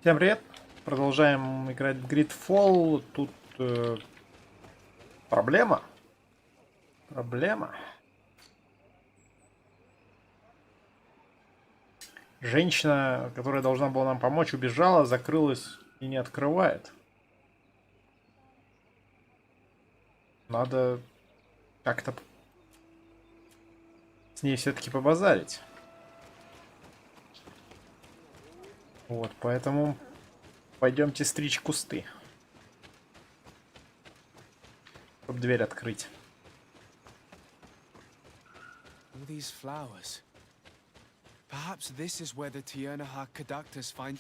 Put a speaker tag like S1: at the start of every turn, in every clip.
S1: Всем привет! Продолжаем играть в GreedFall. Тут проблема. Женщина, которая должна была нам помочь, убежала, закрылась и не открывает. Надо как-то с ней все-таки побазарить. Вот, поэтому пойдемте стричь кусты, чтобы дверь открыть.
S2: All these flowers. Perhaps this is where the Tiernaha conductors find.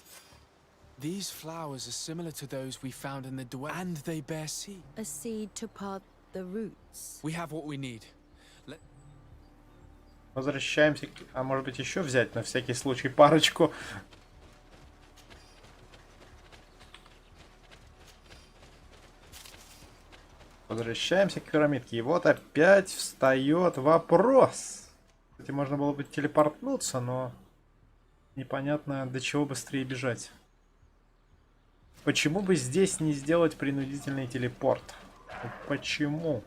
S2: These flowers are similar to those we found in the dwelling, and they bear seed.
S3: A seed to part the roots.
S2: We have what we need.
S1: Возвращаемся. А может быть еще взять на всякий случай парочку. Возвращаемся к пирамидке. И вот опять встает вопрос. Кстати, можно было бы телепортнуться, но непонятно, до чего быстрее бежать. Почему бы здесь не сделать принудительный телепорт? Почему?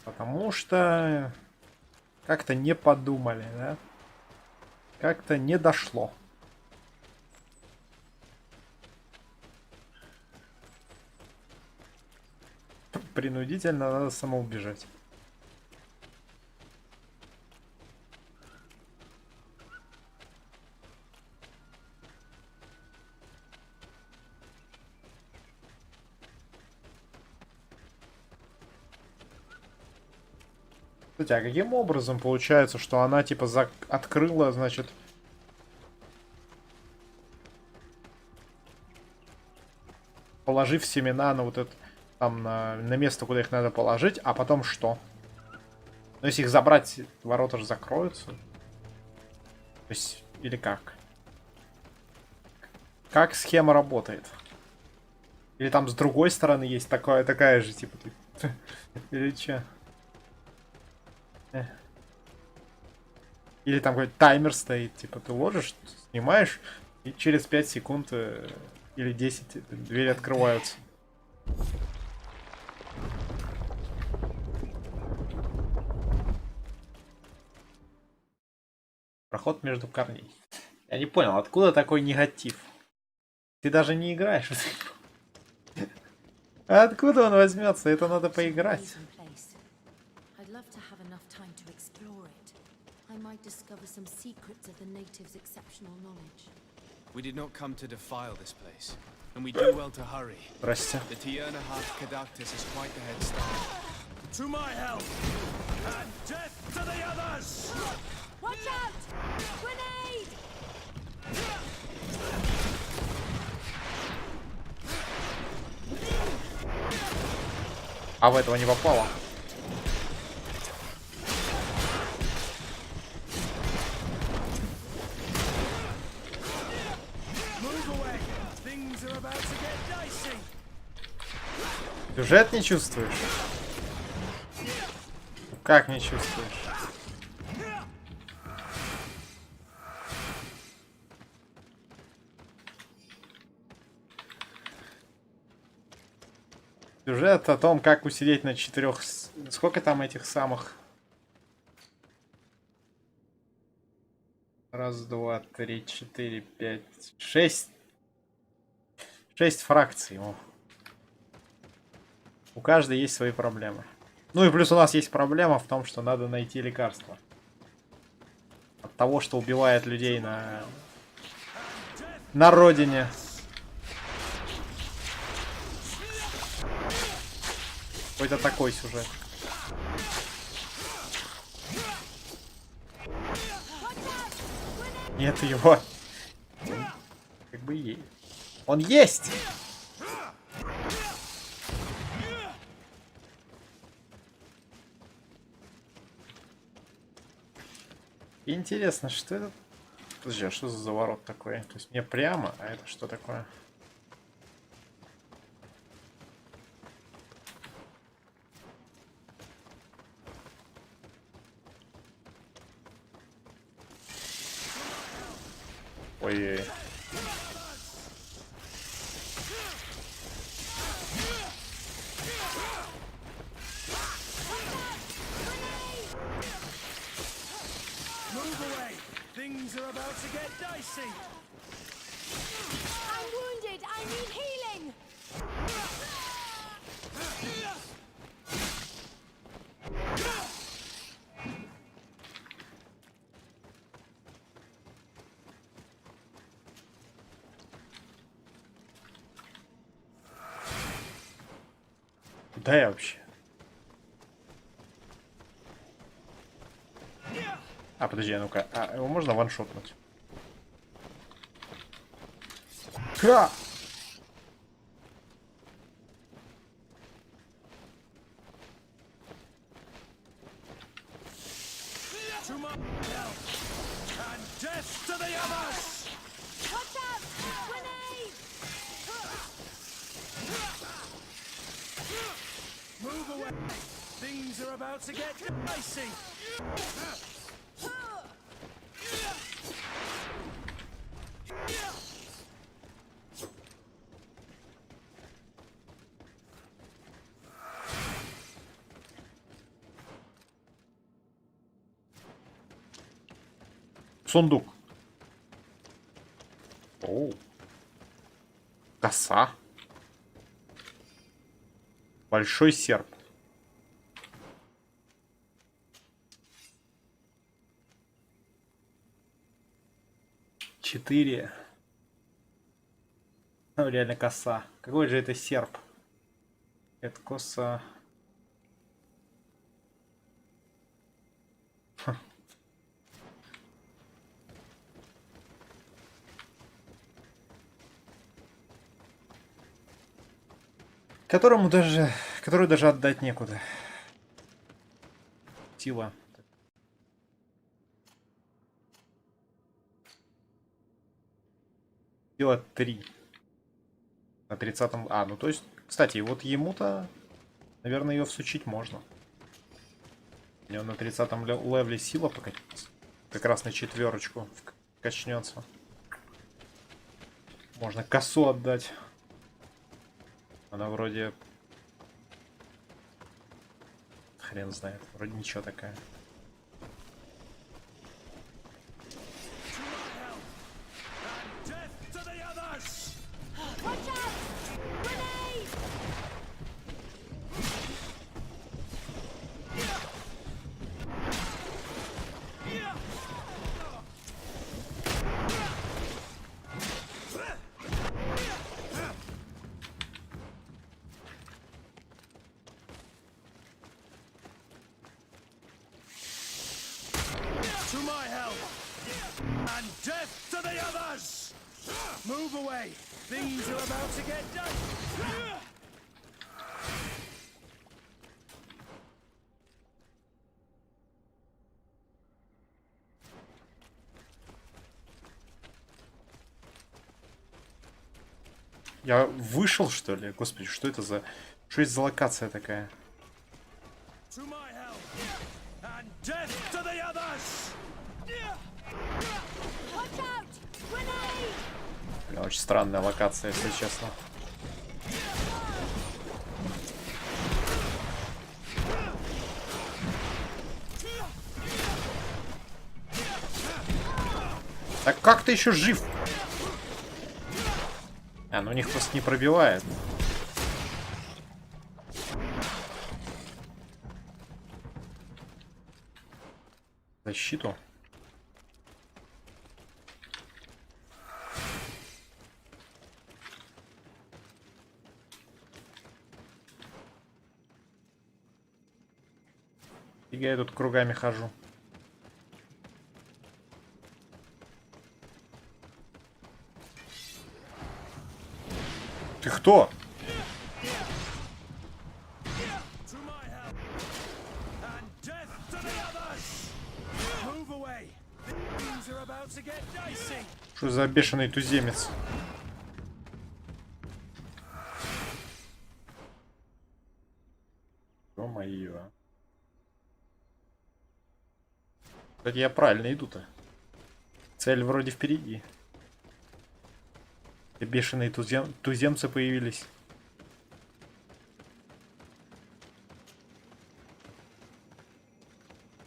S1: Потому что как-то не подумали, да? Как-то не дошло. Принудительно надо самоубежать. Кстати, а каким образом получается, что она типа открыла, значит, положив семена на вот это там на место, куда их надо положить, а потом что? Ну, если их забрать, ворота же закроются. То есть, или как? Как схема работает? Или там с другой стороны есть такая же, типа, или че? Или там какой-то таймер стоит, типа, ты ложишь, снимаешь, и через 5 секунд или 10 двери открываются. Проход между корней. Я не понял, откуда такой негатив? Ты даже не играешь. Откуда он возьмется? Это надо поиграть.
S2: We did not come to defile this place, and we do well to hurry.
S1: Здрасте.
S2: The Tiernaha conductors is quite the head start.
S4: To my help! And death to the others!
S3: Watch out! Grenade!
S1: А в этого не попало. Сюжет не чувствуешь? Как не чувствуешь? Сюжет о том, как усидеть на 4... Сколько там этих самых? Раз, два, три, четыре, пять, 6. 6 фракций. О. У каждой есть свои проблемы. Ну и плюс у нас есть проблема в том, что надо найти лекарство. От того, что убивает людей на родине. Какой-то такой сюжет. Нет его. Как бы есть. Он есть! Интересно, что это? Подожди, а что за заворот такой? То есть мне прямо, а это что такое? Ой-ой.
S4: away. Things are about to get dicey.
S3: I'm wounded. I need healing.
S1: Да я вообще. А, подожди, а ну-ка. А, его можно ваншотнуть? Ха!
S4: To my health. And death to the others.
S3: Watch out! Grenade!
S4: Move away. Things are about to get dicey.
S1: Сундук. Оу. Коса. Большой серп. Четыре. Ну, реально коса. Какой же это серп? Это коса. Которую даже отдать некуда. Сила. Сила 3. На 30-м. А, ну то есть, кстати, вот ему-то, наверное, ее всучить можно. У него на 30-м левеле сила покатится. Как раз на 4-очку качнется. Можно косу отдать. Она вроде... Хрен знает. Вроде ничего такая.
S4: Death to the others.
S3: Watch out! Grenade!
S4: To my help. And death to the others. Move away. Things are about to get dicey.
S1: Я вышел, что ли? Господи, что это за... Что это за локация такая?
S4: To my help. And death to the others.
S3: Watch out! Grenade!
S1: Бля, очень странная локация, если честно. Так как ты еще жив? А, ну у них просто не пробивает. Защиту. Я тут кругами хожу. Ты кто?
S4: To my help. And death to the others. Move away. Things are about to get dicey.
S1: Что за бешеный туземец? Ё-моё. Кстати, я правильно иду-то. Цель вроде впереди. И бешеные туземцы появились.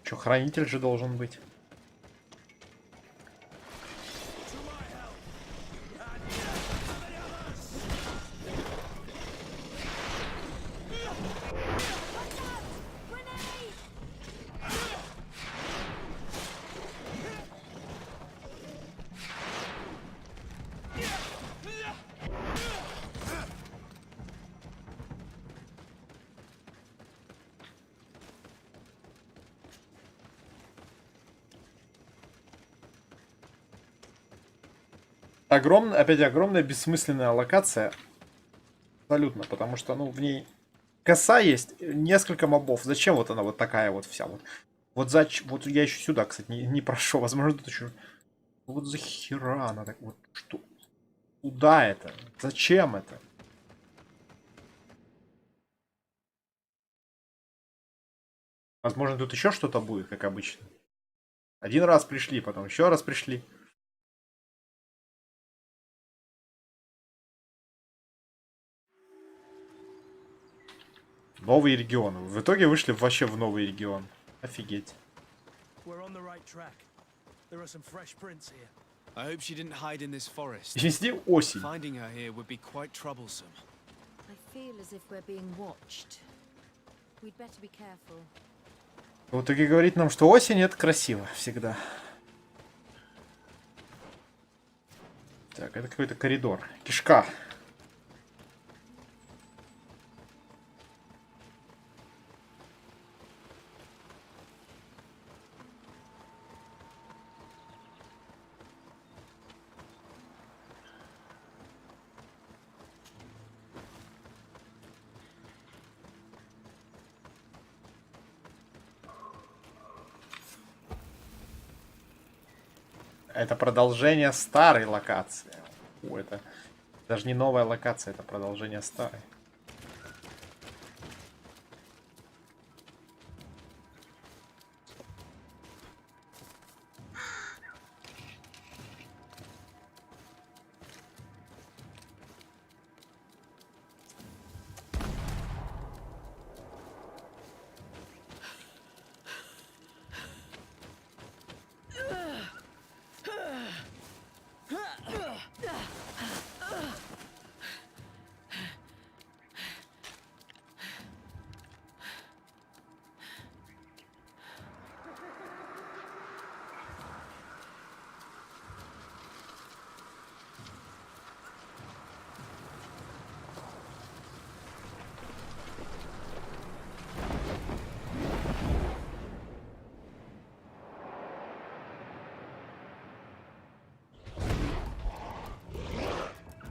S1: Чё, хранитель же должен быть. Опять огромная бессмысленная локация. Абсолютно, потому что, ну, в ней коса есть, несколько мобов. Зачем вот она вот такая вот вся вот? Вот я еще сюда, кстати, не прошел. Возможно, тут еще... Вот за хера она так вот... Что? Куда это? Зачем это? Возможно, тут еще что-то будет, как обычно. Один раз пришли, потом еще раз пришли. Новый регион. В итоге вышли вообще в новый регион. Офигеть.
S4: We're on the right track. There are some fresh prints here.
S2: I hope she didn't hide in this forest.
S1: И везде осень.
S2: Finding her here would be quite troublesome.
S3: I feel as if we're being watched. We'd better be careful.
S1: В итоге говорит нам, что осень это красиво всегда. Так, это какой-то коридор. Кишка. Это продолжение старой локации. О, это даже не новая локация, это продолжение старой.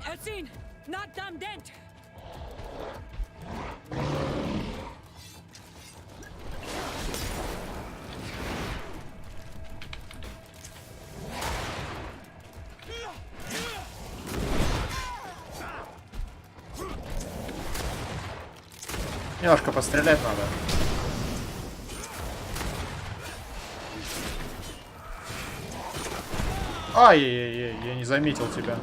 S3: Ersin, not damn dent.
S1: Немножко пострелять надо. Ай-яй-яй, я не заметил тебя.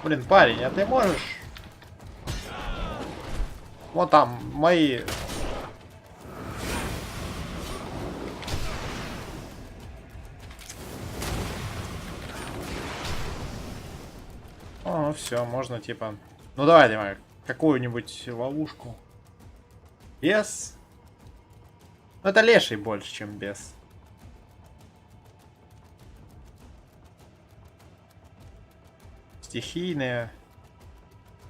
S1: Блин, парень, а ты можешь? Вот там мои... О, все, можно типа... Ну давай, давай, какую-нибудь ловушку. Без? Ну это леший больше, чем без. Стихийные.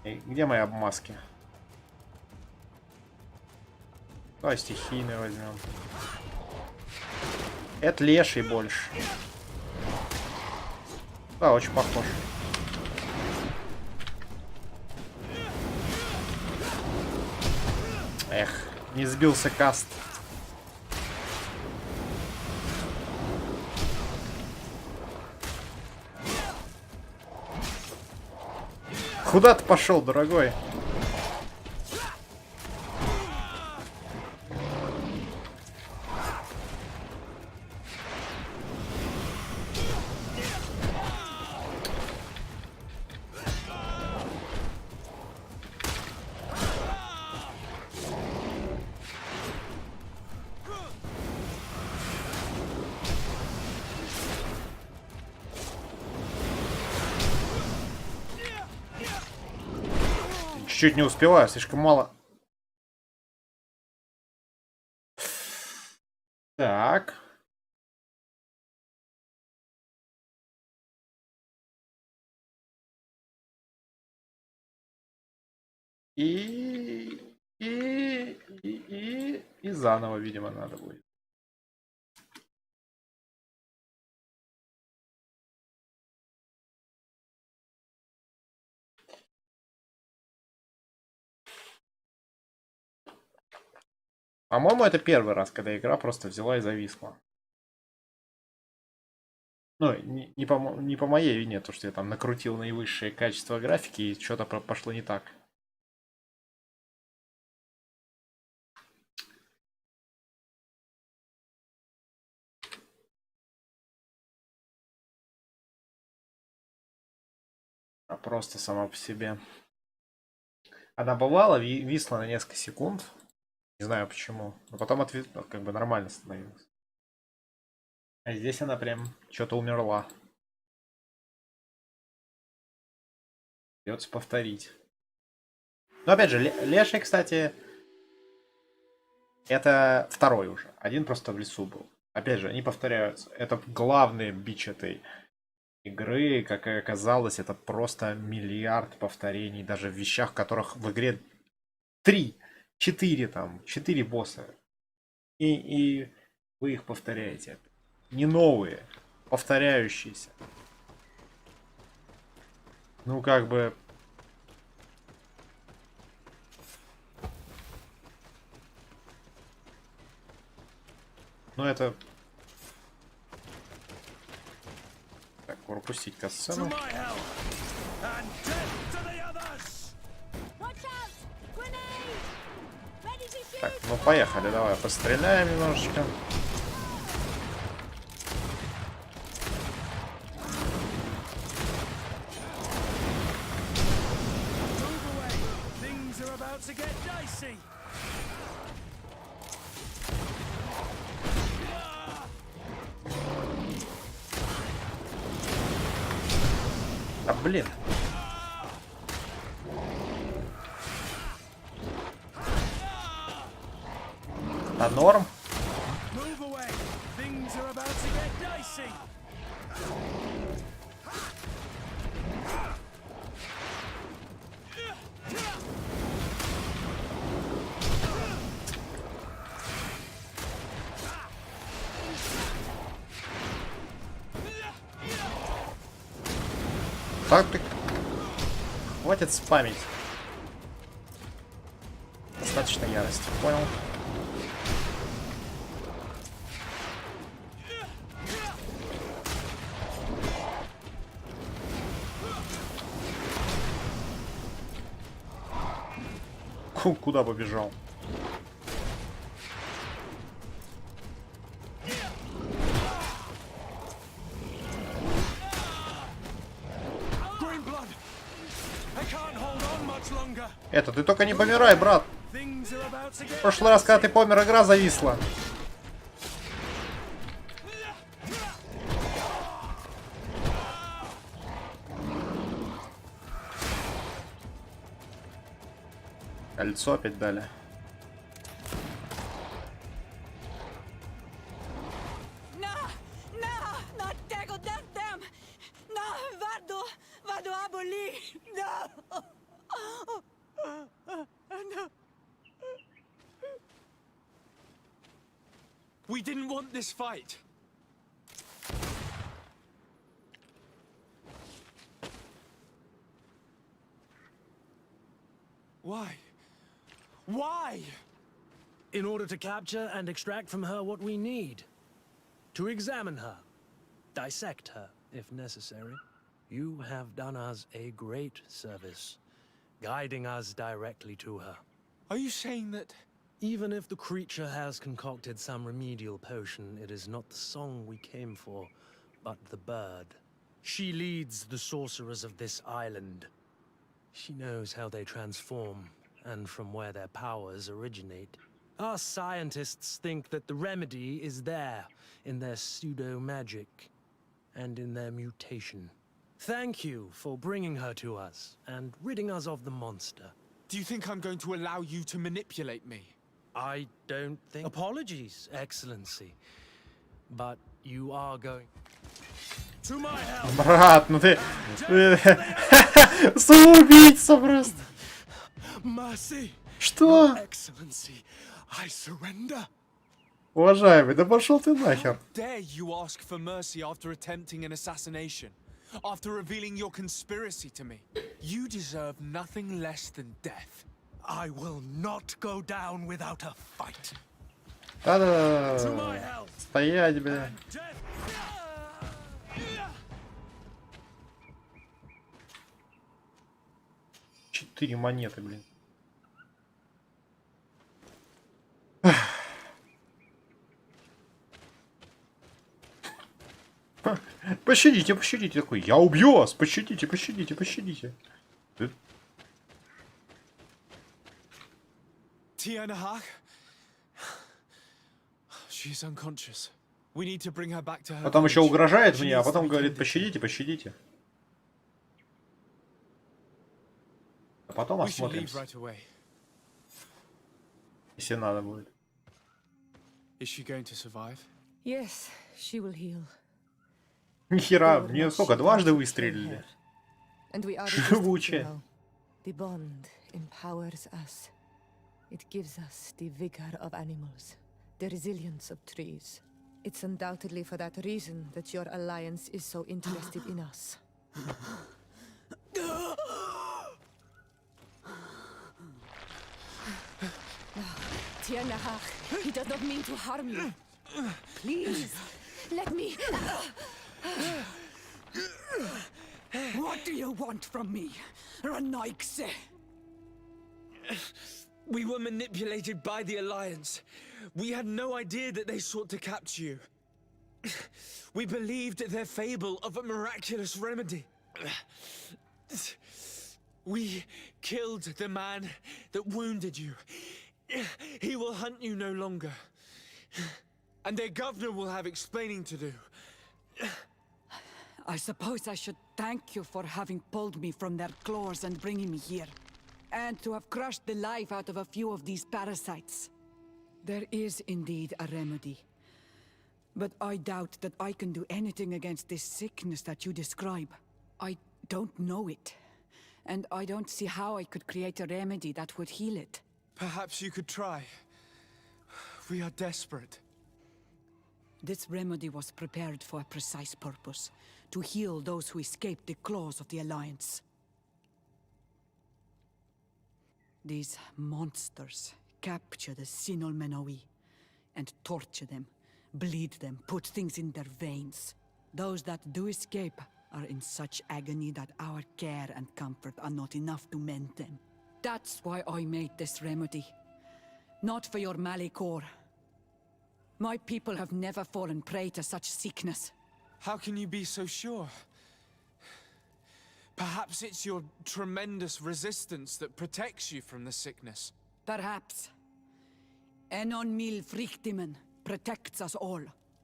S1: И где мои обмазки? Давай стихийные возьмем. Это леший больше. Да, очень похож. Эх, не сбился каст. Куда ты пошел, дорогой? Чуть-чуть не успеваю, слишком мало. Так. И заново, видимо, надо будет. По-моему, это первый раз, когда игра просто взяла и зависла. Ну, не по моей вине, то, что я там накрутил наивысшее качество графики и что-то пошло не так. А просто сама по себе. Она бывала, висла на несколько секунд. Не знаю почему. Но потом как бы нормально становилась. А здесь она прям что-то умерла. Придется повторить. Но опять же, Леший, кстати, это второй уже. Один просто в лесу был. Опять же, они повторяются. Это главный бич этой игры. Как и оказалось, это просто миллиард повторений. Даже в вещах, которых в игре 4 босса. И вы их повторяете. Не новые, повторяющиеся. Ну, как бы... Ну, это... Так, пропустить катсцену. Так, ну поехали, давай постреляем немножечко. А блин. А норм? Так ты... Хватит спамить. Достаточно ярости, понял? Куда побежал? Это, ты только не помирай, брат. В прошлый раз, когда ты помер, игра зависла. Кольцо опять дали.
S2: We didn't want this fight. Why? Why?
S4: In order to capture and extract from her what we need. To examine her. Dissect her, if necessary. You have done us a great service, guiding us directly to her.
S2: Are you saying that...
S4: Even if the creature has concocted some remedial potion, it is not the song we came for, but the bird. She leads the sorcerers of this island. She knows how they transform, and from where their powers originate. Our scientists think that the remedy is there, in their pseudo-magic, and in their mutation. Thank you for bringing her to us, and ridding us of the monster.
S2: Do you think I'm going to allow you to manipulate me?
S4: I don't think... Apologies, Excellency. But you are going... To my help!
S1: Брат, ну ты... Самоубийца просто.
S2: Mercy,
S1: Что?
S2: Excellency, I surrender.
S1: Уважаемый, да пошел ты нахер.
S2: Dare you ask for mercy after attempting an assassination? After revealing your conspiracy to me? You deserve nothing less than death.
S4: I will not go down without a fight.
S1: Да-да-да. Стоять, бля. Четыре монеты, блин. Пощадите, пощадите. Такой, я убью вас. Пощадите, пощадите, пощадите.
S2: Tiana Hawk? She's unconscious. We need to bring her back to her.
S1: Потом еще
S2: village.
S1: угрожает
S2: She
S1: мне, а
S2: needs to
S1: потом
S2: be
S1: говорит,
S2: tended to.
S1: пощадите, пощадите. А потом
S2: We should leave
S1: осмотримся,
S2: right away.
S1: если надо будет.
S2: Is she going to survive?
S3: Yes, she will heal.
S1: Нихера,
S3: We will
S1: мне
S3: not
S1: сколько?
S3: shoot
S1: Дважды
S3: her to
S1: выстрелили.
S3: kill her. And we are
S1: Живучая.
S3: resistant now. The bond empowers us. It gives us the vigor of animals, the resilience of trees. It's undoubtedly for that reason that your alliance is so interested in us. Tiana, he does not mean to harm you. Please, let me.
S5: What do you want from me, Ranaikse?
S2: We were manipulated by the Alliance. We had no idea that they sought to capture you. We believed their fable of a miraculous remedy. We killed the man that wounded you. He will hunt you no longer. And their governor will have explaining to do.
S5: I suppose I should thank you for having pulled me from their claws and bringing me here. And to have crushed the life out of a few of these parasites. There is indeed a remedy. But I doubt that I can do anything against this sickness that you describe. I don't know it. And I don't see how I could create a remedy that would heal it.
S2: Perhaps you could try. We are desperate.
S5: This remedy was prepared for a precise purpose. To heal those who escaped the claws of the Alliance. These monsters capture the Sinol Menoi and torture them, bleed them, put things in their veins. Those that do escape are in such agony that our care and comfort are not enough to mend them. That's why I made this remedy. Not for your Malikor. My people have never fallen prey to such sickness.
S2: How can you be so sure? Perhaps it's your tremendous resistance that protects you from the sickness.
S5: Perhaps. Enon mil frictimen protects us all.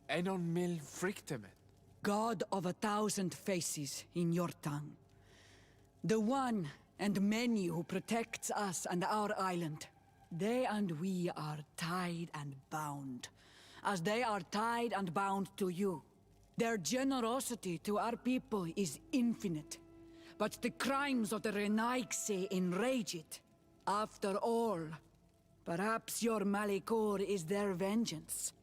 S2: Enon mil frictimen.
S5: God of 1,000 faces in your tongue. The one and many who protects us and our island. They and we are tied and bound, as they are tied and bound to you. Their generosity to our people is infinite, but the crimes of the Renaigse enrage it. After all, perhaps your Malikor is their vengeance.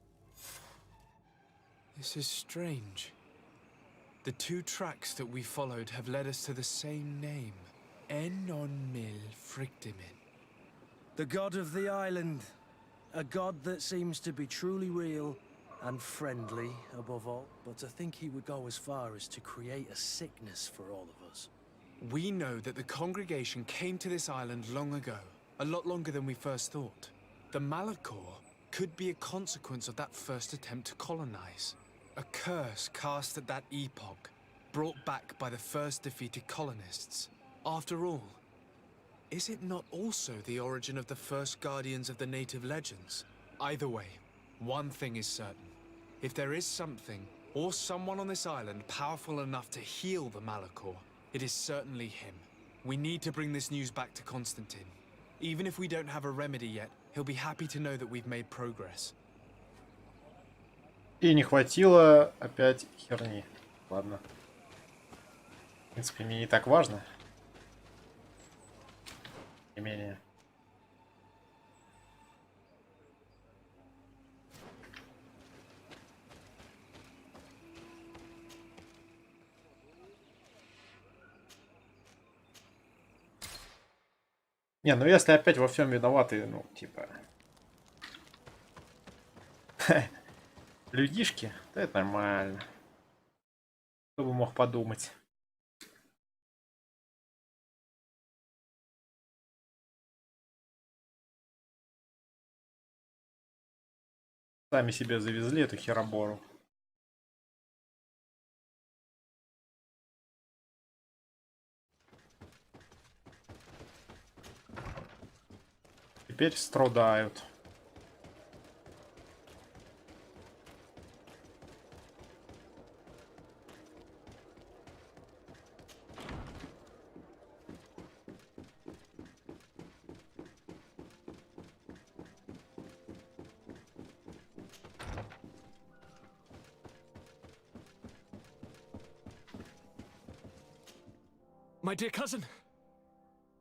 S2: This is strange. The two tracks that we followed have led us to the same name. Enon mil frictimen.
S4: The god of the island. A god that seems to be truly real and friendly, above all. But to think he would go as far as to create a sickness for all of us.
S2: We know that the congregation came to this island long ago. A lot longer than we first thought. The Malakor could be a consequence of that first attempt to colonize. A curse cast at that epoch, brought back by the first defeated colonists. After all, is it not also the origin of the first guardians of the native legends? Either way, one thing is certain. If there is something, or someone on this island powerful enough to heal the Malakor, it is certainly him. We need to bring this news back to Constantine. Even if we don't have a remedy yet, he'll be happy to know that we've made progress.
S1: И не хватило опять херни. Ладно. В принципе, мне не так важно. Тем не менее. Не, ну если опять во всем виноваты, ну, типа... людишки, то это нормально. Кто бы мог подумать. Сами себе завезли эту херобору. Теперь страдают.
S2: My dear cousin,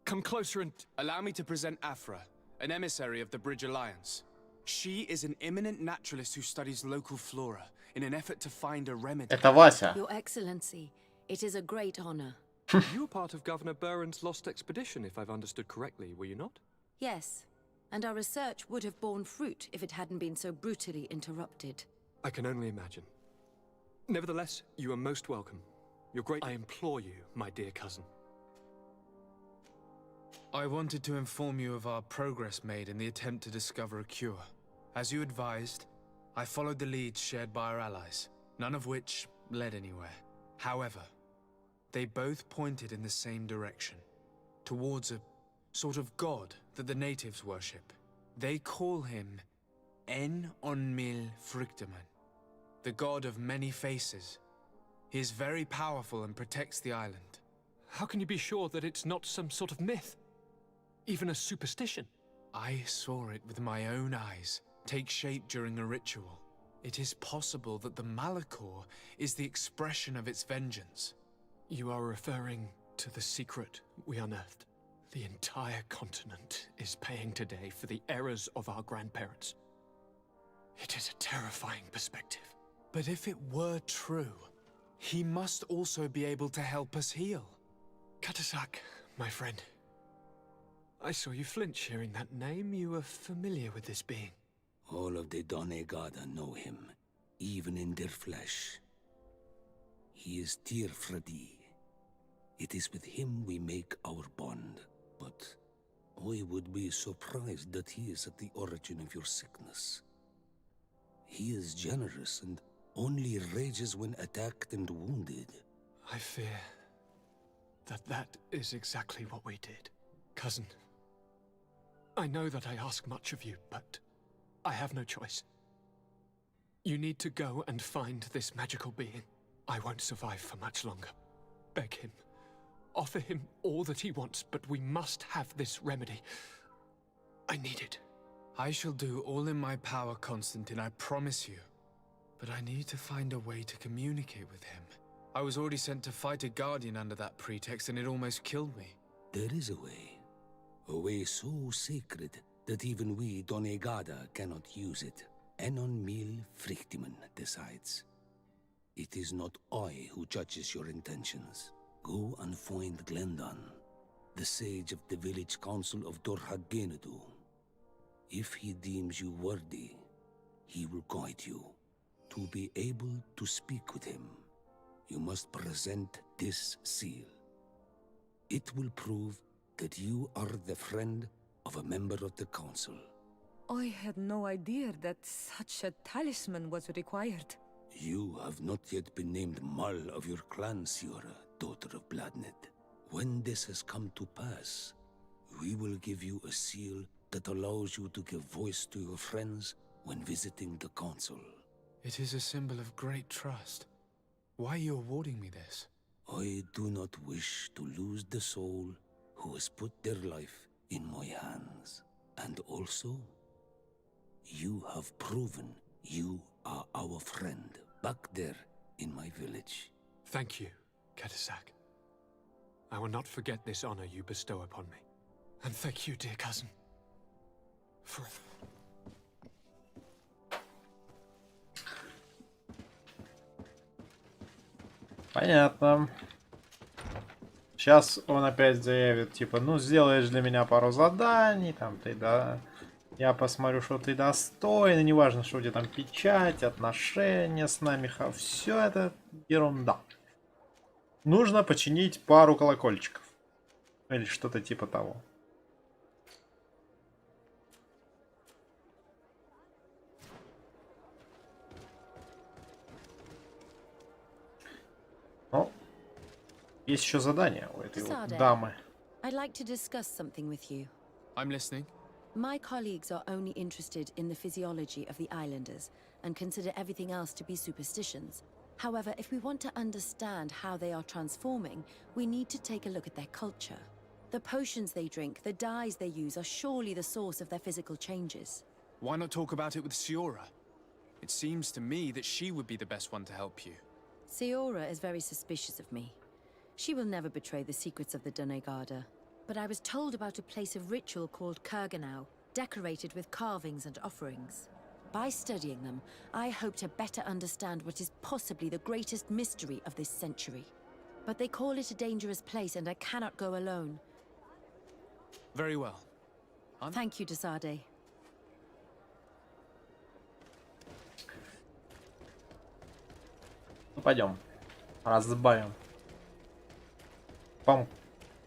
S2: come closer and allow me to present Afra, an emissary of the Bridge Alliance. She is an eminent naturalist who studies local flora in an effort to find a remedy.
S1: Это Вася.
S6: Your Excellency, it is a great honor.
S7: You were part of Governor Burren's lost expedition, if I've understood correctly, were you not?
S6: Yes, and our research would have borne fruit if it hadn't been so brutally interrupted.
S7: I can only imagine. Nevertheless, you are most welcome. You're great. I implore you, my dear cousin.
S2: I wanted to inform you of our progress made in the attempt to discover a cure. As you advised, I followed the leads shared by our allies, none of which led anywhere. However, they both pointed in the same direction, towards a sort of god that the natives worship. They call him En-on-mil Frictaman, the god of many faces. He is very powerful and protects the island.
S7: How can you be sure that it's not some sort of myth? Even a superstition?
S2: I saw it with my own eyes take shape during a ritual. It is possible that the Malachor is the expression of its vengeance.
S7: You are referring to the secret we unearthed. The entire continent is paying today for the errors of our grandparents. It is a terrifying perspective.
S2: But if it were true, he must also be able to help us heal.
S7: Katasak, my friend. I saw you flinch hearing that name. You were familiar with this being.
S8: All of the Donegada know him, even in their flesh. He is Tirfradi. It is with him we make our bond. But I would be surprised that he is at the origin of your sickness. He is generous and only rages when attacked and wounded.
S7: I fear that is exactly what we did. Cousin, I know that I ask much of you, but I have no choice. You need to go and find this magical being. I won't survive for much longer. Beg him. Offer him all that he wants, but we must have this remedy. I need it.
S2: I shall do all in my power, Constantine, I promise you. But I need to find a way to communicate with him. I was already sent to fight a guardian under that pretext, and it almost killed me.
S8: There is a way so sacred that even we Donegada cannot use it. Enon-mil Frictiman decides. It is not I who judges your intentions. Go and find Glendon, the sage of the village council of Dorhagenedu. If he deems you worthy, he will guide you. To be able to speak with him, you must present this seal. It will prove that you are the friend of a member of the council.
S3: I had no idea that such a talisman was required.
S8: You have not yet been named Mal of your clan, Siora, daughter of Bladnet. When this has come to pass, we will give you a seal that allows you to give voice to your friends when visiting the council.
S2: It is a symbol of great trust. Why are you awarding me this?
S8: I do not wish to lose the soul who has put their life in my hands. And also, you have proven you are our friend back there in my village.
S7: Thank you, Katasak. I will not forget this honor you bestow upon me. And thank you, dear cousin. Forever.
S1: Понятно. Сейчас он опять заявит, типа, ну сделаешь для меня пару заданий, там ты, да. Я посмотрю, что ты достойный, неважно, что у тебя там печать, отношения с нами, все это ерунда. Нужно починить пару колокольчиков. Или что-то типа того. Но есть еще задание у этой вот дамы.
S6: I'd like to discuss something with you.
S2: I'm listening.
S6: My colleagues are only interested in the physiology of the islanders and consider everything else to be superstitions. However, if we want to understand how they are transforming, we need to take a look at their culture. The potions they drink, the dyes they use are surely the source of their physical changes.
S2: Why not talk about it with Siora? It seems to me that she would be the best one to help you.
S6: Siora is very suspicious of me. She will never betray the secrets of the Doneigada. But I was told about a place of ritual called Kurganau, decorated with carvings and offerings. By studying them, I hope to better understand what is possibly the greatest mystery of this century. But they call it a dangerous place and I cannot go alone.
S2: Very well.
S6: Thank you, Desade.
S1: Ну пойдем. Разбавим. По-моему,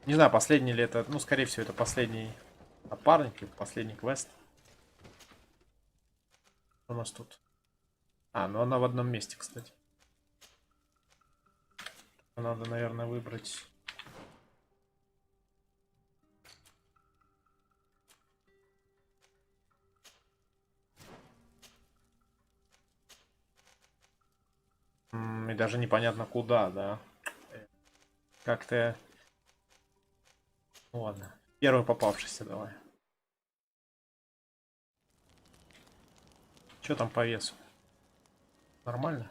S1: не знаю, последний ли это. Ну, скорее всего, это последний напарник, последний квест. Что у нас тут? А, ну она в одном месте, кстати. Надо, наверное, выбрать. И даже непонятно куда, да. Как-то... Ну ладно. Первый попавшийся давай. Что там по весу? Нормально?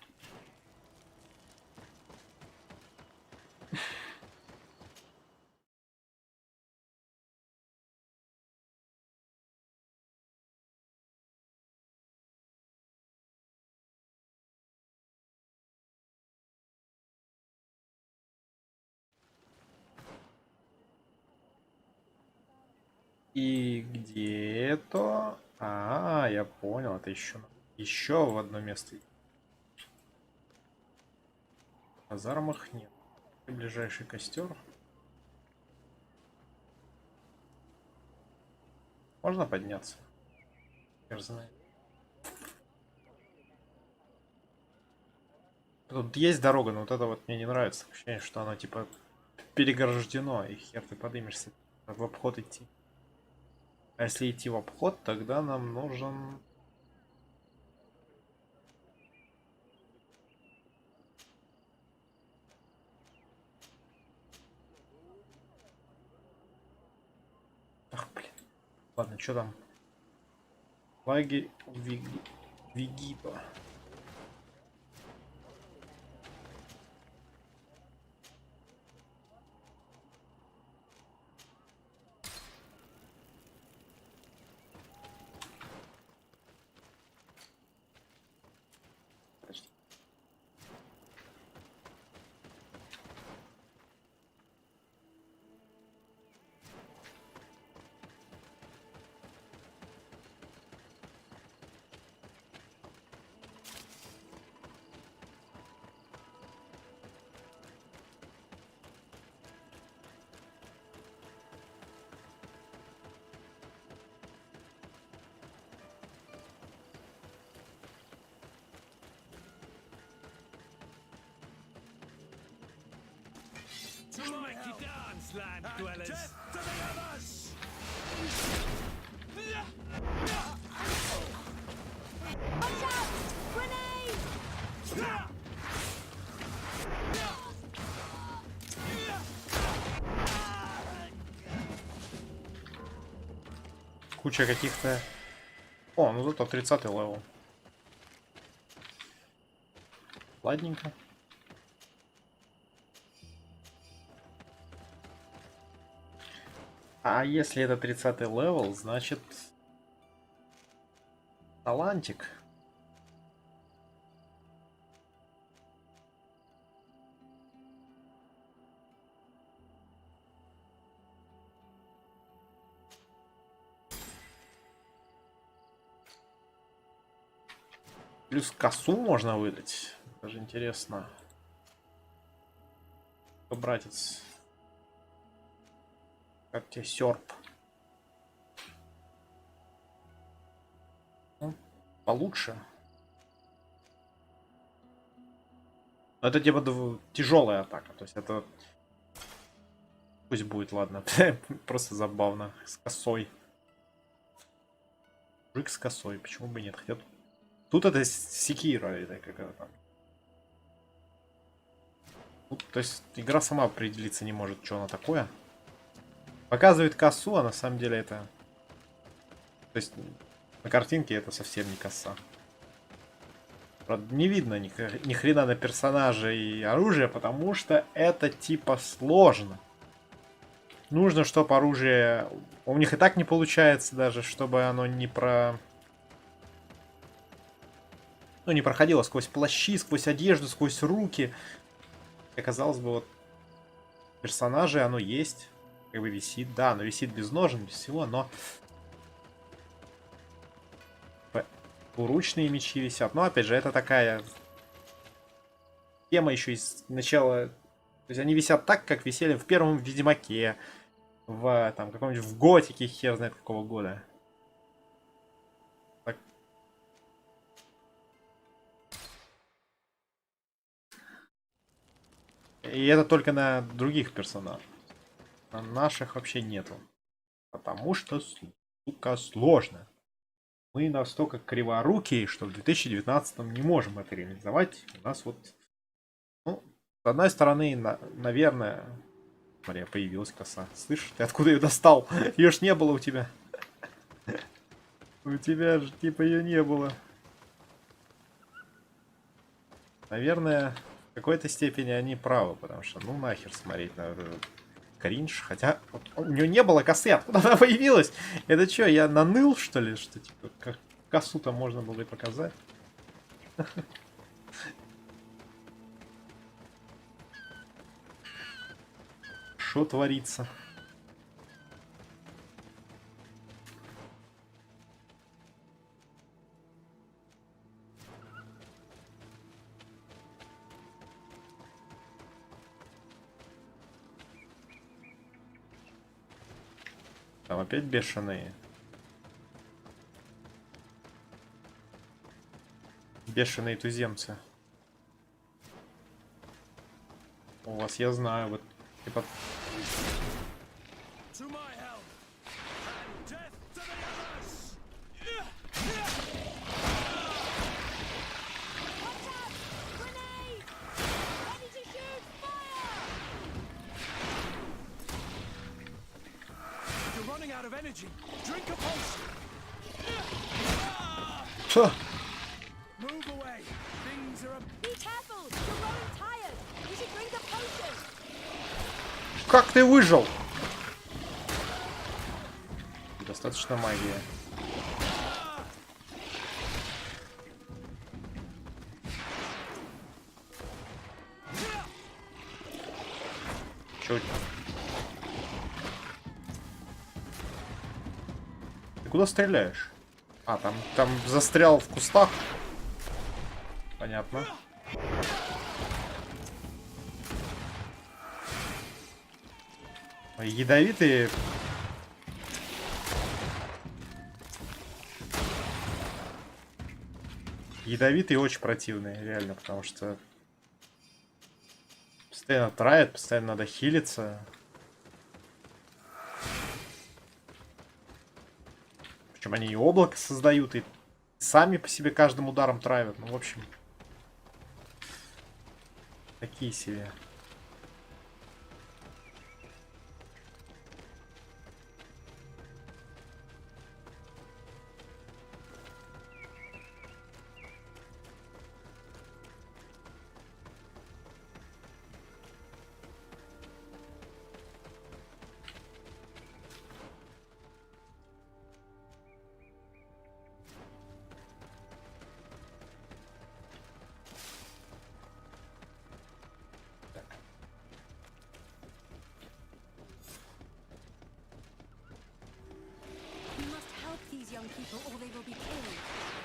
S1: И где это? А, я понял, это еще в одно место. В казармах нет. И ближайший костер. Можно подняться? Я знаю. Тут есть дорога, но вот это вот мне не нравится. Ощущение, что оно типа переграждено, и хер ты подымешься. В обход идти. А если идти в обход, тогда нам нужен... Ах, блин. Ладно, что там? Лагерь Вигипа. Куча каких-то... О, ну зато 30-й левел. Ладненько. А если это 30-й левел, значит... Талантик. Плюс косу можно выдать. Даже интересно. Что, братец? Как тебе серп? Ну, получше. Но это типа тяжелая атака. То есть это... Пусть будет, ладно. Просто забавно. С косой. Мужик с косой. Почему бы нет? Хотя тут это секира. Это как это там. Тут, то есть игра сама определиться не может, что она такое. Показывает косу, а на самом деле это... То есть на картинке это совсем не коса. Правда, не видно ни хрена на персонажа и оружие, потому что это типа сложно. Нужно, чтобы оружие... У них и так не получается даже, чтобы оно не Ну, не проходило сквозь плащи, сквозь одежду, сквозь руки. И, казалось бы, вот персонажи, оно есть. Как бы висит. Да, оно висит без ножен, без всего, но... Двуручные мечи висят. Но, опять же, это такая... Тема еще из начала... То есть они висят так, как висели в первом Ведьмаке. В там каком-нибудь в Готике, хер знает какого года. Так. И это только на других персонажах. На наших вообще нету. Потому что, сука, сложно. Мы настолько криворукие, что в 2019 не можем это реализовать. У нас вот... Ну, с одной стороны, наверное... Смотри, появилась коса. Слышь, ты откуда ее достал? Ее ж не было у тебя. У тебя же типа ее не было. Наверное, в какой-то степени они правы, потому что ну нахер смотреть на этот кринж. Хотя вот, у нее не было косы, откуда она появилась? Это что, я наныл что ли? Что типа как косу-то можно было и показать? Что творится? Там опять бешеные. Бешеные туземцы. У вас, я знаю, вот типа... Что? Как ты выжил? Достаточно магии. Чё? Ты куда стреляешь? А, там застрял в кустах. Понятно. Ядовитые. Ядовитые очень противные, реально, потому что постоянно травят, постоянно надо хилиться. Причем они и облако создают, и сами по себе каждым ударом травят. Ну, в общем, такие себе.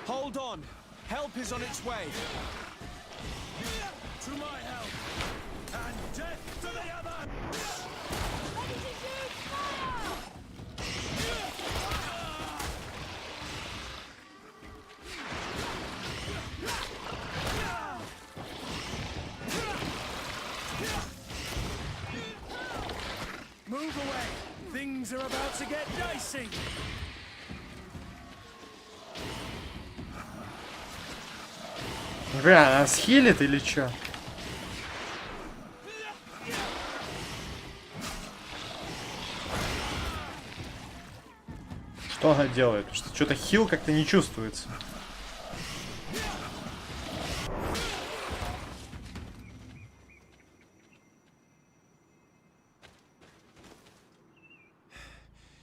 S2: Hold on! Help is on its way.
S4: To my help, and death to the other!
S6: Ready to shoot! Fire!
S4: Move away! Things are about to get dicey!
S1: Бля, она схилит или чё? Что она делает? Что-то хил как-то не чувствуется.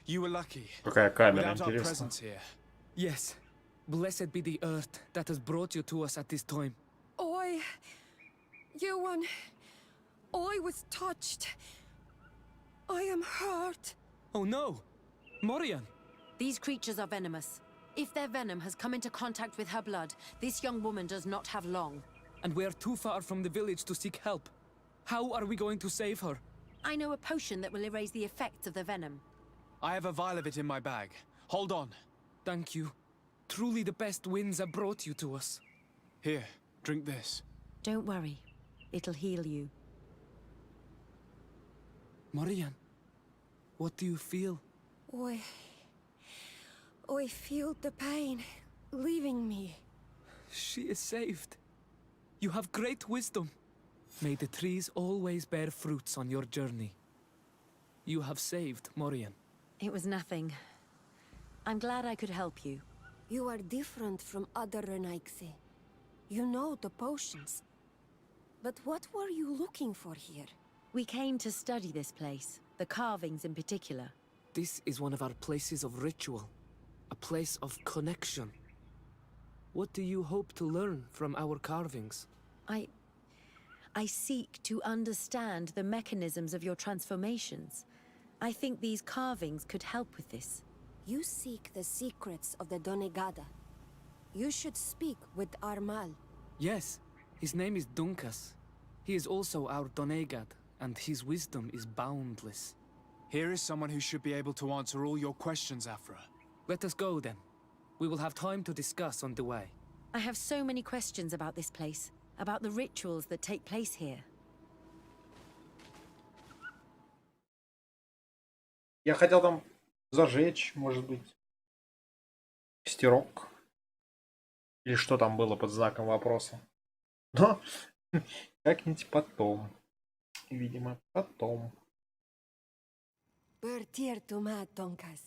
S2: You were lucky.
S1: Какая камера,
S2: Without our
S1: интересно.
S2: presence here,
S4: Yes. Blessed be the earth that has brought you to us at this time.
S3: Ewan, I was touched. I am hurt.
S4: Oh no! Morian!
S6: These creatures are venomous. If their venom has come into contact with her blood, this young woman does not have long.
S4: And we're too far from the village to seek help. How are we going to save her?
S6: I know a potion that will erase the effects of the venom.
S2: I have a vial of it in my bag. Hold on.
S4: Thank you. Truly the best winds have brought you to us.
S2: Here, drink this.
S6: Don't worry. It'll heal you.
S4: Morian, what do you feel?
S3: I feel the pain leaving me.
S4: She is saved. You have great wisdom. May the trees always bear fruits on your journey. You have saved Morian.
S6: It was nothing. I'm glad I could help you.
S3: You are different from other Renaigse. You know the potions. But what were you looking for here?
S6: We came to study this place, the carvings in particular.
S4: This is one of our places of ritual. A place of connection. What do you hope to learn from our carvings?
S6: I seek to understand the mechanisms of your transformations. I think these carvings could help with this.
S3: You seek the secrets of the Donegada. You should speak with Armal.
S4: Yes, his name is Dunkas. He is also our Donegad, and his wisdom is boundless.
S2: Here is someone who should be able to answer all your questions, Afra.
S4: Let us go then. We will have time to discuss on the way.
S6: I have so many questions about this place, about the rituals that take place here.
S1: Я хотел там зажечь, может быть, костерок. Или что там было под знаком вопроса. Но как-нибудь потом. Видимо, потом.
S3: Bertir to my Donkas.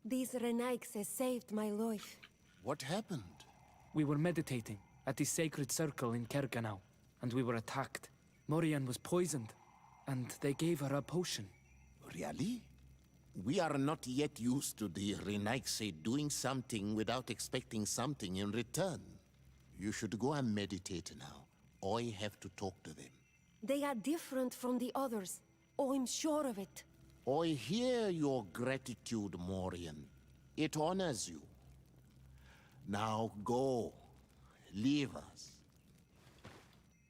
S3: These Renaigse saved my life.
S9: What happened?
S4: We were meditating at the sacred circle in Kerganau, and we were attacked. Morian was poisoned, and they gave her a potion.
S9: Really? We are not yet used to the Renaigse doing something without expecting something in return. You should go and meditate now. I have to talk to them.
S3: They are different from the others. Oh, I'm sure of it.
S9: I hear your gratitude, Morian. It honors you. Now go. Leave us.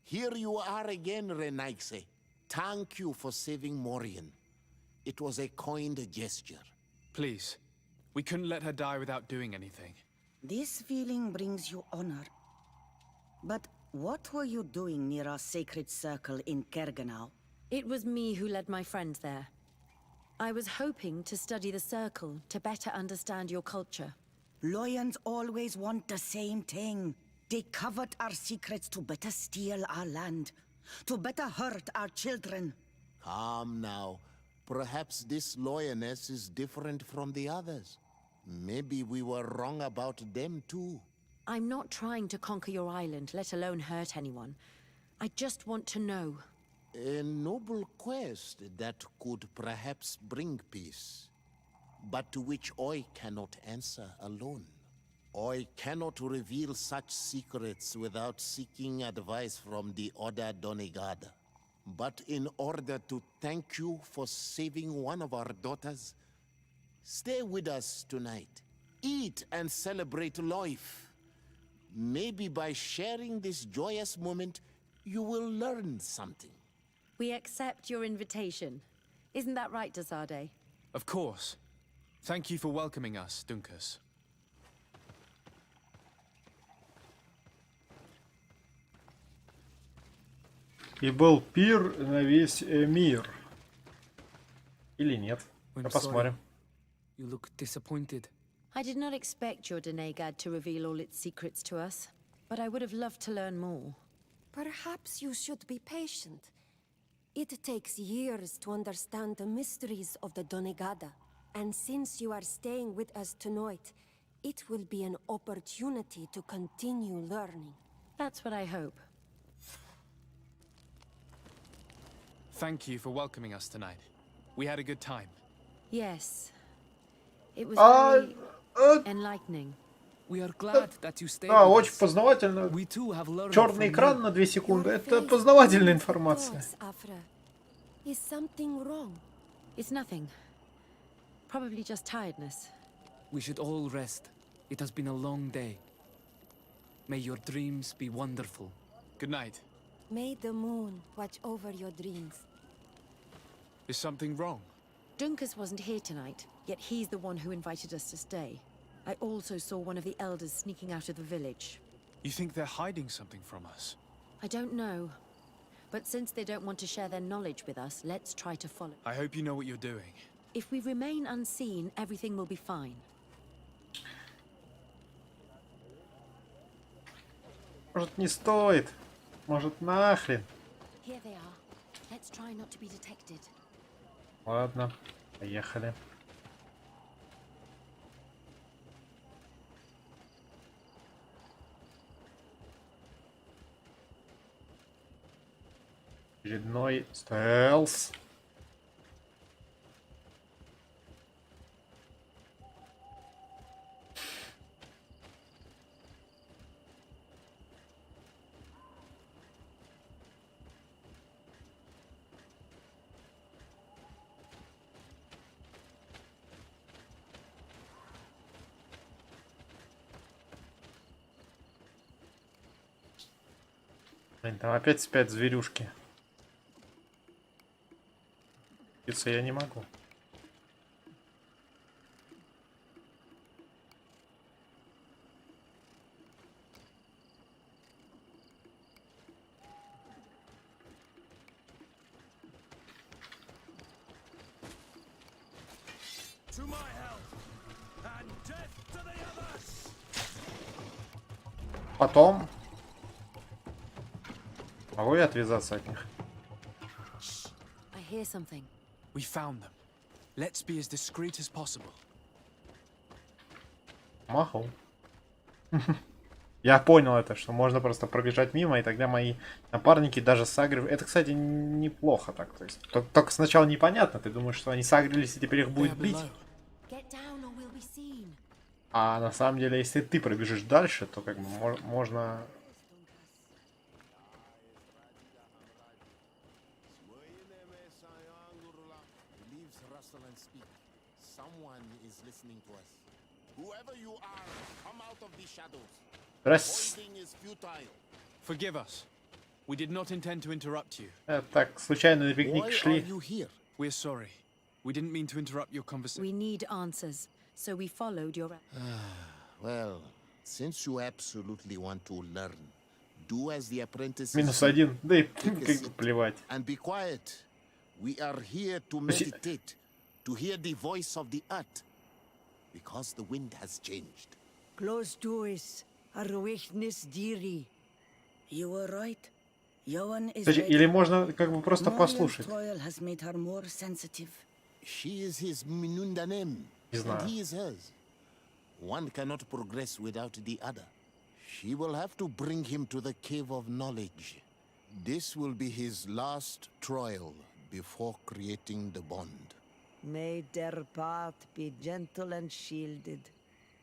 S9: Here you are again, Renaigse. Thank you for saving Morian. It was a kind gesture.
S2: Please. We couldn't let her die without doing anything.
S10: This feeling brings you honor. But what were you doing near our sacred circle in Kerganau?
S6: It was me who led my friends there. I was hoping to study the circle to better understand your culture.
S10: Lions always want the same thing. They covet our secrets to better steal our land, to better hurt our children.
S9: Calm now. Perhaps this lioness is different from the others. Maybe we were wrong about them too.
S6: I'm not trying to conquer your island, let alone hurt anyone. I just want to know.
S9: A noble quest that could perhaps bring peace, but to which I cannot answer alone. I cannot reveal such secrets without seeking advice from the other Donegada. But in order to thank you for saving one of our daughters, stay with us tonight. Eat and celebrate life. Maybe by sharing this joyous moment, you will learn something.
S6: We accept your invitation. Isn't that right, Dazade?
S2: Of course. Thank you for welcoming us, Dunkas.
S1: И был пир на весь мир. Или нет? Посмотрим.
S11: You look disappointed.
S6: I did not expect your Denegad to reveal all its secrets to us, but I would have loved to learn more.
S12: Perhaps you should be patient. It takes years to understand the mysteries of the Donegada, and since you are staying with us tonight, it will be an opportunity to continue learning.
S6: That's what I hope.
S2: Thank you for welcoming us tonight. We had a good time.
S6: Yes. It was very enlightening.
S11: We are glad that you stayed
S1: Да,
S11: with
S1: очень
S11: us.
S1: познавательно.
S11: We too have learned
S1: Черный
S11: from
S1: экран
S11: you.
S1: на 2 секунды. Это познавательная информация.
S12: Afra, is something wrong?
S6: It's nothing. Probably just tiredness.
S11: We should all rest. It has been a long day. May your dreams be wonderful.
S2: Good night.
S12: May the moon watch over your dreams.
S2: Is something wrong?
S6: Dunkas wasn't here tonight, yet he's the one who invited us to stay. I also saw one of the elders sneaking out of the village.
S2: You think they're hiding something from us?
S6: I don't know. But since they don't want to share their knowledge with us, let's try to follow.
S2: I hope you know what you're doing.
S6: If we remain unseen, everything will be fine.
S1: Может, не стоит? Может, нахрен?
S6: Here they are. Let's try not to be detected.
S1: Ладно, поехали. Очередной стелс. Блин, там опять спят зверюшки. Питься я не могу. Потом могу я отвязаться от них?
S6: I hear something.
S2: We found them. Let's be as discreet as possible.
S1: Могу. Я понял это, что можно просто пробежать мимо, и тогда мои напарники даже сагривают. Это, кстати, неплохо так. То есть, только сначала непонятно. Ты думаешь, что они сагрились, и теперь их будет бить.
S6: Get down or we'll be seen.
S1: А на самом деле, если ты пробежишь дальше, то как бы можно... Здрасте.
S2: Forgive us. We did not intend to interrupt you.
S1: Так, случайно на пикник шли.
S2: We're sorry. We didn't mean to interrupt your conversation.
S6: We need answers, so we followed your...
S9: Well, since you absolutely want to learn, do as the apprentices
S1: -1. Да и как бы плевать.
S9: and be quiet. We are here to meditate, to hear the voice of the earth, because the wind has changed.
S10: Close to us, Arwechnis Diri. You were right. Yoan is
S1: Кстати, или можно как бы просто послушать.
S10: Toil has made her more sensitive.
S9: She is his Minundanem,
S1: Не
S9: and
S1: знаю.
S9: he is hers. One cannot progress without the other. She will have to bring him to the cave of knowledge. This will be his last trial before creating the bond.
S10: May their path be gentle and shielded.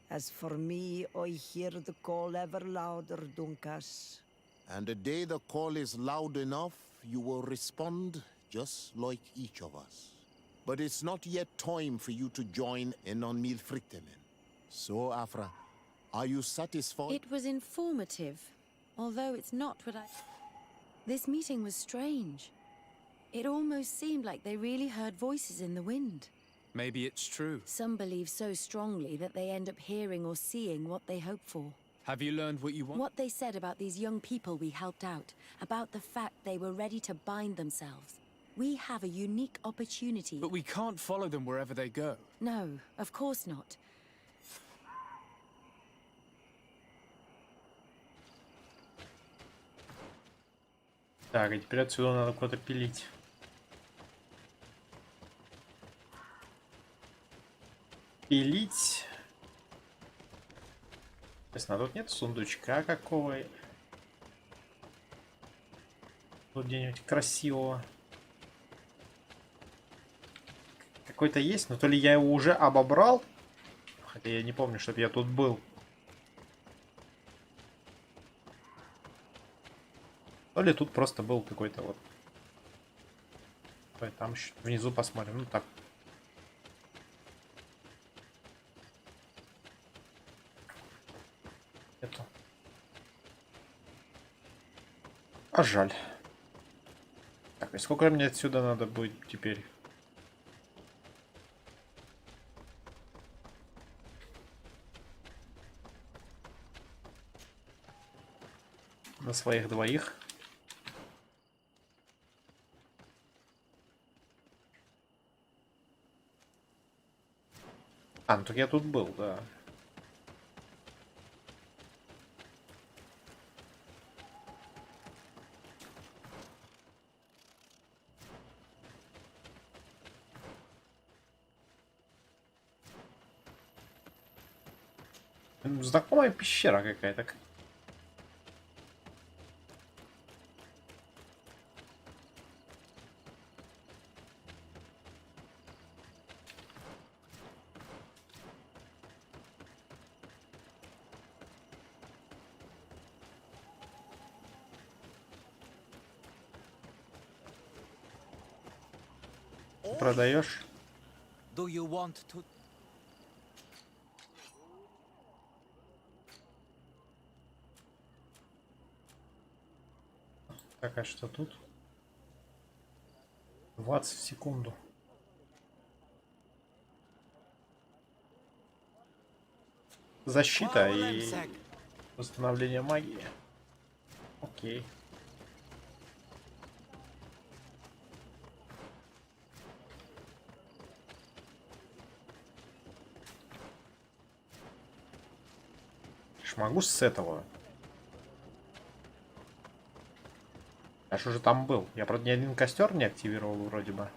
S10: As for me, I hear the call ever louder, Dunkas.
S9: And the day the call is loud enough, you will respond just like each of us. But it's not yet time for you to join in on Milfrichtemen. So, Afra, Are you satisfied?
S6: It was informative, although it's not what I... This meeting was strange. It almost seemed like they really heard voices in the wind.
S2: Maybe it's true.
S6: Some believe so strongly that they end up hearing or seeing what they hope for.
S2: Have you learned what you want?
S6: What they said about these young people we helped out, about the fact they were ready to bind themselves. We have a unique opportunity.
S2: But we can't follow them wherever they go.
S6: No, of course not.
S1: Так, и теперь отсюда надо куда-то пилить. Пилить. Интересно, а тут нет сундучка какого? Тут где-нибудь красивого. Какой-то есть, но то ли я его уже обобрал. Хотя я не помню, чтобы я тут был. То ли тут просто был какой-то вот. Давай там еще внизу посмотрим. Ну так. Это. А жаль. Так, и сколько мне отсюда надо будет теперь? На своих двоих. А, ну так я тут был, да. Знакомая пещера какая-то. Продаешь?
S11: Do you want to...
S1: Так, а что тут? 20 в секунду. Защита и восстановление магии. Окей. Могу с этого. А что же там был? Я, правда, ни один костер не активировал вроде бы.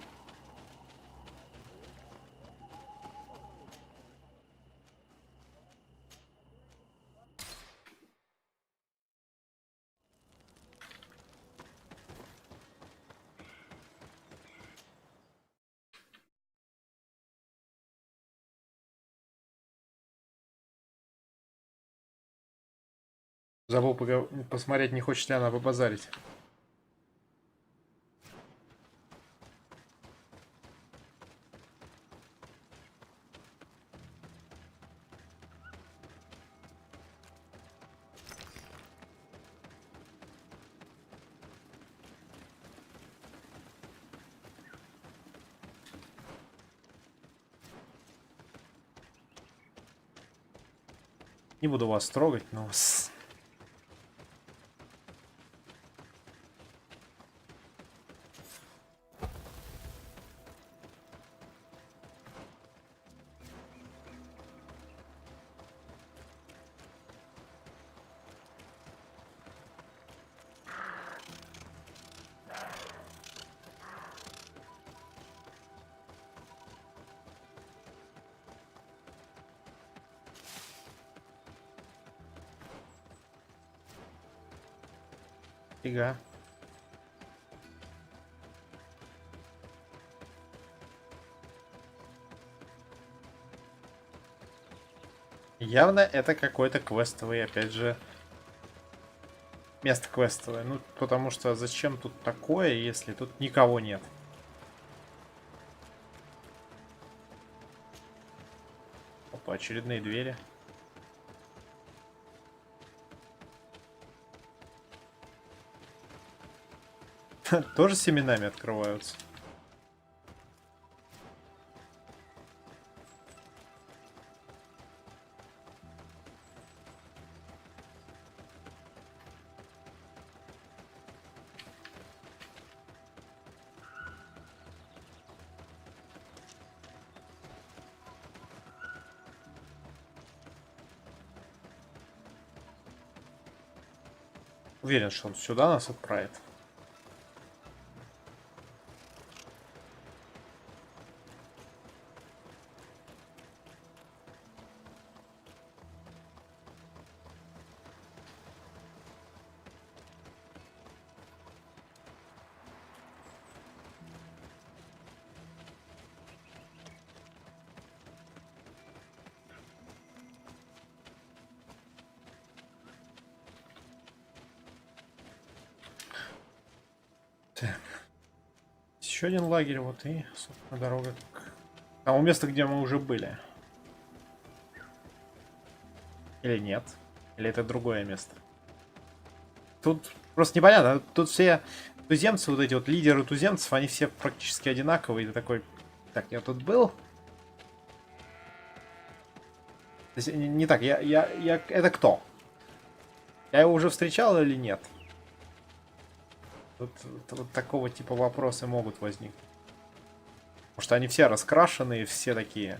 S1: Забыл посмотреть, не хочет ли она побазарить. Не буду вас трогать, но... Фига. Явно это какой-то квестовый, опять же, место квестовое. Ну, потому что зачем тут такое, если тут никого нет? Опа, очередные двери. Тоже семенами открываются. Уверен, что он сюда нас отправит. Так. Еще один лагерь, вот и, собственно, дорога к тому месту, где мы уже были. Или нет? Или это другое место? Тут просто непонятно. Тут все туземцы, вот эти вот лидеры туземцев, они все практически одинаковые. И ты такой, так, я тут был? То есть, не так, это кто? Я его уже встречал или нет? Вот такого типа вопросы могут возникнуть. Потому что они все раскрашенные, все такие.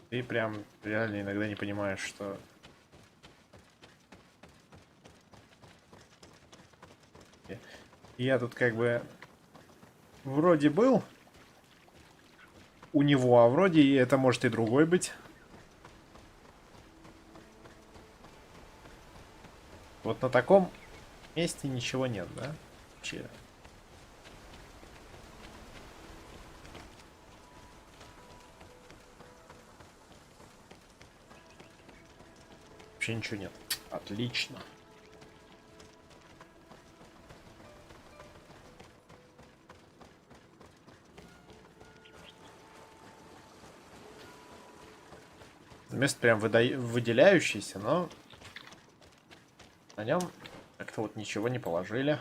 S1: Ты прям реально иногда не понимаешь, что... И я тут как бы вроде был у него, а вроде это может и другой быть. Вот на таком месте ничего нет, да? Вообще. Вообще ничего нет. Отлично. Место прям выделяющееся, но на нем как-то вот ничего не положили.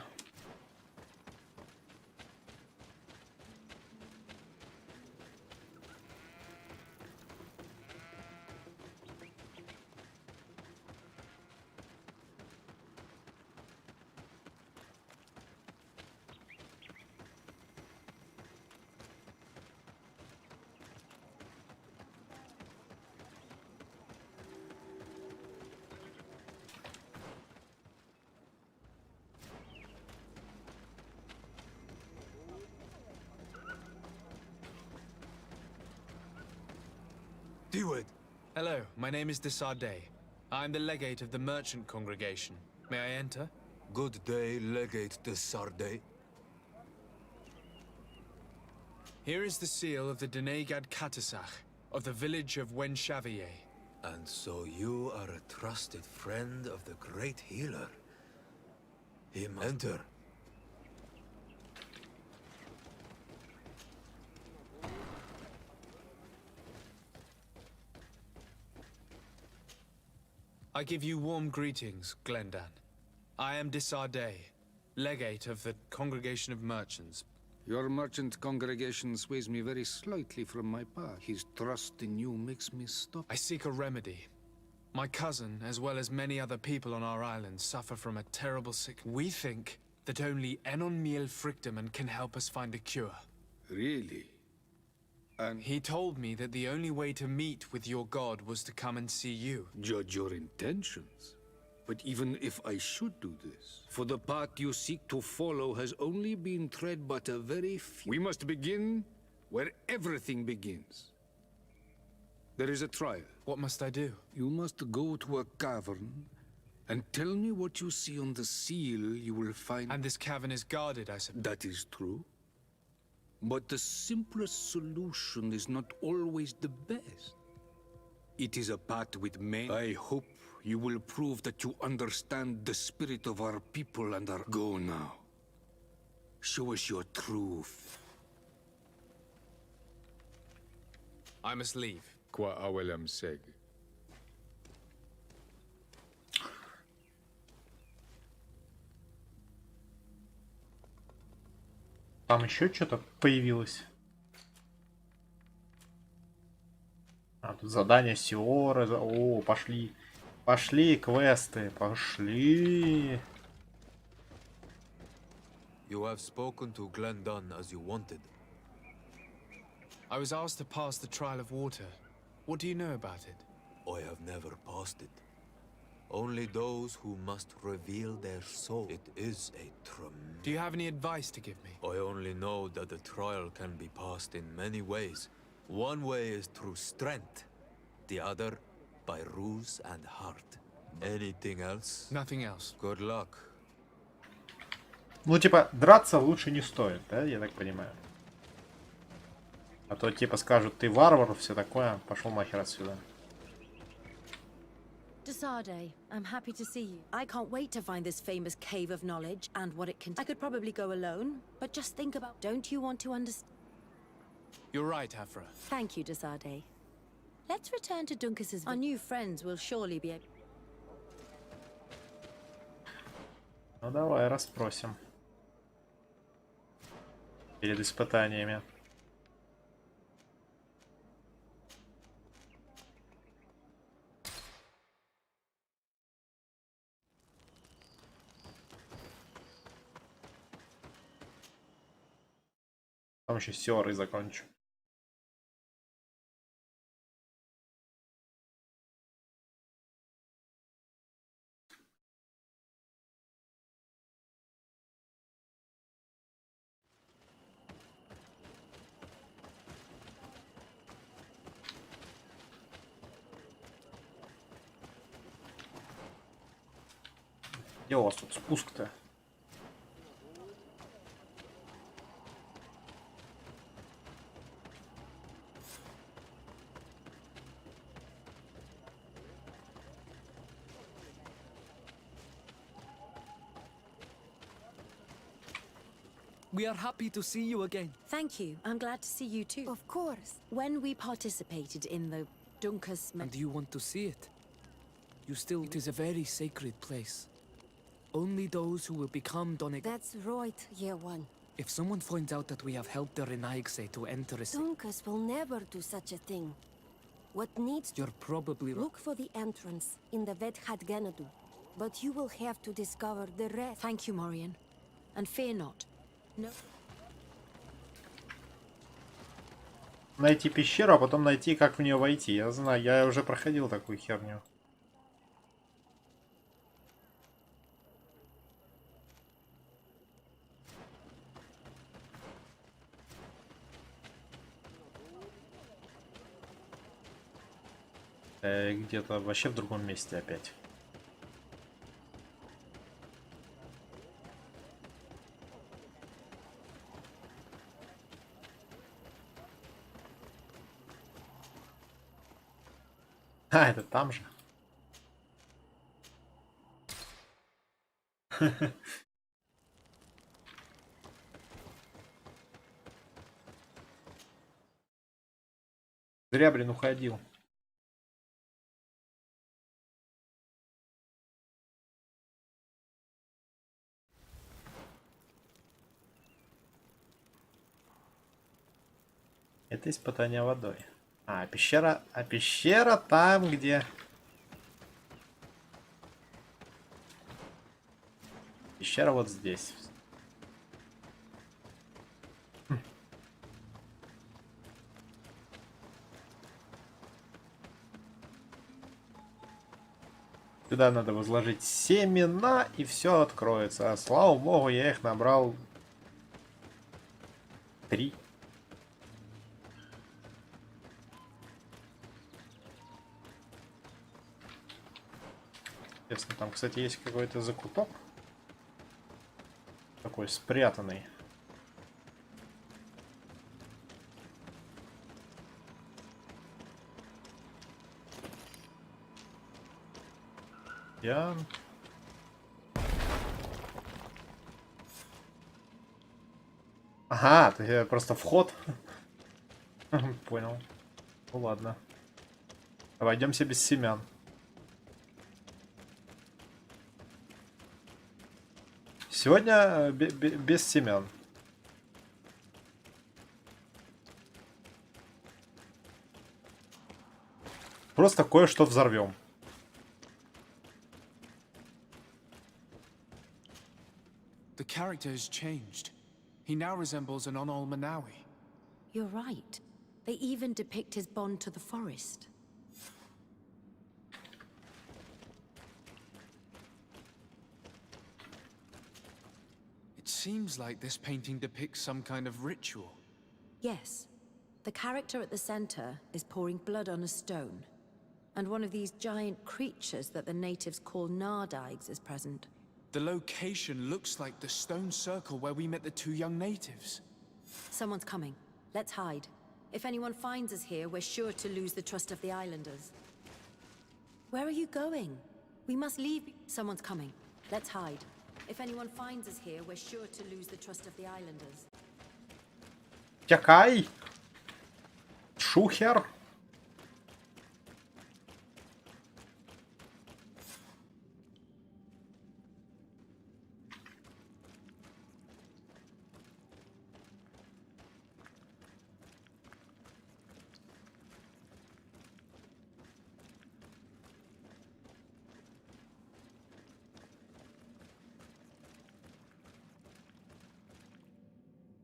S2: Do it. Hello, my name is Desardet. I'm the legate of the merchant congregation. May I enter?
S8: Good day, Legate Desardet.
S2: Here is the seal of the Denegad Katasach, of the village of Wenshavier.
S8: And so you are a trusted friend of the great healer. Enter.
S2: I give you warm greetings, Glendan. I am Desardet, legate of the Congregation of Merchants.
S13: Your merchant congregation sways me very slightly from my path. His trust in you makes me stop.
S2: I seek a remedy. My cousin, as well as many other people on our island, suffer from a terrible sickness. We think that only Enon Miel Frichteman can help us find a cure.
S13: Really? And
S2: he told me that the only way to meet with your god was to come and see you.
S13: Judge your intentions. But even if I should do this, for the path you seek to follow has only been tread but a very few. We must begin where everything begins. There is a trial.
S2: What must I do?
S13: You must go to a cavern and tell me what you see on the seal you will find.
S2: And this cavern is guarded, I suppose.
S13: That is true. But the simplest solution is not always the best. It is a path with many. I hope you will prove that you understand the spirit of our people and our... Go now. Show us your truth.
S2: I must leave.
S13: Qua awelem seg.
S1: Там еще что-то появилось. А, тут задание Сиоры. О, пошли. Пошли квесты. Пошли.
S2: You have spoken to Glendon as you wanted. I was asked to pass the trial of water. What do you know about it?
S14: I have never passed it. Only those who must reveal their soul. It is a
S2: Do you have any advice to give me?
S14: I only know that the trial can be passed in many ways. One way is through strength, the other by ruse and heart. Anything else?
S2: Nothing else.
S14: Good luck.
S1: Ну, типа, драться лучше не стоит, да, я так понимаю. А то, типа, скажут, ты варвар, все такое. Пошел нахер отсюда.
S6: Desarde, I'm happy to see you. I can't wait to find this famous cave of knowledge and what it can. I could probably go alone, but just think about. Don't you want to understand?
S2: You're right, Afra.
S6: Thank you, Desarde. Let's return to Duncas's. Our new friends will surely be able.
S1: Ну, давай, расспросим. Перед испытаниями. Там еще Сиоры закончу. Где у вас тут спуск-то?
S11: We are happy to see you again.
S6: Thank you. I'm glad to see you too.
S12: Of course.
S6: When we participated in the Duncas.
S11: And you want to see it? You still. It is a very sacred place. Only those who will become Donegal.
S12: That's right, Year One.
S11: If someone finds out that we have helped the Renaigse to enter a.
S12: Duncas will never do such a thing. What needs.
S11: You're probably right.
S12: Look for the entrance in the Vet Hadganadu. But you will have to discover the rest.
S6: Thank you, Morian. And fear not. No.
S1: Найти пещеру, а потом найти, как в нее войти. Я знаю, я уже проходил такую херню. Где-то вообще в другом месте опять. А, это там же. Зря, блин, уходил. Это испытание водой. А пещера там, где... Пещера вот здесь. Сюда надо возложить семена, и все откроется. А, слава богу, я их набрал 3. Интересно, там, кстати, есть какой-то закуток. Такой спрятанный. Я... Ага, это просто вход. Понял. Ну ладно. Обойдемся без семян. Сегодня без семян. Просто кое-что взорвем.
S2: The character has changed. He now resembles an Onol Manawi.
S6: You're right. They even depict his bond to the forest.
S2: It seems like this painting depicts some kind of ritual.
S6: Yes. The character at the center is pouring blood on a stone. And one of these giant creatures that the natives call Nardaigs is present.
S2: The location looks like the stone circle where we met the two young natives.
S6: Someone's coming. Let's hide. If anyone finds us here, we're sure to lose the trust of the islanders. Where are you going? We must leave. Someone's coming. Let's hide. If anyone finds us here, we're sure to lose the trust of the islanders.
S1: Тякай! Шухер!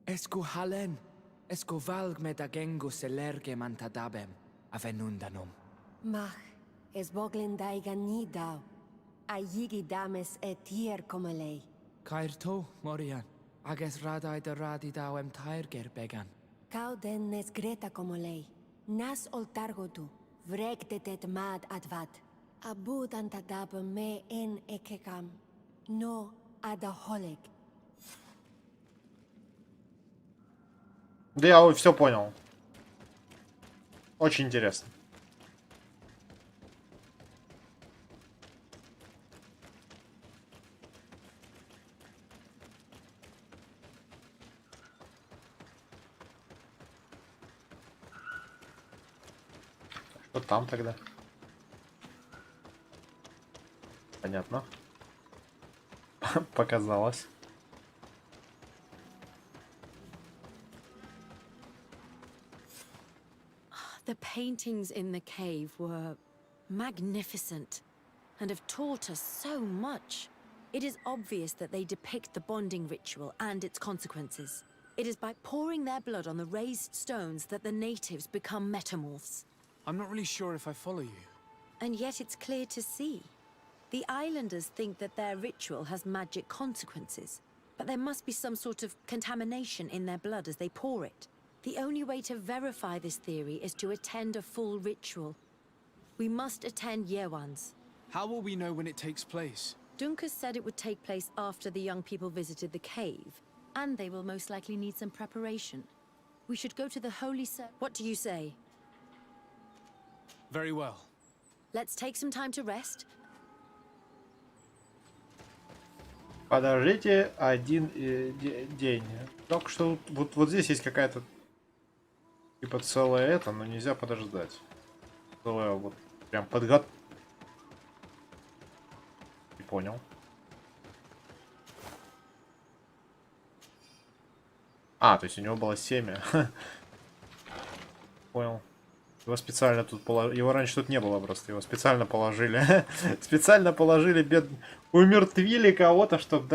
S11: Esco halen, esco valg med agengo selerge mantadabem, avenundanum.
S12: Mach, es boglin daigan ni dau. A yigi dames etier como lei.
S11: Cair to, Morian, ages radai de radi dawem tairger began.
S12: Kau den nes greta como lei. Nas oltargodu, vrek de det mad advad. Abud antadab me en ekekam. No adaholeg.
S1: Да я все понял. Очень интересно. Что там тогда? Понятно. Показалось.
S6: The paintings in the cave were magnificent and have taught us so much. It is obvious that they depict the bonding ritual and its consequences. It is by pouring their blood on the raised stones that the natives become metamorphs.
S2: I'm not really sure if I follow you.
S6: And yet it's clear to see. The islanders think that their ritual has magic consequences, but there must be some sort of contamination in their blood as they pour it. The only way to verify this theory is to attend a full ritual. We must attend Yewan's.
S2: How will we know when it takes place?
S6: Dunkus said it would take place after the young people visited the cave, and they will most likely need some preparation. We should go to the holy What do you say?
S2: Very well.
S6: Let's take some time to rest.
S1: Подождите один день. Только что вот здесь есть какая-то типа целое это, но нельзя подождать. Целое вот прям подготовка. Не понял. А, то есть у него было семя. Понял. Его специально тут положили. Его раньше тут не было просто. Его специально положили. Специально положили, умертвили кого-то, чтобы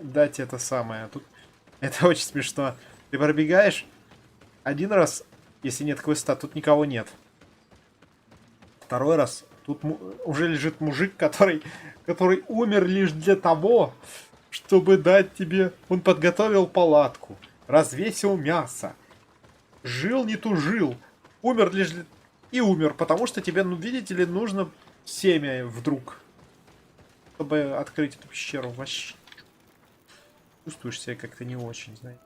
S1: дать это самое. Тут это очень смешно. Ты пробегаешь один раз, если нет квеста, тут никого нет. Второй раз, тут уже лежит мужик, который умер лишь для того, чтобы дать тебе... Он подготовил палатку, развесил мясо, жил не тужил, умер лишь и умер, потому что тебе, ну видите ли, нужно семя вдруг, чтобы открыть эту пещеру. Вообще чувствуешь себя как-то не очень, знаете.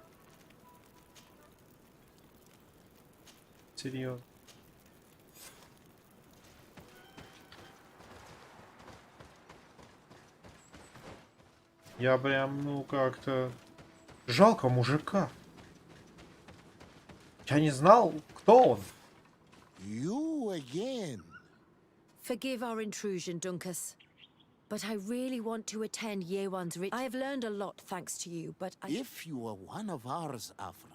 S1: Серьезно. Я прям, ну как-то... Жалко мужика. Я не знал, кто он.
S9: You again.
S6: Forgive our intrusion, Dunkus. But I really want to attend Yewan's ritual. I have learned a lot thanks to you, but
S9: If you are one of ours, Afra,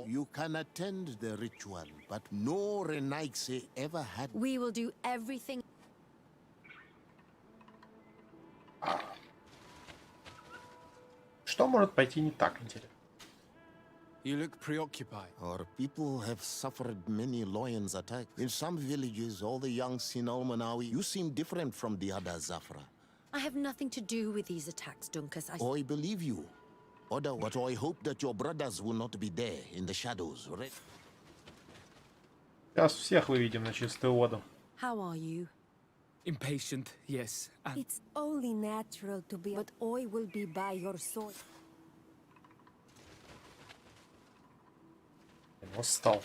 S9: You can attend the ritual, but no Renaigse ever had.
S6: We will do everything.
S1: Что может пойти не так, интересно?
S2: You look preoccupied.
S9: Our people have suffered many lions attacks. In some villages, all the young Sinalmanawi, you seem different from the other Zafra.
S6: I have nothing to do with these attacks, Dunkus.
S9: I believe you. Oda, but I hope that your brothers will not be there in the shadows, right?
S1: Сейчас всех выведем на чистую воду.
S6: How are you?
S11: Impatient, yes, and
S12: It's only natural to be, but I will be by your side.
S1: Устал.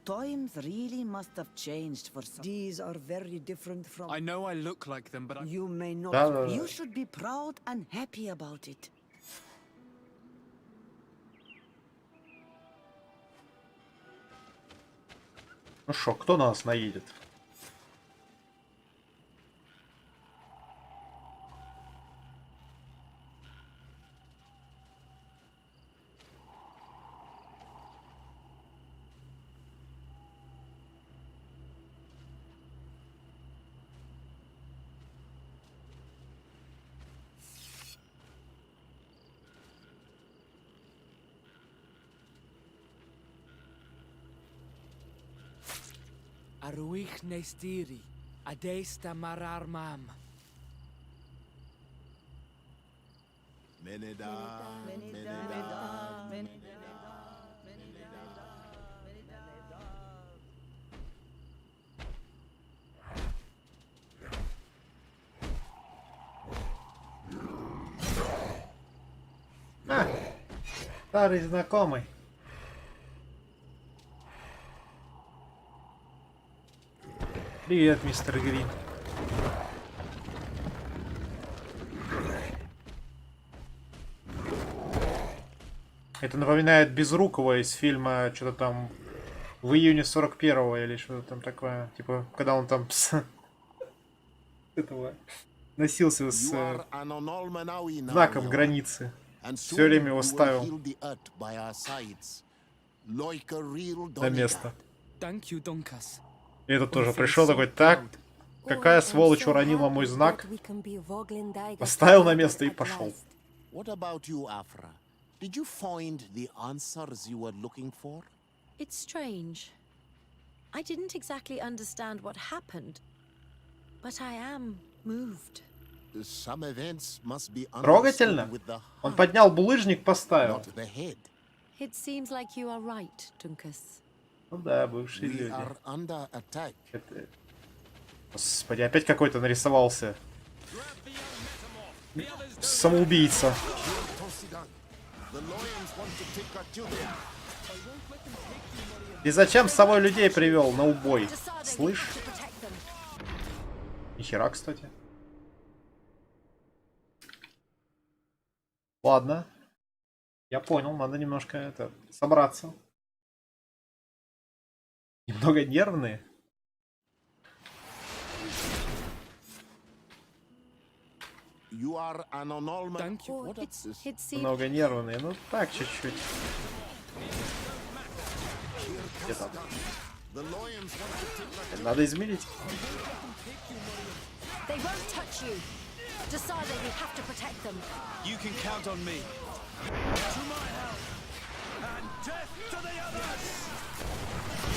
S10: Times really must have changed for some. These are very different from.
S2: I know I look like them, but
S10: You may not.
S1: Да.
S10: You should be proud and happy about it.
S1: Ну шо, кто на нас наедет?
S11: Aruich Nestiri, Adesta Marar Mam.
S1: А, старый знакомый. Привет, мистер Грин. Это напоминает Безрукова из фильма что-то там в июне 41-го или что-то там такое. Типа, когда он там этого носился с знаком границы. Все время его ставил на место.
S11: Thank you, Dunkas.
S1: И этот тоже пришел такой, так, какая сволочь уронила мой знак, поставил на место и пошел.
S9: What about you, Afra? Did you find the answers you were looking for?
S6: It's strange. I didn't exactly understand what happened, but I am moved.
S9: Some events must be
S1: Трогательно.
S9: understood with the
S1: Он
S9: heart,
S1: поднял булыжник, поставил.
S9: not the head.
S6: It seems like you are right, Dunkus.
S1: Ну да, бывшие
S9: We
S1: люди.
S9: are under attack.
S1: Господи, опять какой-то нарисовался. Самоубийца.
S9: The lions want to take our children.
S1: И зачем с собой людей привел на убой? Слышь? Нихера, кстати. Ладно. Я понял, надо немножко это собраться. Немного нервные.
S9: You are an Onolman.
S11: Thank you.
S9: What is this?
S6: It seems
S1: Много нервные. Ну так, чуть-чуть. Где там?
S9: The lions want to take our
S1: Надо измерить.
S6: they won't touch you. Decide that you have to protect them.
S2: you can count on me. To my help, and death to the others!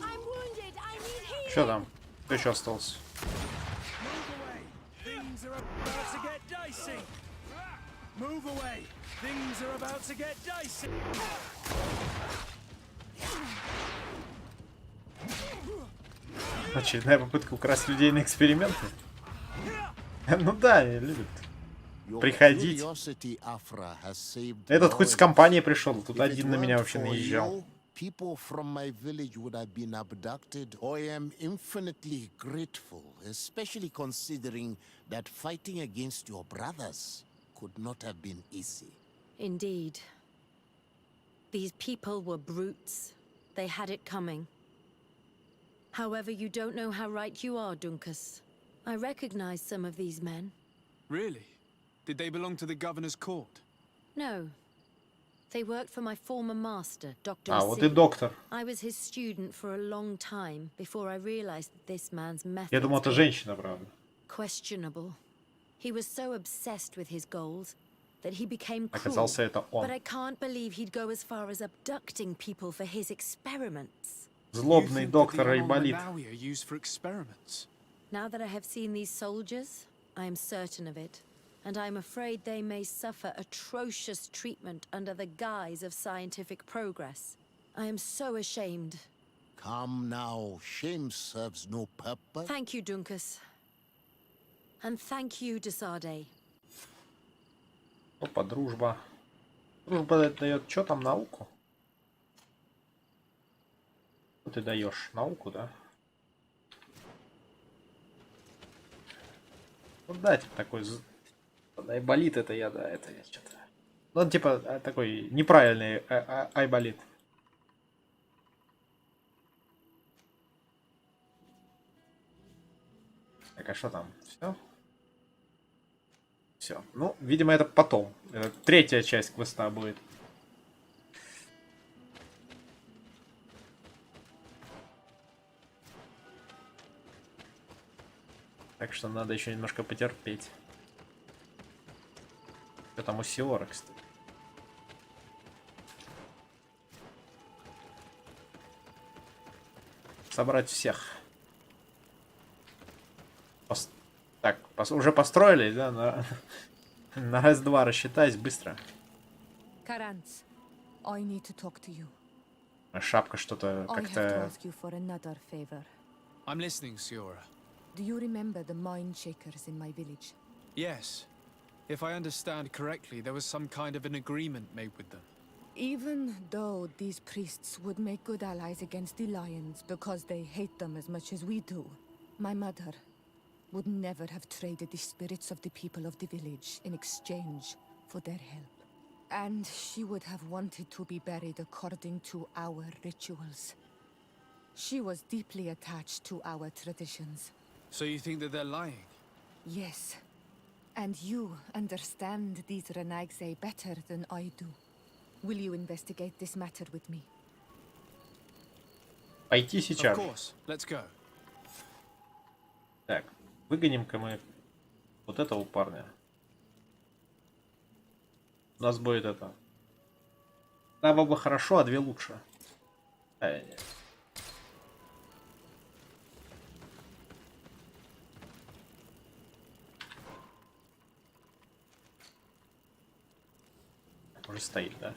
S6: I'm wounded. I need healing.
S1: Что там? Кто еще остался?
S11: Things are about to get dicey. Move away. Things are about to get dicey.
S1: Очередная попытка украсть людей на эксперименты? Ну да, они любят.
S9: Your
S1: Приходить.
S9: curiosity, Afra, has saved
S1: Этот хоть с
S9: lives.
S1: компанией пришел, тут
S9: If it
S1: один на меня
S9: weren't
S1: вообще
S9: for
S1: наезжал.
S9: you, people from my village would have been abducted. I am infinitely grateful, especially considering that fighting against your brothers could not have been easy.
S6: Indeed. These people were brutes. They had it coming. However, you don't know how right you are, Dunkus. I recognize some of these men.
S2: Really? Did they belong to the governor's court?
S6: No. They worked for my former master, Dr.
S1: А, вот и
S6: Asili.
S1: доктор.
S6: I was his student for a long time before I realized that this man's methods
S1: Я думал, это
S6: were
S1: женщина, правда.
S6: questionable. He was so obsessed with his goals that he became cruel.
S1: Оказался это он.
S6: But I can't believe he'd go as far as abducting people for his experiments.
S1: Злобный доктор Айболит.
S2: Malawi are used for experiments.
S6: Now that I have seen these soldiers, I am certain of it. And I'm afraid they may suffer atrocious treatment under the guise of scientific progress. I am so ashamed.
S9: Come now, shame serves no purpose.
S6: Thank you, Dunkus. And thank you, Desade.
S1: Опа, дружба. Дружба дает что там, науку? Что ты даешь? Науку, да? Ну да, типа такой... Айболит это я, да, это я что-то... Ну, он типа такой неправильный айболит. Так, а что там? Все? Все. Ну, видимо, это потом. Это третья часть квеста будет. Так что надо еще немножко потерпеть. Что там у Сиора, кстати? Собрать всех. Так, уже построились, да? На раз-два рассчитаюсь быстро.
S3: Karanz, I need to talk to you.
S1: Шапка что-то
S3: I have to
S1: как-то...
S3: ask you for another favor.
S2: I'm listening, Siora.
S3: Do you remember the mine shakers in my village?
S2: Yes. If I understand correctly, there was some kind of an agreement made with them.
S3: Even though these priests would make good allies against the lions because they hate them as much as we do, my mother would never have traded the spirits of the people of the village in exchange for their help. And she would have wanted to be buried according to our rituals. She was deeply attached to our traditions.
S2: So you think that they're lying?
S3: Yes. And you understand these Renagse better than I do. Will you investigate this matter with me?
S1: Пойти
S2: Of
S1: сейчас.
S2: course. Let's go.
S1: Так, выгоним-ка мы вот этого парня. У нас будет это. Два бы хорошо, а две лучше. Нет. Уже стоит, да?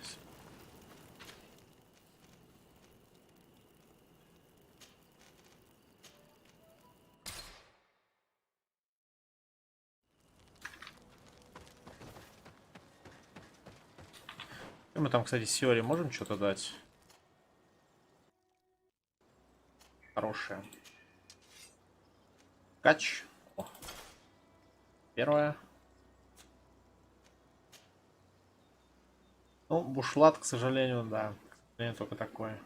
S1: Мы там, кстати, Сиоре можем что-то дать? Хорошее. Кач. О. Первое. Ну, бушлат, к сожалению, да. К сожалению, только такое.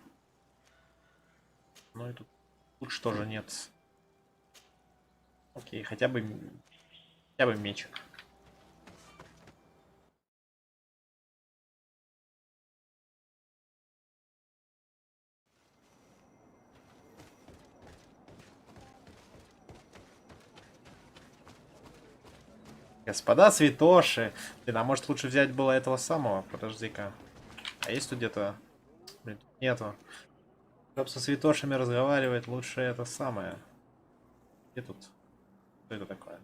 S1: Ну и тут лучше тоже нет. Окей, хотя бы мечик. Господа святоши. Блин, а может лучше взять было этого самого? Подожди-ка. А есть тут где-то? Блин, тут нету. Чтобы со святошами разговаривать, лучше это самое. Где тут? Что это такое?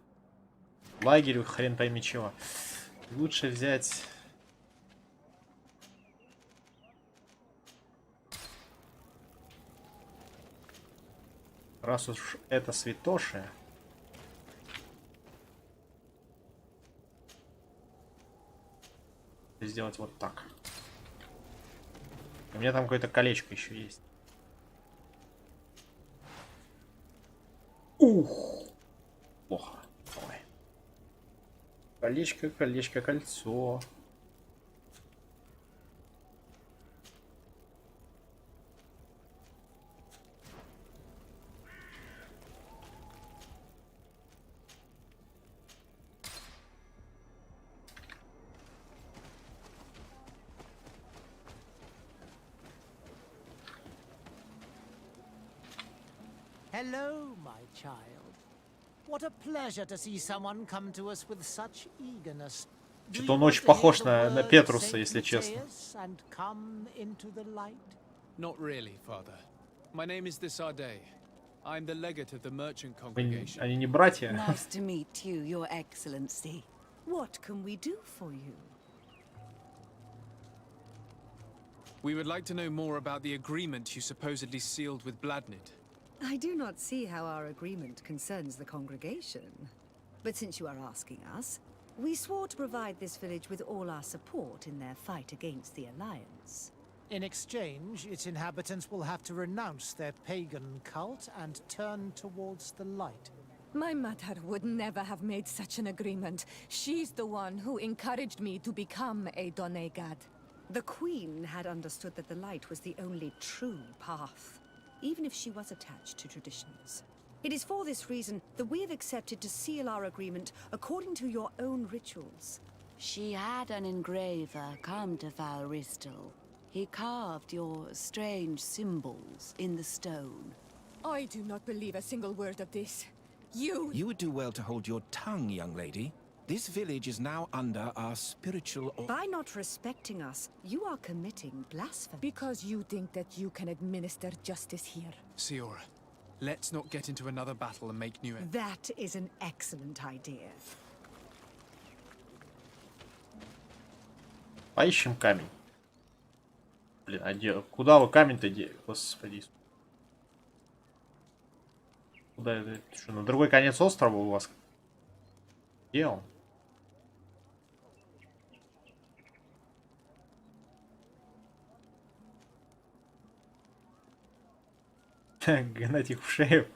S1: Лагерь, хрен пойми чего. Лучше взять... Раз уж это святоши... Сделать вот так. У меня там какое-то колечко еще есть. Ух! Плохо. Давай. Колечко, колечко, кольцо.
S15: Hello, my child. What a pleasure to see someone come to us with such eagerness.
S1: Что-то он очень похож на Петруса, если честно.
S15: And come into the light?
S2: Not really, Father. My name is Desarde. I'm the legate of the merchant congregation.
S1: Они не братья.
S10: Nice to meet you, Your Excellency. What can we do for you?
S2: We would like to know more about the agreement you supposedly sealed with Bladnid.
S6: I do not see how our agreement concerns the congregation. But since you are asking us, we swore to provide this village with all our support in their fight against the Alliance.
S15: In exchange, its inhabitants will have to renounce their pagan cult and turn towards the light.
S3: My mother would never have made such an agreement. She's the one who encouraged me to become a Donegad.
S6: The Queen had understood that the light was the only true path, even if she was attached to traditions. It is for this reason that we have accepted to seal our agreement according to your own rituals.
S10: She had an engraver come to Val Ristel. He carved your strange symbols in the stone.
S3: I do not believe a single word of this. You
S16: would do well to hold your tongue, young lady. This village is now under our spiritual...
S6: By not respecting us, you are committing blasphemy.
S3: Because you think that you can administer justice here.
S2: Siora, let's not get into another battle and make new...
S6: That is an excellent idea.
S1: Поищем камень. Блин, а где? Куда вы камень-то где? Господи. Куда это? Что, на другой конец острова у вас? Где он? Гнать их в шею.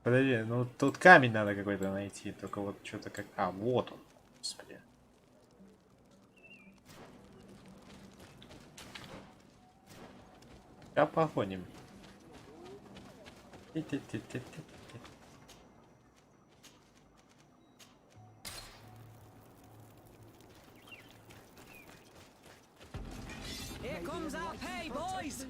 S1: Подожди, ну тут камень надо какой-то найти. Только вот что-то как... А, вот он. Господи. Сейчас погоним.
S5: Here comes our pay, boys!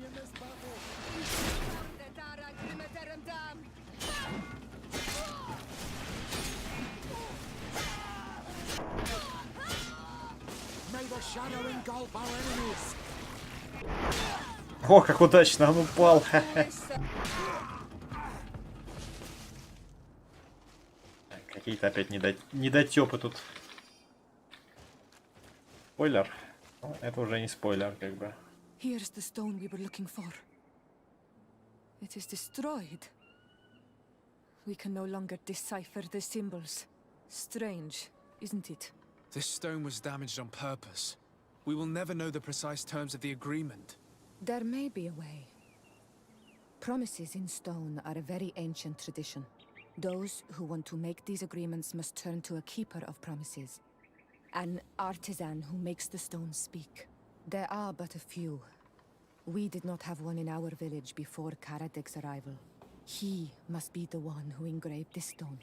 S15: May the shadow engulf our enemies.
S1: О, как удачно он упал. Какие-то опять недотёпы тут. Спойлер. Ну, это уже не спойлер, как бы.
S3: Here's the stone we were looking for. It is destroyed. We can no longer decipher the symbols. Strange, isn't it?
S2: This stone was damaged on purpose. We will never know the precise terms of the agreement.
S3: There may be a way. Promises in stone are a very ancient tradition. Those who want to make these agreements must turn to a keeper of promises. An artisan who makes the stones speak. There are but a few. We did not have one in our village before Karadek's arrival. He must be the one who engraved this stone.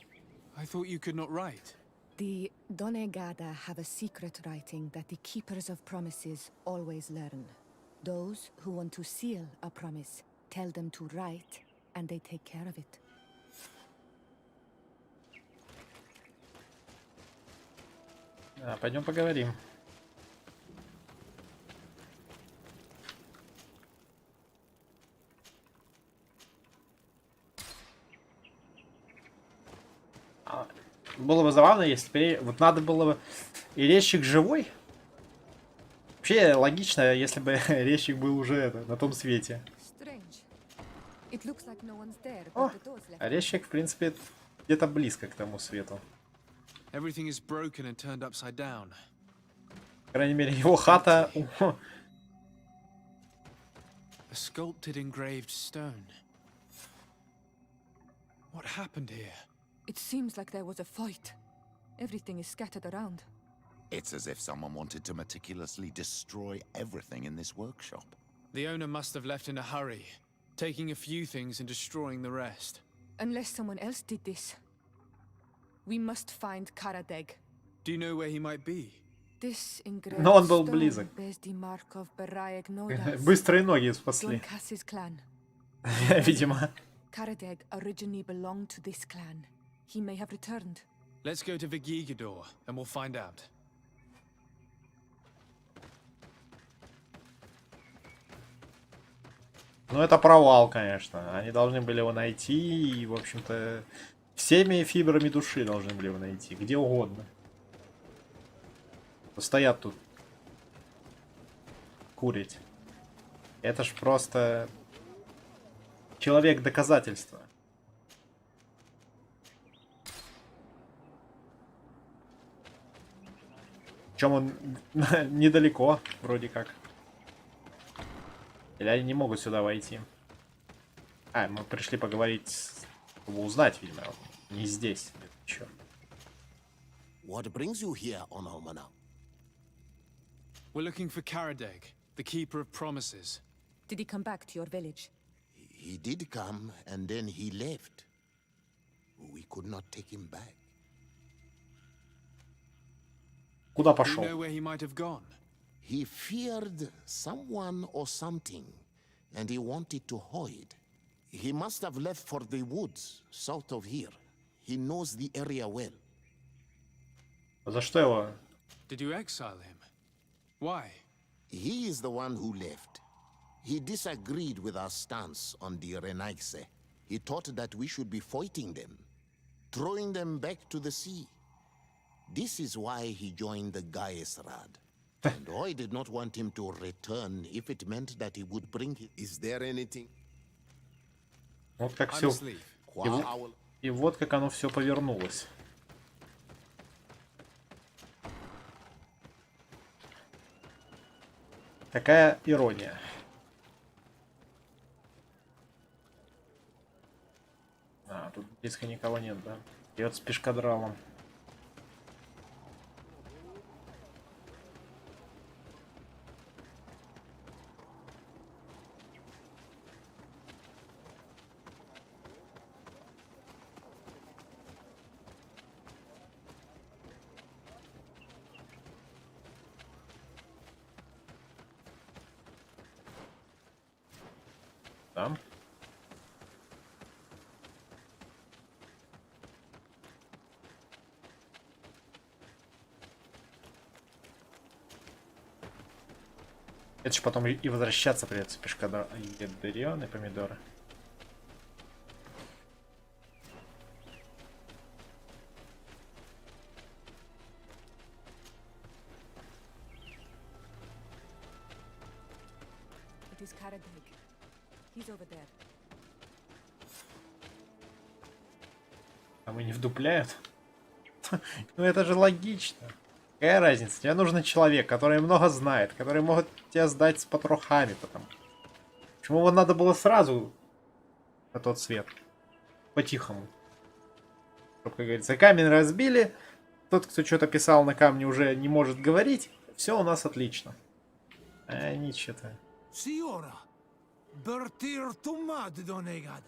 S2: I thought you could not write.
S3: The Donegada have a secret writing that the keepers of promises always learn. Those who want to seal a promise tell them to write, and they take care of it.
S1: Пойдем поговорим. Было бы забавно, если бы... Вот надо было бы... И резчик живой? Вообще логично, если бы резчик был уже на том свете. О, а резчик, в принципе, где-то близко к тому свету.
S2: Everything is broken and turned upside down.
S1: По крайней мере, его хата...
S2: A sculpted engraved stone. What happened here?
S3: It seems like there was a fight. Everything is scattered around.
S9: It's as if someone wanted to meticulously destroy everything in this workshop.
S2: The owner must have left in a hurry, taking a few things and destroying the rest.
S3: Unless someone else did this. We must find Karadeg.
S2: Do you know where he might be?
S3: This engraved
S1: Но он был
S3: stone
S1: близок.
S3: bears the mark of Baraeg Nodas,
S1: Быстрые ноги спасли.
S3: Dwancass's clan.
S1: Видимо.
S3: Karadeg originally belonged to this clan. He may have returned.
S2: Let's go to Vigigador and we'll find out.
S1: Ну, это провал, конечно. Они должны были его найти, и, в общем-то, всеми фибрами души должны были его найти. Где угодно. Стоят тут. Курить. Это ж просто... Человек-доказательство. Причем он недалеко, вроде как. Или они не могут сюда войти? А, мы пришли поговорить, чтобы узнать, видимо. Не здесь. Черт.
S9: What brings you here on Almana?
S2: We're looking for Karadeg, the Keeper of Promises.
S3: Did he come back to your village?
S9: He did come, and then he left. We could not take him back.
S1: Куда
S2: Do you
S1: пошел?
S2: know where he might have gone?
S9: He feared someone or something, and he wanted to hide. He must have left for the woods, south of here. He knows the area well.
S1: За что его?
S2: Did you exile him? Why?
S9: He is the one who left. He disagreed with our stance on the Renaise. He thought that we should be fighting them, throwing them back to the sea. This is why he joined the Gaesrad. And I did not want him to return if it meant that he would bring it. Is there anything?
S1: Вот как все. И вот как оно все повернулось. Какая ирония. А, тут близко никого нет, да? Идет с пешкадралом. Там. Это же потом и возвращаться придется пешкадр. Ядреные помидоры.
S3: It is Karadeg. He's over there.
S1: Там и не вдупляют. Ну это же логично. Какая разница? Тебе нужен человек, который много знает, который может тебя сдать с потрохами потом. Почему его надо было сразу на тот свет? По-тихому. Чтобы, как говорится, камень разбили. Тот, кто что-то писал на камне, уже не может говорить. Все у нас отлично. А они что-то...
S17: Siora, Bertir Tumad Donegad.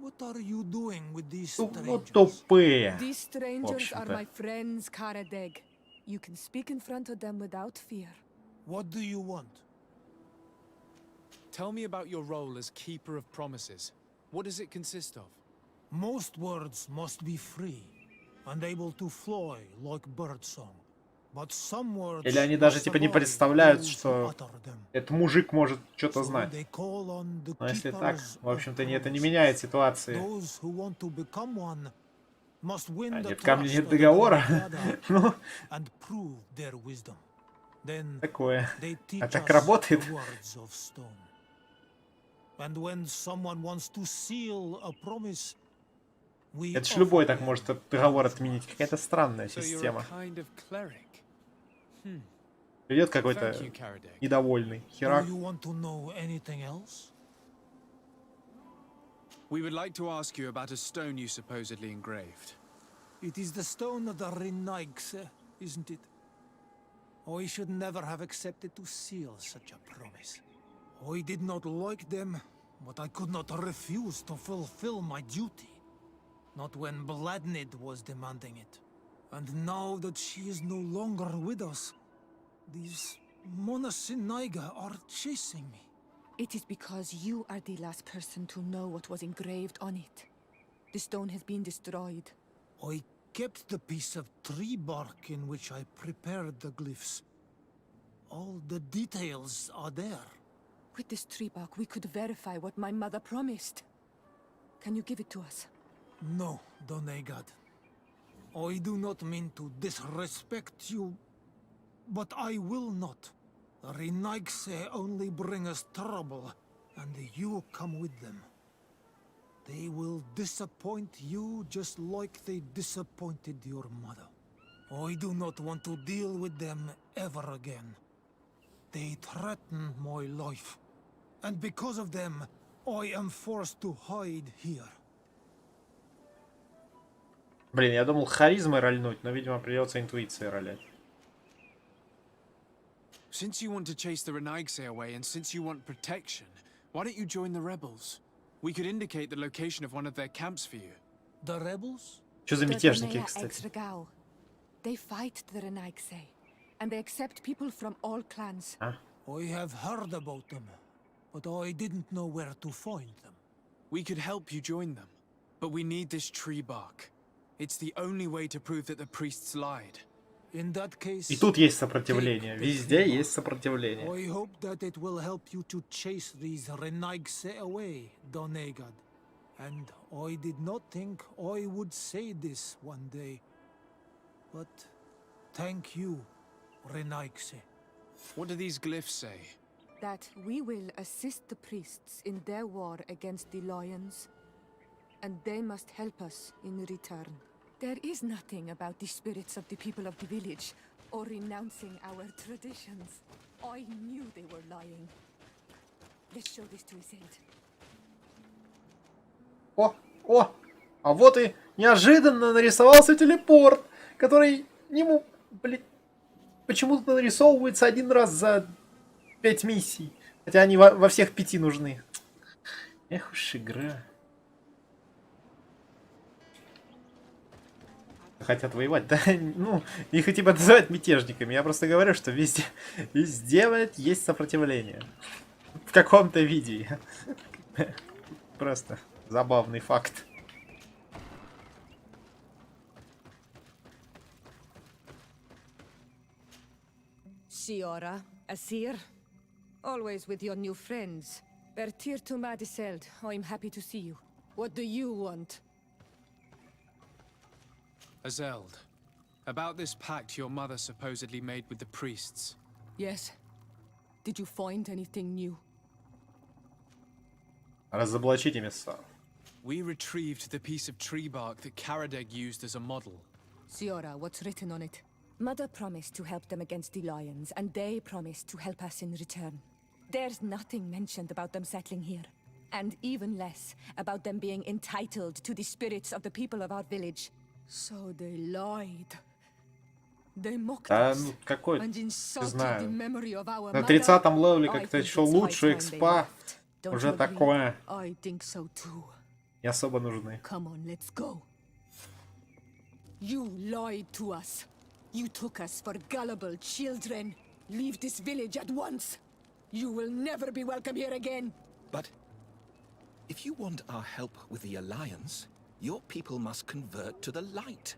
S17: What are you doing with these strangers?
S1: Тупые.
S3: These strangers are my friends, Karadeg. You can speak in front of them without fear.
S17: What do you want?
S2: Tell me about your role as Keeper of Promises. What does it consist of?
S17: Most words must be free and able to fly like birdsong. But some words
S1: Или они даже типа не представляют, что этот мужик может что-то знать. Но если так, в общем-то, это не меняет ситуации. А нет камня, нет договора. Ну, такое. А так работает. Это ж любой так может договор отменить. Какая-то странная система. Идет какой-то недовольный херак.
S2: We would like to ask you about a stone you supposedly engraved.
S17: It is the stone of the Renaigse. isn't it? I should never have accepted to seal such a promise. I did not like them, but I could not refuse to fulfill my duty. Not when Bladnid was demanding it. And now that she is no longer with us, these Monasinaiga are chasing me.
S3: It is because you are the last person to know what was engraved on it. The stone has been destroyed.
S17: I kept the piece of tree bark in which I prepared the glyphs. All the details are there.
S3: With this tree bark, we could verify what my mother promised. Can you give it to us?
S17: No, Donegad. I do not mean to disrespect you, but I will not. Renaigse only bring us trouble, and you come with them. They will disappoint you just like they disappointed your mother. I do not want to deal with them ever again. They threaten my life, and because of them, I am forced to hide here.
S1: Блин, я думал харизмой рольнуть, но, видимо, придется интуицией ролять.
S2: Since you want to chase the Renaigse away, and since you want protection, why don't you join the rebels? We could indicate the location of one of their camps for you.
S17: The rebels?
S1: Что за мятежники, кстати?
S3: They fight the Renaigse, and they accept people from all clans.
S17: I have heard about them, but I didn't know where to find them.
S2: We could help you join them, but we need this tree bark. It's the only way to prove that the priests lied.
S17: In that case,
S1: И тут есть сопротивление. Везде есть сопротивление.
S17: I hope that it will help you to chase these Renaigse away, Donegad. And I did not think I would say this one day. But thank you, Renaigse.
S2: What do these glyphs say?
S3: That we will assist the priests in their war against the lions, and they must help us in return. There is nothing about the spirits of the people of the village, or renouncing our traditions. I knew they were lying. Let's show this to Iseult.
S1: О! А вот и неожиданно нарисовался телепорт, который ему, блин, почему-то нарисовывается один раз за 5 миссий. Хотя они во всех 5 нужны. Эх уж игра. Хотят воевать, да? Ну, их и типа называют мятежниками. Я просто говорю, что везде есть сопротивление. В каком-то виде. Просто забавный факт.
S3: Siora, Asir, always with your new friends. Bertir to Madiseld, I'm happy to see you. What do you want?
S2: Azeld, about this pact your mother supposedly made with the priests.
S3: Yes. Did you find anything new?
S1: Разоблачите места.
S2: We retrieved the piece of tree bark that Karadeg used as a model.
S3: Siora, what's written on it? Mother promised to help them against the lions, and they promised to help us in return. There's nothing mentioned about them settling here. And even less about them being entitled to the spirits of the people of our village. So they lied. They mocked us and insulted the memory of our
S1: На
S3: mother.
S1: 30-м левеле как-то еще лучше экспа. Уже такое.
S3: I think so too.
S1: Не особо нужны.
S3: Come on, let's go. You lied to us. You took us for gullible children. Leave this village at once. You will never be welcome here again.
S16: But if you want our help with the Alliance, your people must convert to the light.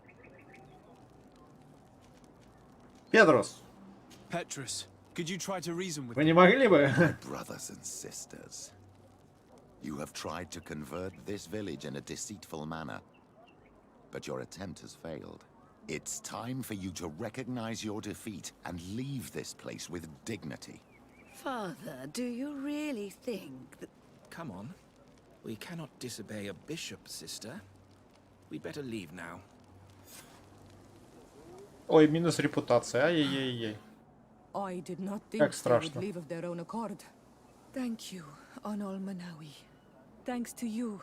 S1: Петрос.
S2: Petrus, could you try to reason with
S1: Вы не могли бы?
S18: Brothers and sisters, you have tried to convert this village in a deceitful manner, but your attempt has failed. It's time for you to recognize your defeat and leave this place with dignity.
S10: Father, do you really think that...
S16: Come on. We cannot disobey a bishop, sister. We'd better leave now.
S1: Ой, минус репутация. Ай-яй-яй-яй.
S3: I did not think
S1: Как
S3: they
S1: страшно.
S3: would leave of their own accord. Thank you, Onol Manawi. Thanks to you,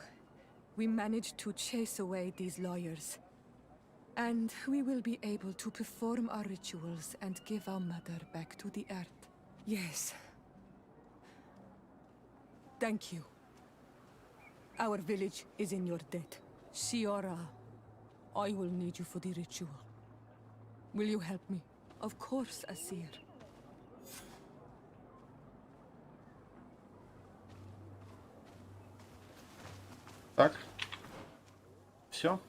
S3: we managed to chase away these lawyers. And we will be able to perform our rituals and give our mother back to the earth. Yes. Thank you. Our village is in your debt. Siora, I will need you for the ritual. Will you help me? Of course, Asir.
S1: Так. Все.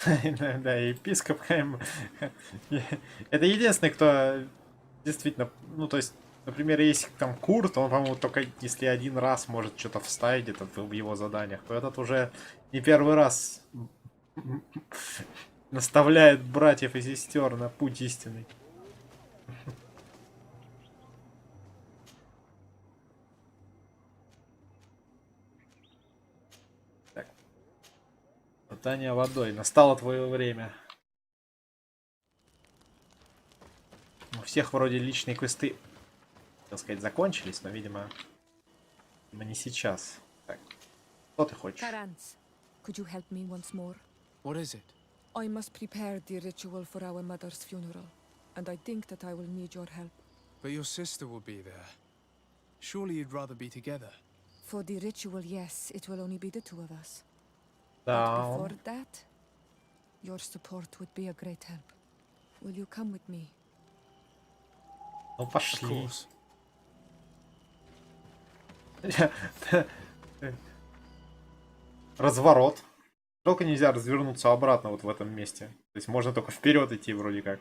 S1: Да, епископ. Это единственный, кто действительно, ну, то есть, например, есть там Курт, он, по-моему, только если один раз может что-то вставить где-то в его заданиях, то этот уже не первый раз наставляет братьев и сестер на путь истинный. Так. Пытание водой. Настало твое время. У всех вроде личные квесты, так сказать, закончились, но, видимо, не сейчас. Так. Что ты хочешь?
S3: Karanz, could you help me once more?
S2: What is it?
S3: I must prepare the ritual for our mother's funeral, and I think that I will need your help.
S2: But your sister will be there. Surely you'd rather be together.
S3: For the ritual, yes, it will only be the two of us.
S1: Да.
S3: But before that, your support would be a great help. Will you come with me?
S1: Ну пошли. Разворот. Только нельзя развернуться обратно вот в этом месте. То есть можно только вперед идти вроде как.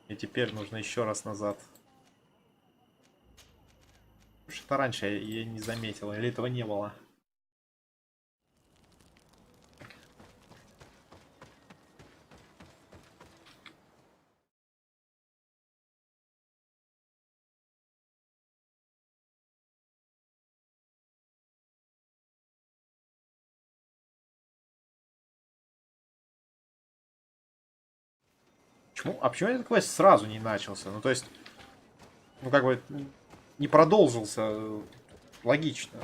S1: И теперь нужно еще раз назад. Что-то раньше я не заметил, или этого не было. Почему? А почему этот квест сразу не начался? Ну, то есть, ну, как бы, не продолжился логично.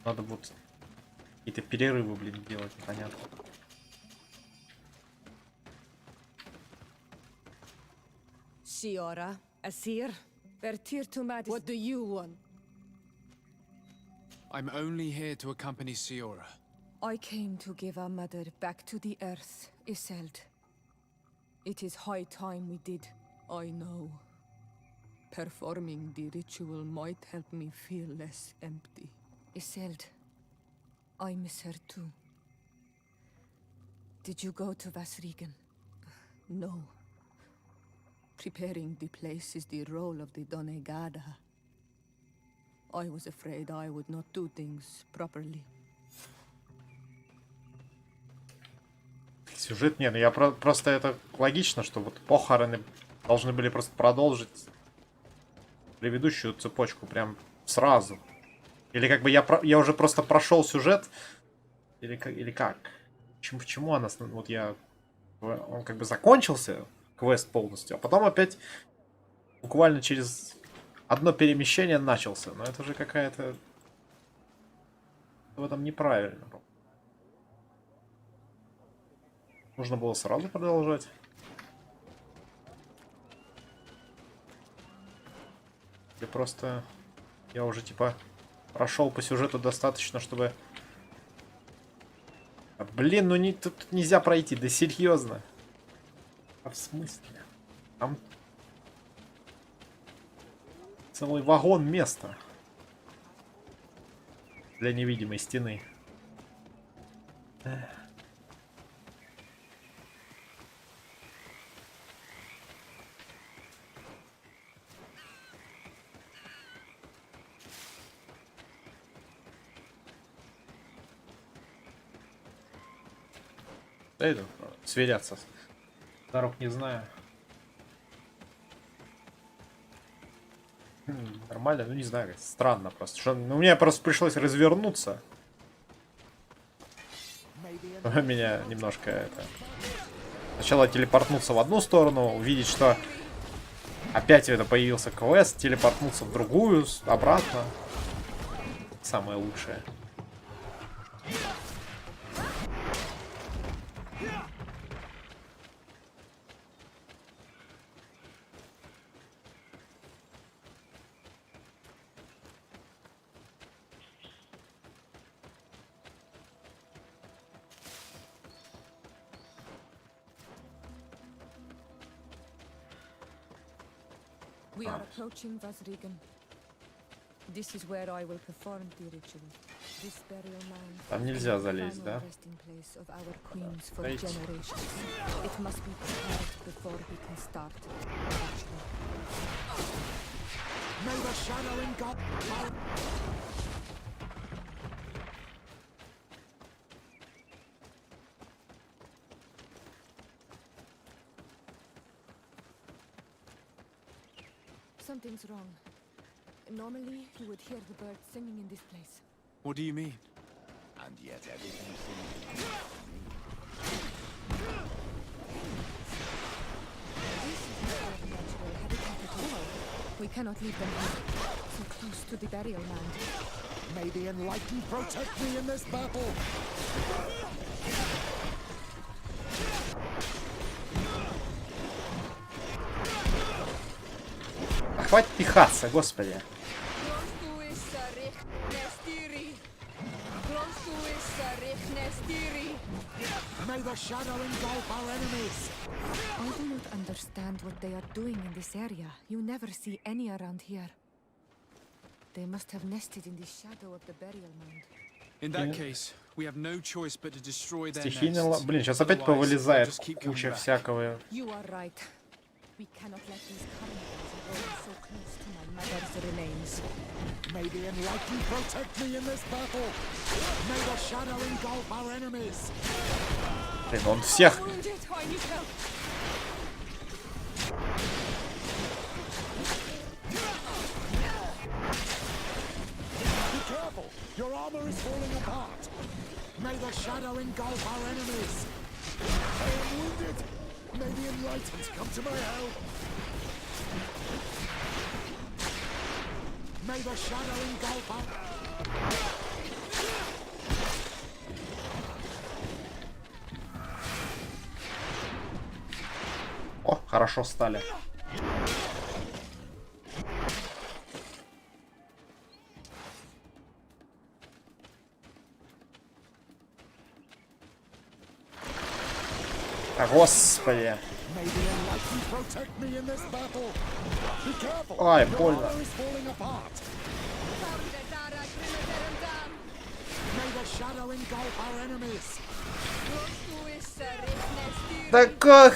S1: Надо вот какие-то перерывы, блин, делать, непонятно.
S3: Siora, Asir, Vertir to Madis. What do you want?
S2: I'm only here to accompany Siora.
S3: I came to give our mother back to the earth, Iselt. It is high time we did, I know. Performing the ritual might help me feel less empty. Iselt, I miss her too. Did you go to Vasrigan? No. Preparing the place is the role of the Donegada. I was afraid I would not do things properly.
S1: Сюжет нет, я просто это логично, что вот похороны должны были просто продолжить предыдущую цепочку прям сразу. Или как бы я уже просто прошел сюжет, или как? Почему она, вот он как бы закончился, квест полностью, а потом опять буквально через одно перемещение начался. Но это же какая-то в этом неправильно. Нужно было сразу продолжать. Или просто я уже типа прошел по сюжету достаточно, чтобы... Блин, ну тут нельзя пройти, да серьезно. А в смысле? Там целый вагон места для невидимой стены. Да иду сверяться. Дорог не знаю. Нормально, ну не знаю, странно просто. Что, ну, мне просто пришлось развернуться. Меня немножко это... Сначала телепортнуться в одну сторону, увидеть, что опять это появился квест, телепортнуться в другую, обратно. Самое лучшее.
S3: We are approaching Vasrigan. This is where I will perform the ritual. This burial mound.
S1: Там нельзя залезть, да?
S3: Resting place of our queens for generations. It must be prepared before we can start the ritual.
S9: May the shadow in God.
S3: Something's wrong. Normally, you would hear the birds singing in this place.
S2: What do you mean?
S18: And yet everything seems
S3: This is not their natural habitat at all. We cannot leave them here, so close to the burial mound.
S9: May the enlightened protect me in this battle.
S1: Хватит пихаться, господи.
S9: May the shadow engulf our enemies.
S3: I do not understand what they are doing in this area. You never see any around here. They must have nested in the shadow of the burial mound.
S2: In that case, we have no choice but to destroy their
S1: Стихийный
S2: nests.
S1: блин, сейчас опять повылезает куча всякого.
S3: You are right. We cannot let these carnivores go so close to my mother's remains.
S9: May the enlightened protect me in this battle. May the shadow engulf our enemies.
S1: Блин, он всех.
S9: Be careful! Your armor is falling apart. May the shadow engulf our enemies. I am wounded. May the enlightened come to my help. May the shadow engulf our...
S1: О, хорошо стали. Господи. Ай, больно. Да как?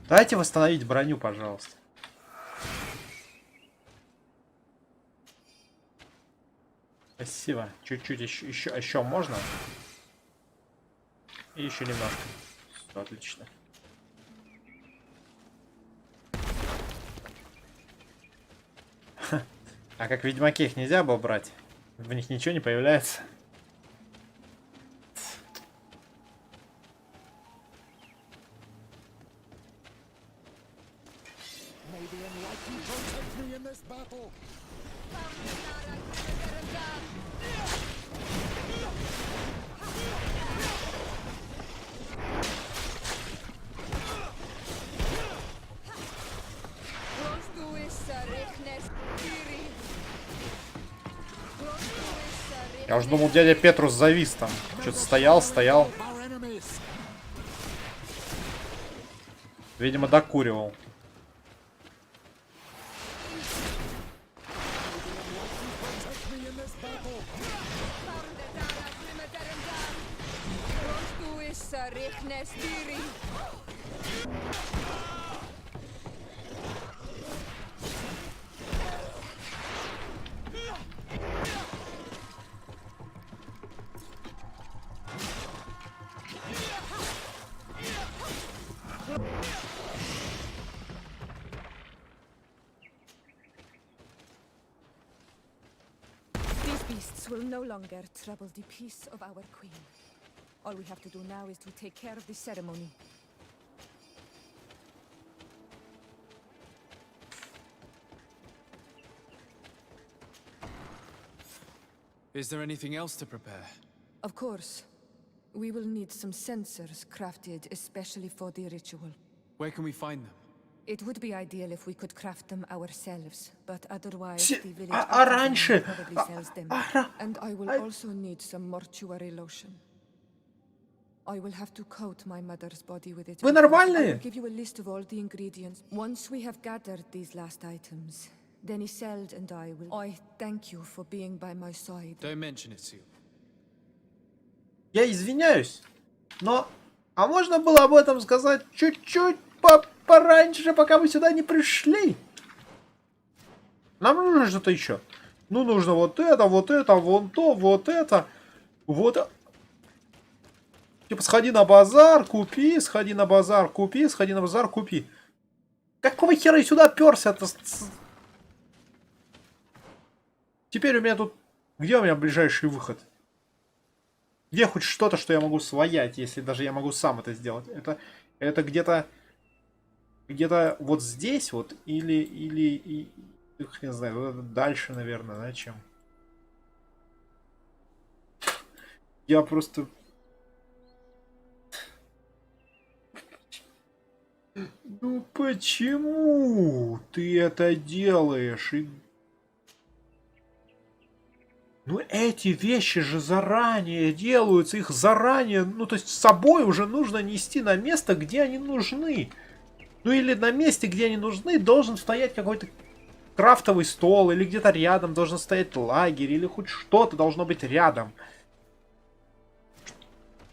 S1: Дайте восстановить броню, пожалуйста. Спасибо. Чуть-чуть еще можно? И еще немножко. Все, отлично. А как в Ведьмаке их нельзя было брать? В них ничего не появляется. Я уже думал, дядя Петрус завис там. Что-то стоял. Видимо, докуривал.
S3: Will no longer trouble the peace of our queen. All we have to do now is to take care of the ceremony.
S2: Is there anything else to prepare?
S3: Of course. We will need some censers crafted especially for the ritual.
S2: Where can we find them?
S3: It would be ideal if we could craft them ourselves, but otherwise the village
S1: раньше...
S3: probably sells them. And I will also need some mortuary lotion. I will have to coat my mother's body with it.
S1: Вы
S3: I
S1: нормальные?
S3: will give you a list of all the ingredients. Once we have gathered these last items, then Iseld and I will... I thank you for being by my side.
S2: Don't mention it, Seal.
S1: Я извиняюсь, но... А можно было об этом сказать чуть-чуть пораньше, пока мы сюда не пришли? Нам нужно что-то еще. Ну, нужно вот это, вон то, вот это. Вот. Типа, сходи на базар, купи, сходи на базар, купи, сходи на базар, купи. Какого хера я сюда перся-то? Теперь у меня тут... Где у меня ближайший выход? Где хоть что-то, что я могу своять, если даже я могу сам это сделать? Это где-то... Где-то вот здесь вот, или не знаю, дальше, наверное, да, чем? Я просто... Ну почему ты это делаешь? Ну эти вещи же заранее делаются, их заранее, ну то есть с собой уже нужно нести на место, где они нужны. Ну или на месте, где они нужны, должен стоять какой-то крафтовый стол, или где-то рядом должен стоять лагерь, или хоть что-то должно быть рядом.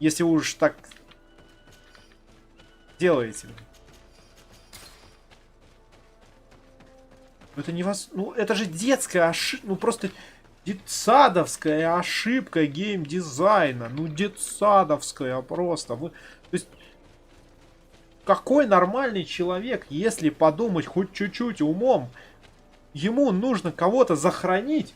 S1: Если вы уж так делаете. Это невозможно. Ну это же детская ошибка, ну просто детсадовская ошибка геймдизайна. Ну детсадовская просто. То есть... Какой нормальный человек, если подумать хоть чуть-чуть умом, ему нужно кого-то захоронить?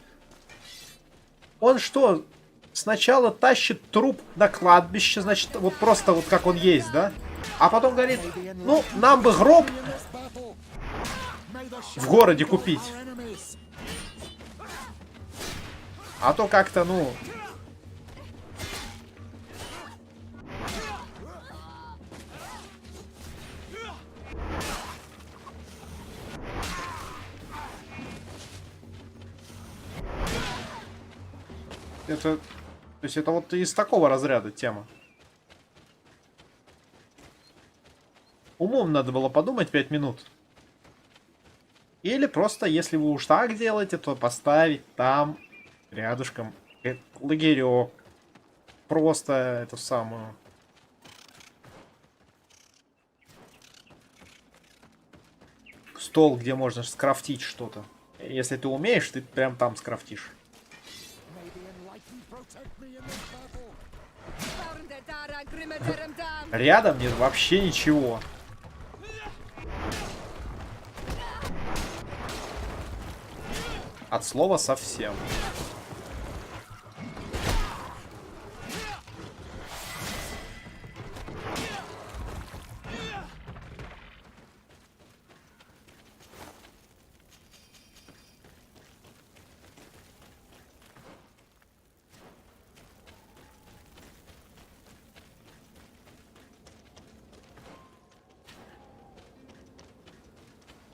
S1: Он что, сначала тащит труп на кладбище, значит, вот просто вот как он есть, да? А потом говорит, ну, нам бы гроб в городе купить. А то как-то, ну... То есть это вот из такого разряда тема. Умом надо было подумать 5 минут. Или просто, если вы уж так делаете, то поставить там рядышком лагерек. Просто эту самую... Стол, где можно скрафтить что-то. Если ты умеешь, ты прям там скрафтишь. Рядом нет вообще ничего. От слова совсем.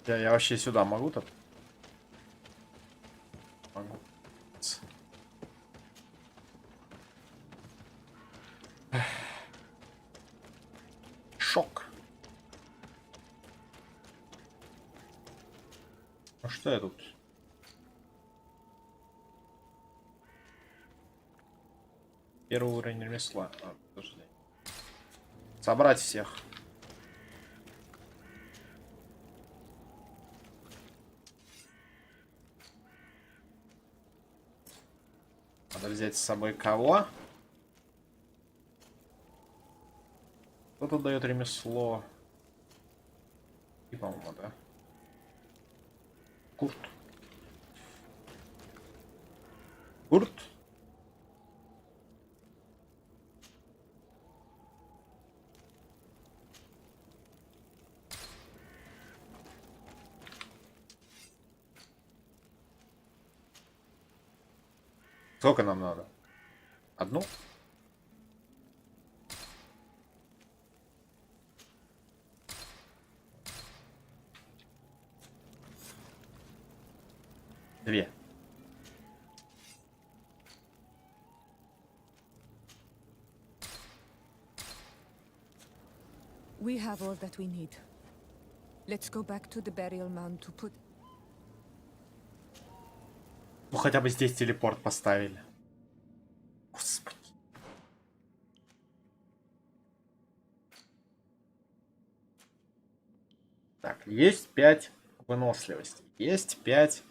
S1: Я вообще сюда могу так? Могу. Шок. А что я тут? Первый уровень ремесла. Подожди. Собрать всех. Надо взять с собой кого? Кто тут дает ремесло? И, по-моему, да? Курт. Курт? Сколько нам надо? Одну? 2.
S3: We have all that we need. Let's go back to the burial mound to put...
S1: Ну хотя бы здесь телепорт поставили. Господи. Так, есть 5 выносливости. Есть 5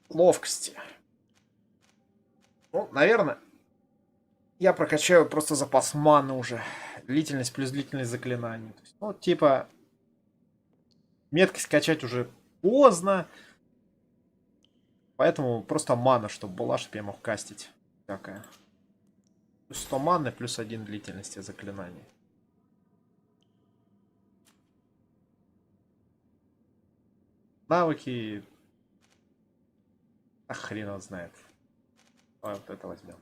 S1: ловкости. Ну, наверное, я прокачаю просто запас маны уже. Длительность плюс длительность заклинаний. То есть, ну, типа, меткость качать уже поздно. Поэтому просто мана, чтобы была, чтобы я мог кастить. Такая. Плюс 100 маны, плюс 1 длительности заклинаний. Навыки... А хрен его знает. Давай вот это возьмем.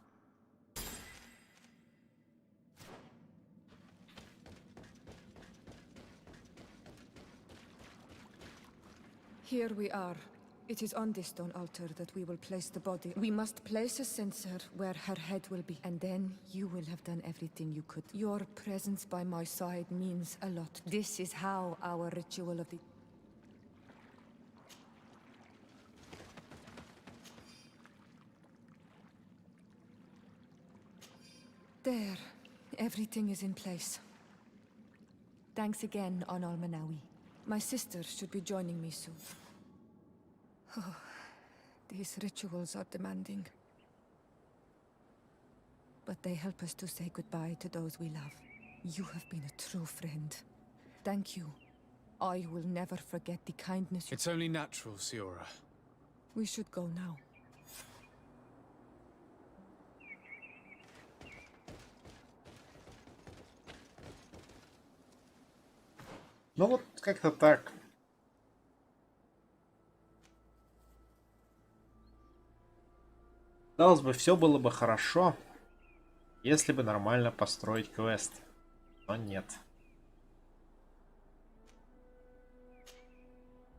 S3: Here we are. It is on this stone altar that we will place the body. We must place a censer where her head will be. And then you will have done everything you could. Your presence by my side means a lot. This is how our ritual of the... There. Everything is in place. Thanks again, Onal Manawi. My sister should be joining me soon. Oh, these rituals are demanding. But they help us to say goodbye to those we love. You have been a true friend. Thank you. I will never forget the kindness you...
S2: It's only natural, Siora.
S3: We should go now.
S1: Ну вот как-то так. Казалось бы, все было бы хорошо, если бы нормально построить квест. Но нет.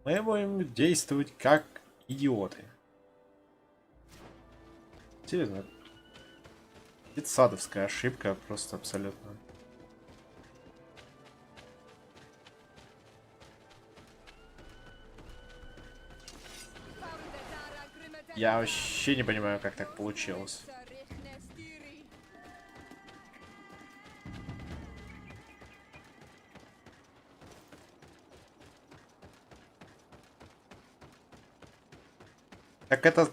S1: Мы будем действовать как идиоты. Серьезно. Это садовская ошибка, просто абсолютно. Я вообще не понимаю, как так получилось. Как это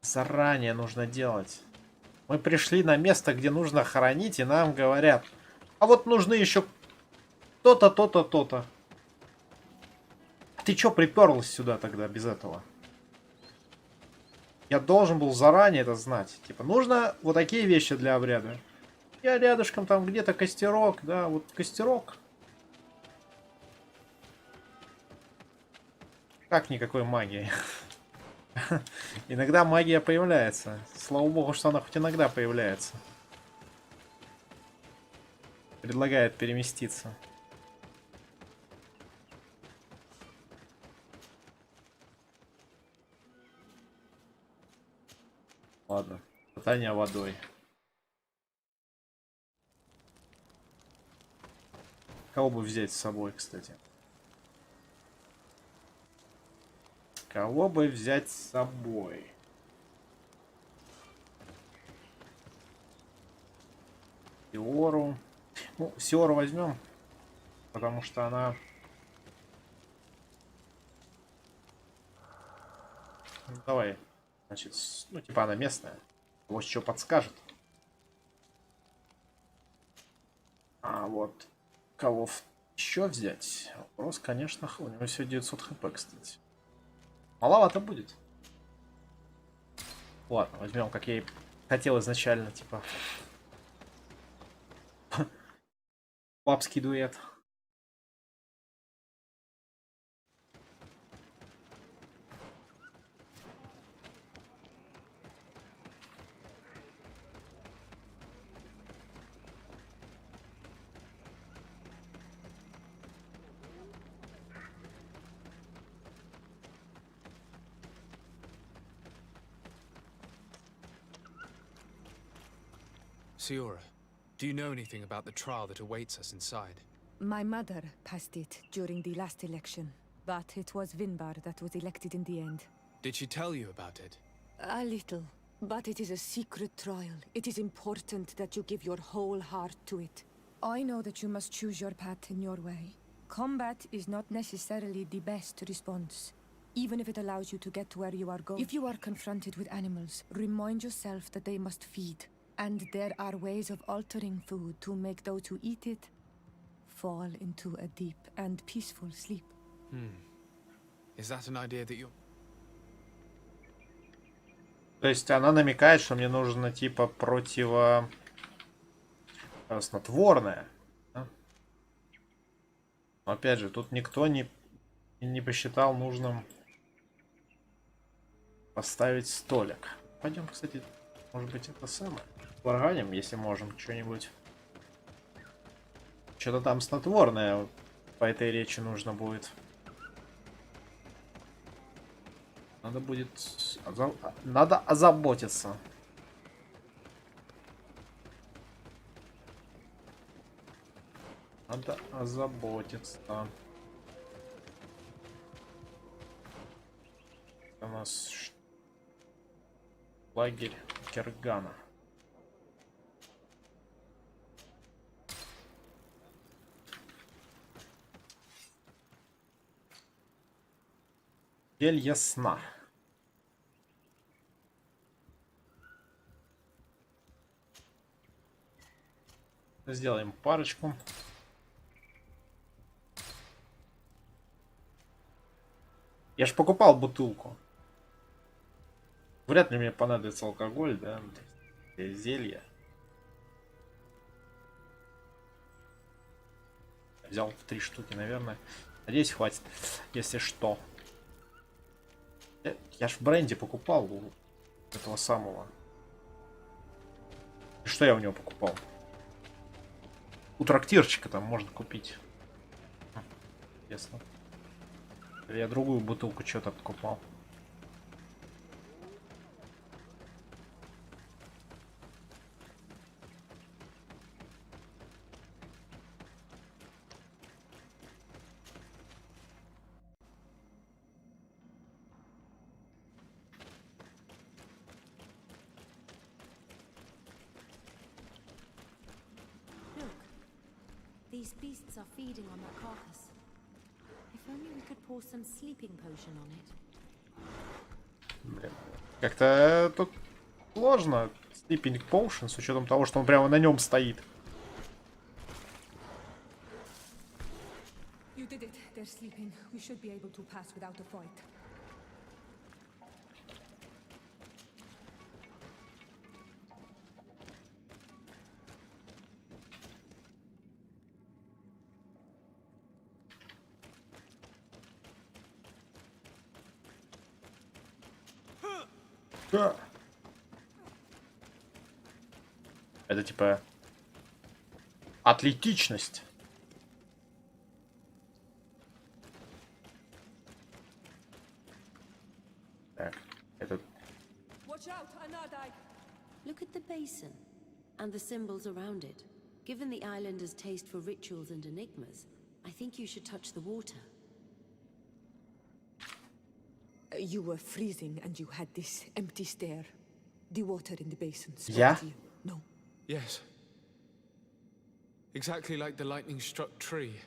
S1: заранее нужно делать? Мы пришли на место, где нужно хоронить, и нам говорят: а вот нужны еще то-то, то-то, то-то. Ты чё приперлась сюда тогда без этого? Я должен был заранее это знать. Типа, нужно вот такие вещи для обряда. Я рядышком там где-то костерок, да, вот костерок. Как никакой магии. Иногда магия появляется. Слава богу, что она хоть иногда появляется. Предлагает переместиться. Ладно, катание водой. Кого бы взять с собой, кстати? Кого бы взять с собой? Сиору. Ну, Сиору возьмем, потому что она... Ну, давай. Значит, ну, типа она местная. Вот что подскажет. А вот кого еще взять? Вопрос, конечно, у него всего 900 хп, кстати. Маловато будет. Ладно, возьмем, как я и хотел изначально, типа. Бабский дуэт.
S2: Siora, do you know anything about the trial that awaits us inside?
S3: My mother passed it during the last election, but it was Vinbar that was elected in the end.
S2: Did she tell you about it?
S3: A little, but it is a secret trial. It is important that you give your whole heart to it. I know that you must choose your path in your way. Combat is not necessarily the best response, even if it allows you to get to where you are going. If you are confronted with animals, remind yourself that they must feed, and there are ways of altering food to make those who eat it fall into a deep and peaceful sleep.
S2: Is that an idea that you're...
S1: То есть она намекает, что мне нужно типа снотворное. Да? Но опять же, тут никто не посчитал нужным поставить столик. Пойдем, кстати, может быть, это самое. Варганим, если можем, что-нибудь. Что-то там снотворное по этой речи нужно будет. Надо будет... Надо озаботиться. Надо озаботиться. У нас лагерь Киргана. Зелье сна. Сделаем парочку. Я ж покупал бутылку. Вряд ли мне понадобится алкоголь, да? Зелье. Взял 3 штуки, наверное. Надеюсь, хватит. Если что. Я ж в бренде покупал у этого самого. И что я у него покупал? У трактирчика там можно купить. Интересно. Или я другую бутылку что-то покупал.
S6: These beasts are feeding on that carcass. If only we could pour some sleeping potion on it.
S1: Блин. Как-то тут сложно. Sleeping Potion, с учетом того, что он прямо на нем стоит.
S3: You did it. They're sleeping. We should be able to pass without a fight.
S1: Это типа атлетичность. Так, этот.
S6: Look at the basin and the symbols around it. Given the islanders' taste for rituals and enigmas, I think you should touch the water.
S3: You were freezing and you had this empty stare. The water in the basin spoke
S1: Yeah?
S3: to you. No.
S2: Yes. Exactly like the lightning-struck tree.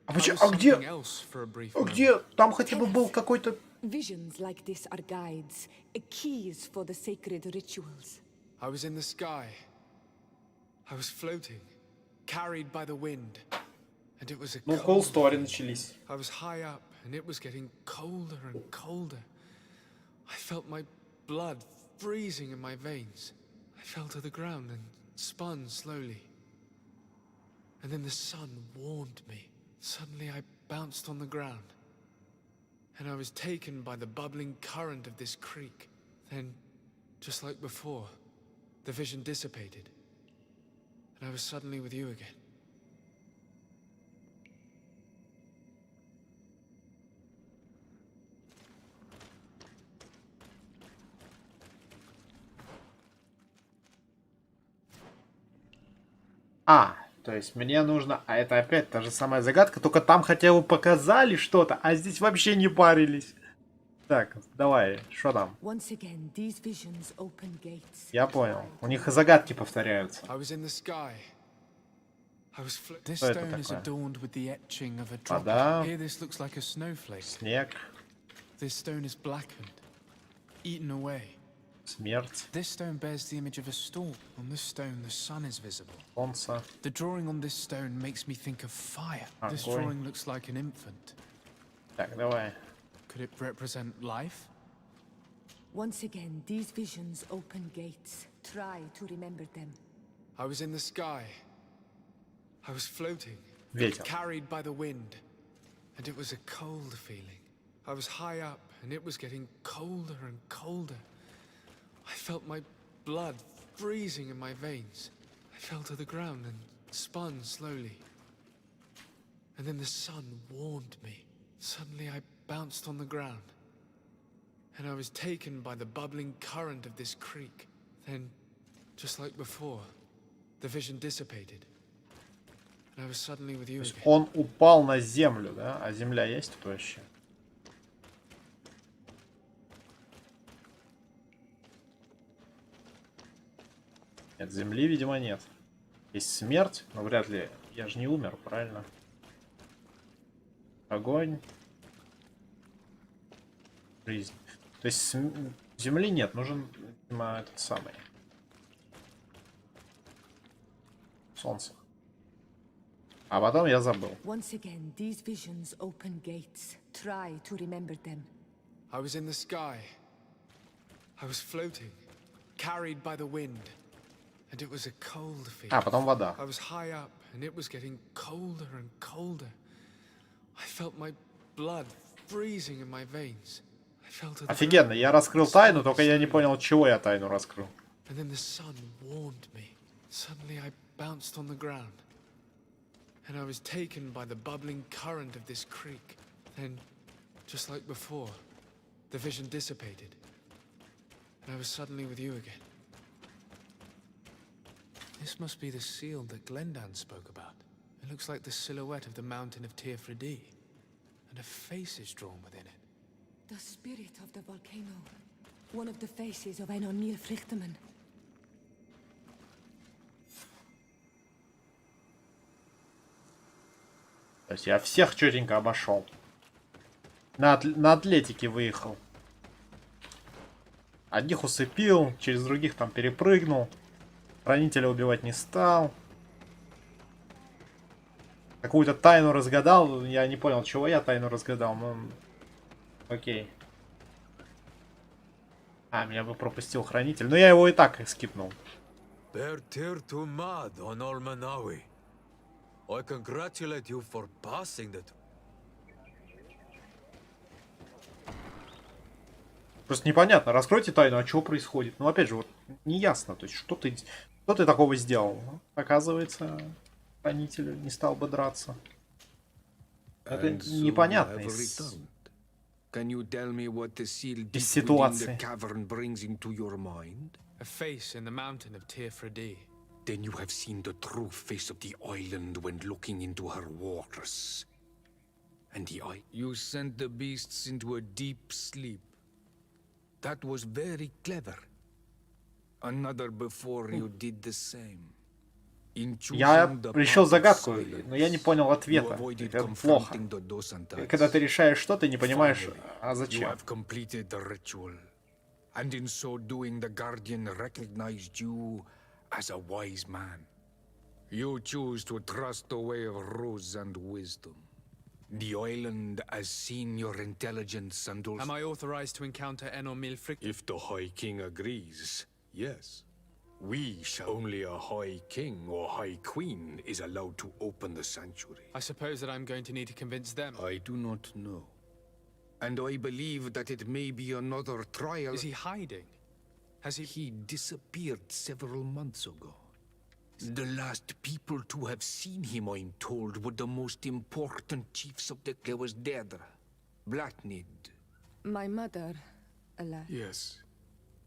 S1: А
S2: I was
S1: где?
S2: something else for a brief moment.
S1: Где? Там хотя бы был какой-то...
S3: Visions like this are guides, keys for the sacred rituals.
S2: I was in the sky. I was floating, carried by the wind. And it was a
S1: Ну, cool story начались.
S2: I was high up, and it was getting colder and colder. I felt my blood freezing in my veins. I fell to the ground and spun slowly. And then the sun warmed me. Suddenly I bounced on the ground. And I was taken by the bubbling current of this creek. Then, just like before, the vision dissipated. And I was suddenly with you again.
S1: То есть мне нужно... А это опять та же самая загадка, только там хотя бы показали что-то, а здесь вообще не парились. Так, давай, что там? Я понял. У них и загадки повторяются. Что это такое? Вода. Снег. Смерть.
S2: This stone bears the image of a storm. On this stone, the sun is visible.
S1: Солнце.
S2: The drawing on this stone makes me think of fire. This drawing looks like an infant.
S1: Так, давай.
S2: Could it represent life?
S3: Once again, these visions open gates. Try to remember them.
S2: I was in the sky. I was floating.
S1: Ветер.
S2: Carried by the wind. And it was a cold feeling. I was high up, and it was getting colder and colder. I felt my blood freezing in my veins. I fell to the ground and spun slowly. And then the sun warmed me. Suddenly I bounced on the ground. And I was taken by the bubbling current of this creek. Then, just like before, the vision dissipated. And I was suddenly with you again.
S1: Он упал на землю, да? А земля есть тут вообще? Нет, земли, видимо, нет. Есть смерть, но вряд ли. Я же не умер, правильно? Огонь. Жизнь. То есть земли нет, нужен, видимо, этот самый. Солнце. А потом я забыл.
S3: Once again, these visions open gates. Try to remember them.
S2: I was in the sky. I was floating, carried by the wind. And it was a cold feeling.
S1: А, потом вода.
S2: I was high up, and it was getting colder and colder. I felt my blood freezing in my veins. I fell to the
S1: Офигенно, я раскрыл тайну, только я не понял, чего я тайну раскрыл.
S2: And then the sun warmed me. Suddenly I bounced on the ground. And I was taken by the bubbling current of this creek. Then, just like before, the vision dissipated. And I was suddenly with you again. This must be the seal that Glendan spoke about. It looks like the silhouette of the mountain of Tearfredi. And a face is drawn within it.
S3: The spirit of the volcano. One of the faces of Enon Frichterman.
S1: То есть я всех четенько обошел. На атлетике выехал. Одних усыпил, через других там перепрыгнул. Хранителя убивать не стал. Какую-то тайну разгадал. Я не понял, чего я тайну разгадал. Но... Окей. А, меня бы пропустил хранитель. Но я его и так скипнул.
S14: I congratulate you for passing that.
S1: Просто непонятно. Раскройте тайну, а что происходит? Ну, опять же, вот не ясно. То есть, что ты такого сделал? Оказывается, хранитель не стал бы драться. Это непонятно из ситуации.
S2: A face in the mountain of Tearfredi.
S13: Then you have seen the true face of the island when looking into her waters. And the eye. You sent the beasts into a deep sleep. That was very clever. Another before you did the same.
S1: Я решил загадку, но я не понял ответа. Это плохо. Когда ты решаешь что-то, не понимаешь, а зачем.
S13: And in so doing, the Guardian recognized you as a wise man. You choose to trust the way of ruse and wisdom. The island has seen your intelligence and also...
S2: Am I authorized to encounter Enon Milfric?
S13: If the High King agrees, yes. We shall... Only a High King or High Queen is allowed to open the sanctuary.
S2: I suppose that I'm going to need to convince them.
S13: I do not know. And I believe that it may be another trial.
S2: Is he hiding? Has he...
S13: He disappeared several months ago. The last people to have seen him, I'm told, were the most important chiefs of the... There was Dedra, Blatnid.
S3: My mother, alas.
S13: Yes.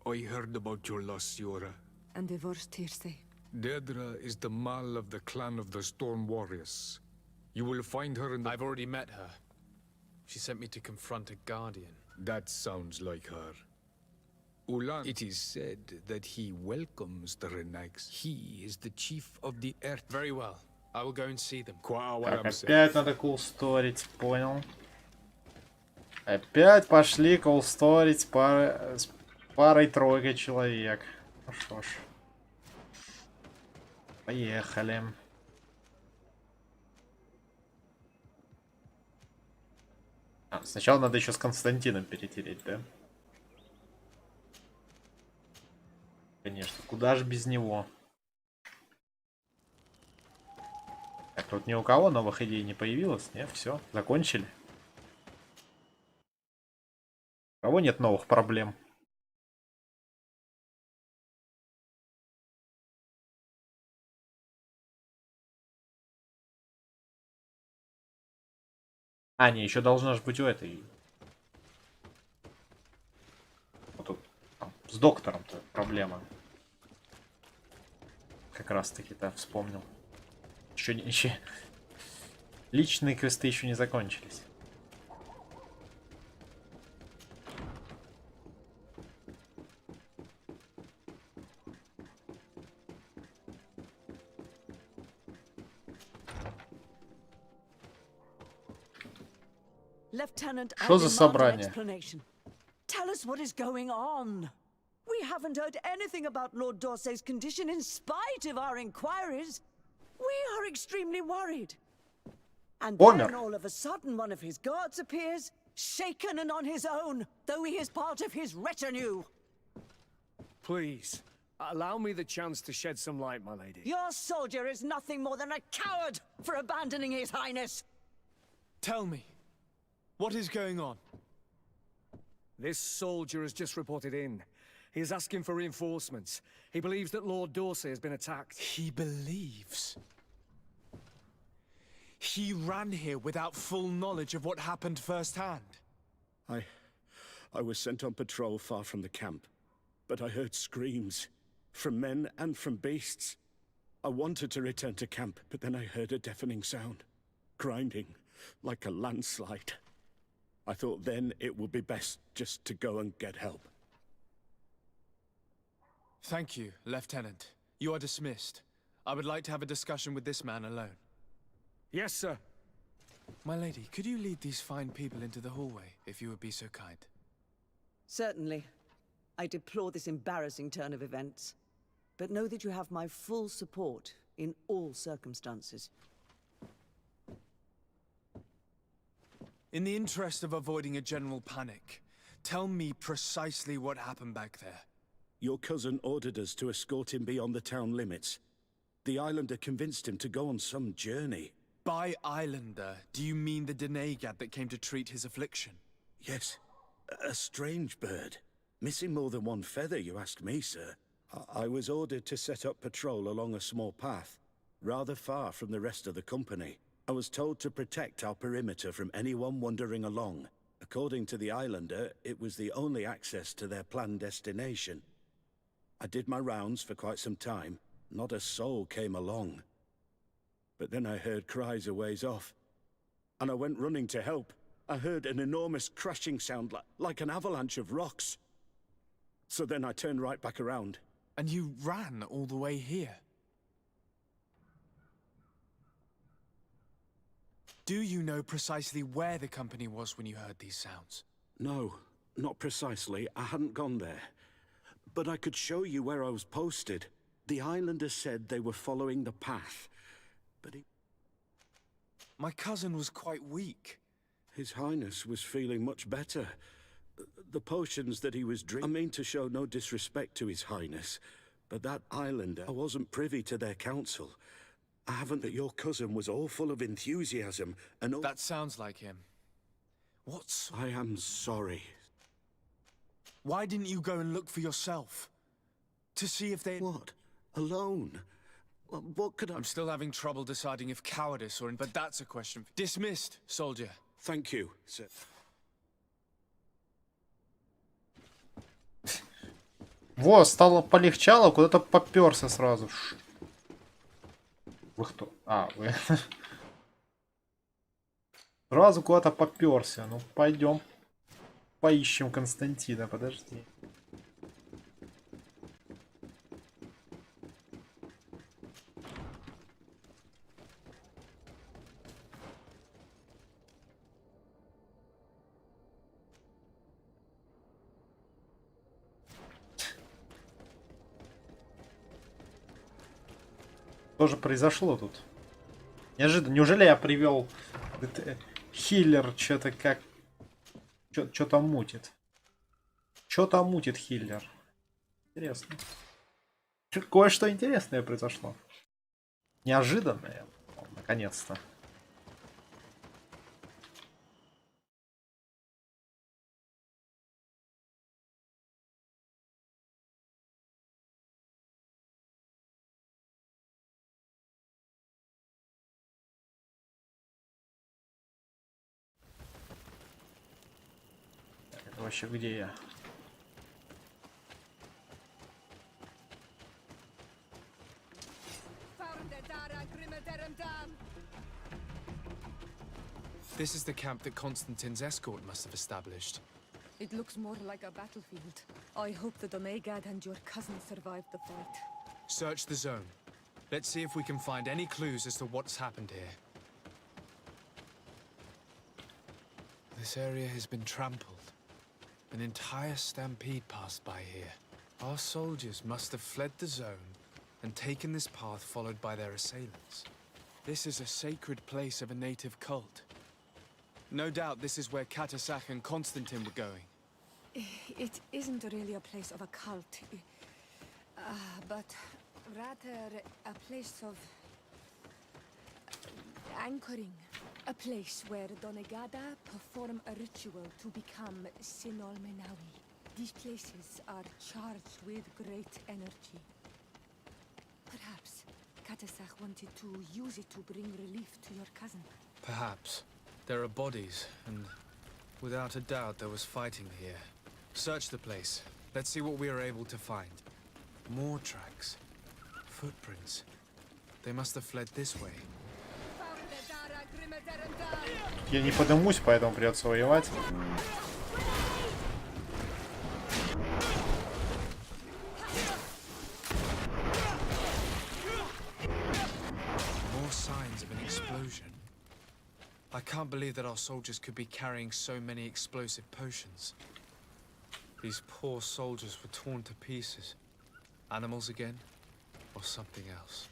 S13: I heard about your loss, Yora.
S3: And divorced Tirce.
S13: Deirdre is the Mal of the clan of the Storm Warriors. You will find her in the...
S2: I've already met her. She sent me to confront a guardian.
S13: That sounds like her. Ulan, it is said that he welcomes the Renags. He is the chief of the Earth.
S2: Very well. I will go and see them.
S1: Так, опять надо кулсторить, понял. Опять пошли кулсторить с парой-тройкой человек. Ну что ж. Поехали. Сначала надо еще с Константином перетереть, да? Конечно, куда же без него? Так, тут ни у кого новых идей не появилось, нет? Все, закончили. У кого нет новых проблем? А, не, еще должна же быть у этой. Вот тут там, с доктором-то проблема. Как раз таки, да, вспомнил. Еще личные квесты еще не закончились.
S5: Lieutenant,
S1: Что за собрание?
S5: Tell us what is going on. We haven't heard anything about Lord Dorsey's condition in spite of our inquiries. We are extremely worried. And then all of a sudden one of his guards appears, shaken and on his own, though he is part of his retinue.
S4: Please, allow me the chance to shed some light, my lady.
S5: Your soldier is nothing more than a coward for abandoning his highness.
S2: Tell me, what is going on?
S4: This soldier has just reported in. He is asking for reinforcements. He believes that Lord Dorsey has been attacked.
S2: He believes? He ran here without full knowledge of what happened firsthand.
S19: I was sent on patrol far from the camp, but I heard screams from men and from beasts. I wanted to return to camp, but then I heard a deafening sound, grinding like a landslide. I thought then it would be best just to go and get help.
S2: Thank you, Lieutenant. You are dismissed. I would like to have a discussion with this man alone.
S4: Yes, sir.
S2: My lady, could you lead these fine people into the hallway, if you would be so kind?
S5: Certainly. I deplore this embarrassing turn of events, but know that you have my full support in all circumstances.
S2: In the interest of avoiding a general panic, tell me precisely what happened back there.
S19: Your cousin ordered us to escort him beyond the town limits. The Islander convinced him to go on some journey.
S2: By Islander, do you mean the Denegad that came to treat his affliction?
S19: Yes, a strange bird. Missing more than one feather, you ask me, sir. I was ordered to set up patrol along a small path, rather far from the rest of the company. I was told to protect our perimeter from anyone wandering along. According to the Islander, it was the only access to their planned destination. I did my rounds for quite some time. Not a soul came along. But then I heard cries a ways off, and I went running to help. I heard an enormous crashing sound like an avalanche of rocks. So then I turned right back around.
S2: And you ran all the way here? Do you know precisely where the company was when you heard these sounds?
S19: No, not precisely. I hadn't gone there. But I could show you where I was posted. The Islanders said they were following the path, but
S2: My cousin was quite weak.
S19: His Highness was feeling much better. The potions that he was drinking... I mean to show no disrespect to His Highness, but that Islander, I wasn't privy to their counsel. I haven't... That your cousin was all full of enthusiasm and all...
S2: That sounds like him. What's...
S19: I am sorry.
S2: Why didn't you go and look for yourself? To see if they...
S19: What? Alone? What could I...
S2: I'm still having trouble deciding if cowardice or... But that's a question... Dismissed, soldier.
S19: Thank you, sir.
S1: Во, стало полегчало, куда-то попёрся сразу. Вы кто? А, вы. Сразу куда-то попёрся. Ну, пойдем. Поищем Константина, подожди. Что же произошло тут? Неожиданно. Неужели я привел хиллер что-то как... Что-то мутит. Что-то мутит хиллер. Интересно. Кое-что интересное произошло. Неожиданное. Наконец-то. Это вообще где я?
S2: This is the camp that Constantine's escort must have established.
S3: It looks more like a battlefield. I hope the Donegad and your cousin survived the fight.
S2: Search the zone. Let's see if we can find any clues as to what's happened here. This area has been trampled. An entire stampede passed by here. Our soldiers must have fled the zone and taken this path followed by their assailants. This is a sacred place of a native cult. No doubt this is where Katasach and Constantine were going.
S3: It isn't really a place of a cult, but rather a place of anchoring. A place where Donegada perform a ritual to become Sinol Menawi. These places are charged with great energy. Perhaps Katasach wanted to use it to bring relief to your cousin.
S2: Perhaps. There are bodies, and without a doubt there was fighting here. Search the place. Let's see what we are able to find. More tracks. Footprints. They must have fled this way.
S1: Я не подымусь, поэтому придется воевать.
S2: More signs of an explosion. I can't believe that our soldiers could be carrying so many explosive potions. These poor soldiers were torn to pieces. Animals again, or something else.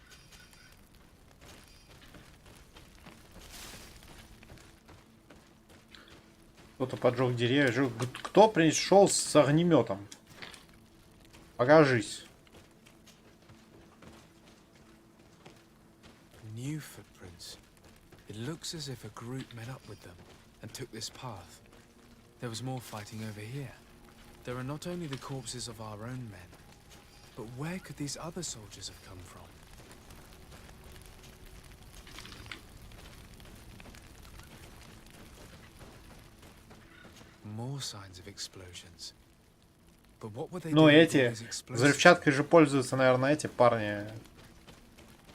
S1: Кто-то поджег деревья. Кто пришел с огнеметом? Покажись.
S2: New footprints. It looks as if a group met up with them and took this path. There was more fighting over here. There are not only the corpses of our own men, but where could these other soldiers have come from? More signs of explosions. But what were they
S1: Ну,
S2: doing with
S1: эти
S2: these explosives?
S1: взрывчаткой же пользуются, наверное, эти парни.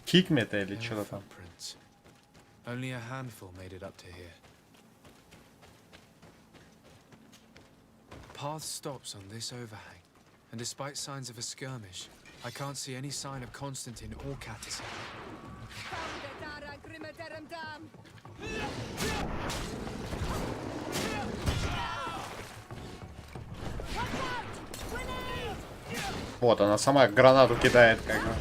S1: Кикмета или что-то там.
S2: Only a handful made it up to here. Path stops on this overhang, and despite signs of a skirmish, I can't see any sign of Constantine or Katasach.
S1: Вот, она сама гранату кидает, как бы.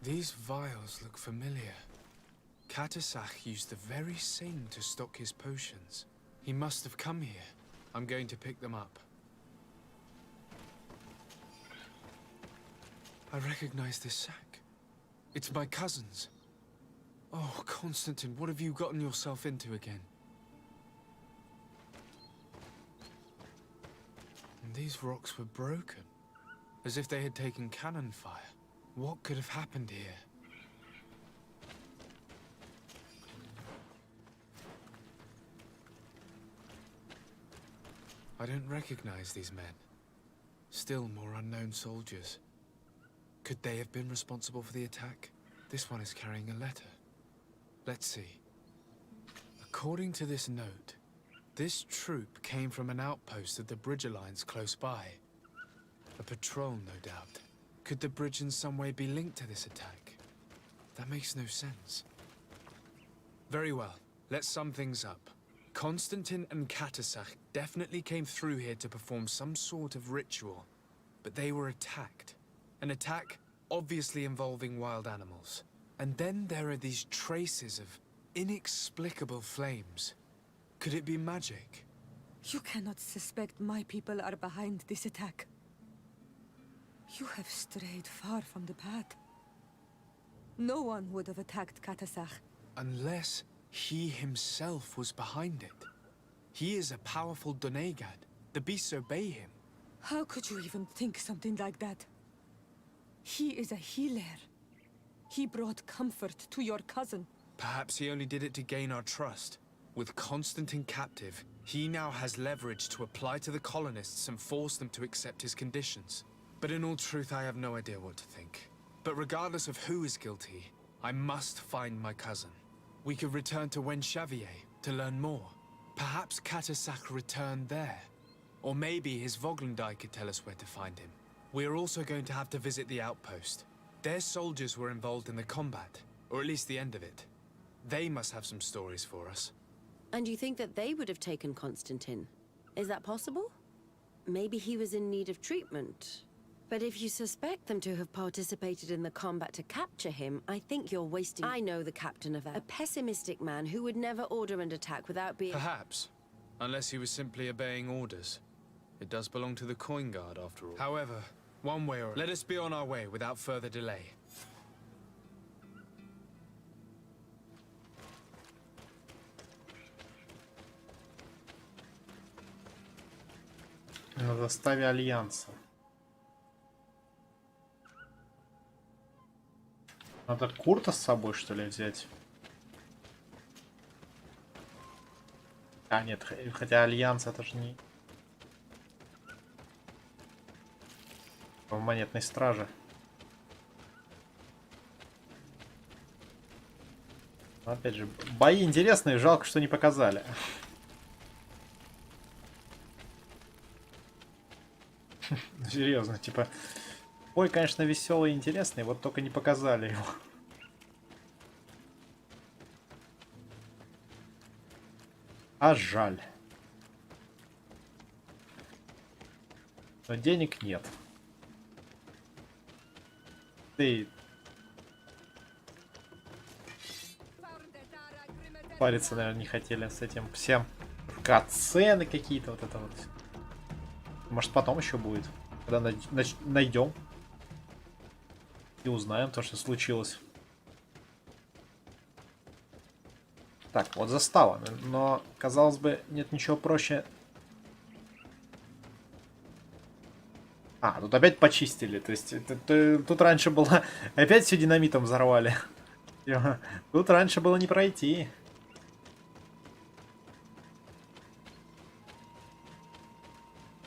S2: These vials look familiar. Katasach used the very same to stock his potions. He must have come here. I'm going to pick them up. I recognize this sack. It's my cousin's. Oh, Constantine, what have you gotten yourself into again? And these rocks were broken, as if they had taken cannon fire. What could have happened here? I don't recognize these men. Still more unknown soldiers. Could they have been responsible for the attack? This one is carrying a letter. Let's see. According to this note, this troop came from an outpost of the Bridge Alliance close by. A patrol, no doubt. Could the bridge in some way be linked to this attack? That makes no sense. Very well, let's sum things up. Konstantin and Katasach definitely came through here to perform some sort of ritual, but they were attacked. An attack obviously involving wild animals. And then there are these traces of inexplicable flames. Could it be magic?
S3: You cannot suspect my people are behind this attack. You have strayed far from the path. No one would have attacked Katasach.
S2: Unless he himself was behind it. He is a powerful Donegad. The beasts obey him.
S3: How could you even think something like that? He is a healer. He brought comfort to your cousin.
S2: Perhaps he only did it to gain our trust. With Konstantin captive, he now has leverage to apply to the colonists and force them to accept his conditions. But in all truth, I have no idea what to think. But regardless of who is guilty, I must find my cousin. We could return to Wen Xavier to learn more. Perhaps Katasach returned there. Or maybe his Voglendai could tell us where to find him. We are also going to have to visit the outpost. Their soldiers were involved in the combat, or at least the end of it. They must have some stories for us.
S6: And you think that they would have taken Konstantin? Is that possible? Maybe he was in need of treatment. But if you suspect them to have participated in the combat to capture him, I think you're wasting... I know the captain of a pessimistic man who would never order an attack without being...
S2: Perhaps. Unless he was simply obeying orders. It does belong to the Coin Guard, after all. However, one way or... Let us be on our way without further delay.
S1: На заставе Альянса. Надо Курта с собой, что ли, взять? А, нет, хотя Альянс это же не... В монетной страже. Но, опять же, бои интересные, жалко, что не показали. Серьезно, типа... Ой, конечно, веселый и интересный, вот только не показали его. А жаль. Но денег нет. Ты... Париться, наверное, не хотели с этим всем. Катсцены какие-то, вот это вот. Может, потом еще будет, когда найдем. И узнаем то, что случилось. Так, вот застава. Но, казалось бы, нет ничего проще. А, тут опять почистили. То есть, тут раньше было... Опять все динамитом взорвали. Тут раньше было не пройти.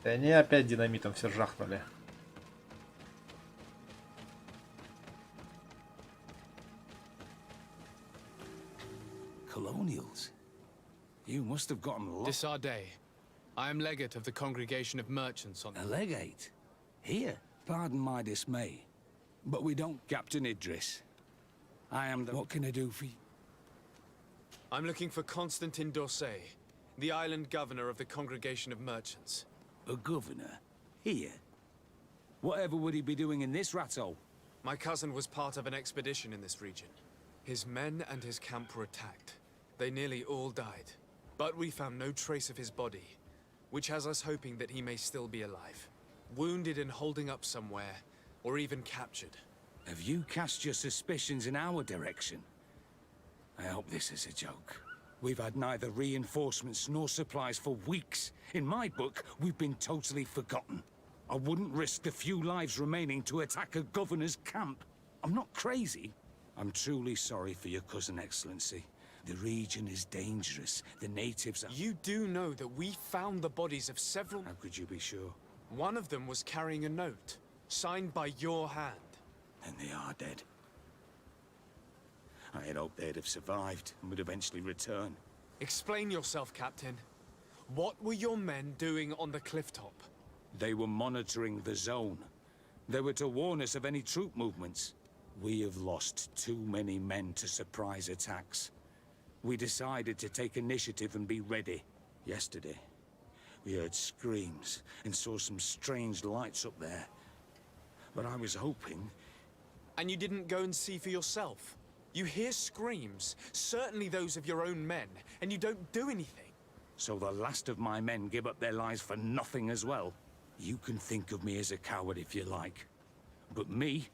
S1: И они опять динамитом все жахнули.
S8: Colonials? You must have gotten lost.
S2: Disarday. I am legate of the Congregation of Merchants on...
S8: A legate? Here? Pardon my dismay, but we don't... Captain Idris. I am the... What can I do for you?
S2: I'm looking for Konstantin Dorsey, the island governor of the Congregation of Merchants.
S8: A governor? Here? Whatever would he be doing in this rattle?
S2: My cousin was part of an expedition in this region. His men and his camp were attacked. They nearly all died. But we found no trace of his body, which has us hoping that he may still be alive. Wounded and holding up somewhere, or even captured.
S8: Have you cast your suspicions in our direction? I hope this is a joke. We've had neither reinforcements nor supplies for weeks. In my book, we've been totally forgotten. I wouldn't risk the few lives remaining to attack a governor's camp. I'm not crazy. I'm truly sorry for your cousin, Excellency. The region is dangerous. The natives are...
S2: You do know that we found the bodies of several...
S8: How could you be sure?
S2: One of them was carrying a note, signed by your hand.
S19: And they are dead. I had hoped they'd have survived and would eventually return.
S2: Explain yourself, Captain. What were your men doing on the cliff top?
S19: They were monitoring the zone. They were to warn us of any troop movements. We have lost too many men to surprise attacks. We decided to take initiative and be ready. Yesterday, we heard screams and saw some strange lights up there. But I was hoping...
S2: And you didn't go and see for yourself? You hear screams, certainly those of your own men, and you don't do anything.
S19: So the last of my men give up their lives for nothing as well? You can think of me as a coward if you like. But me,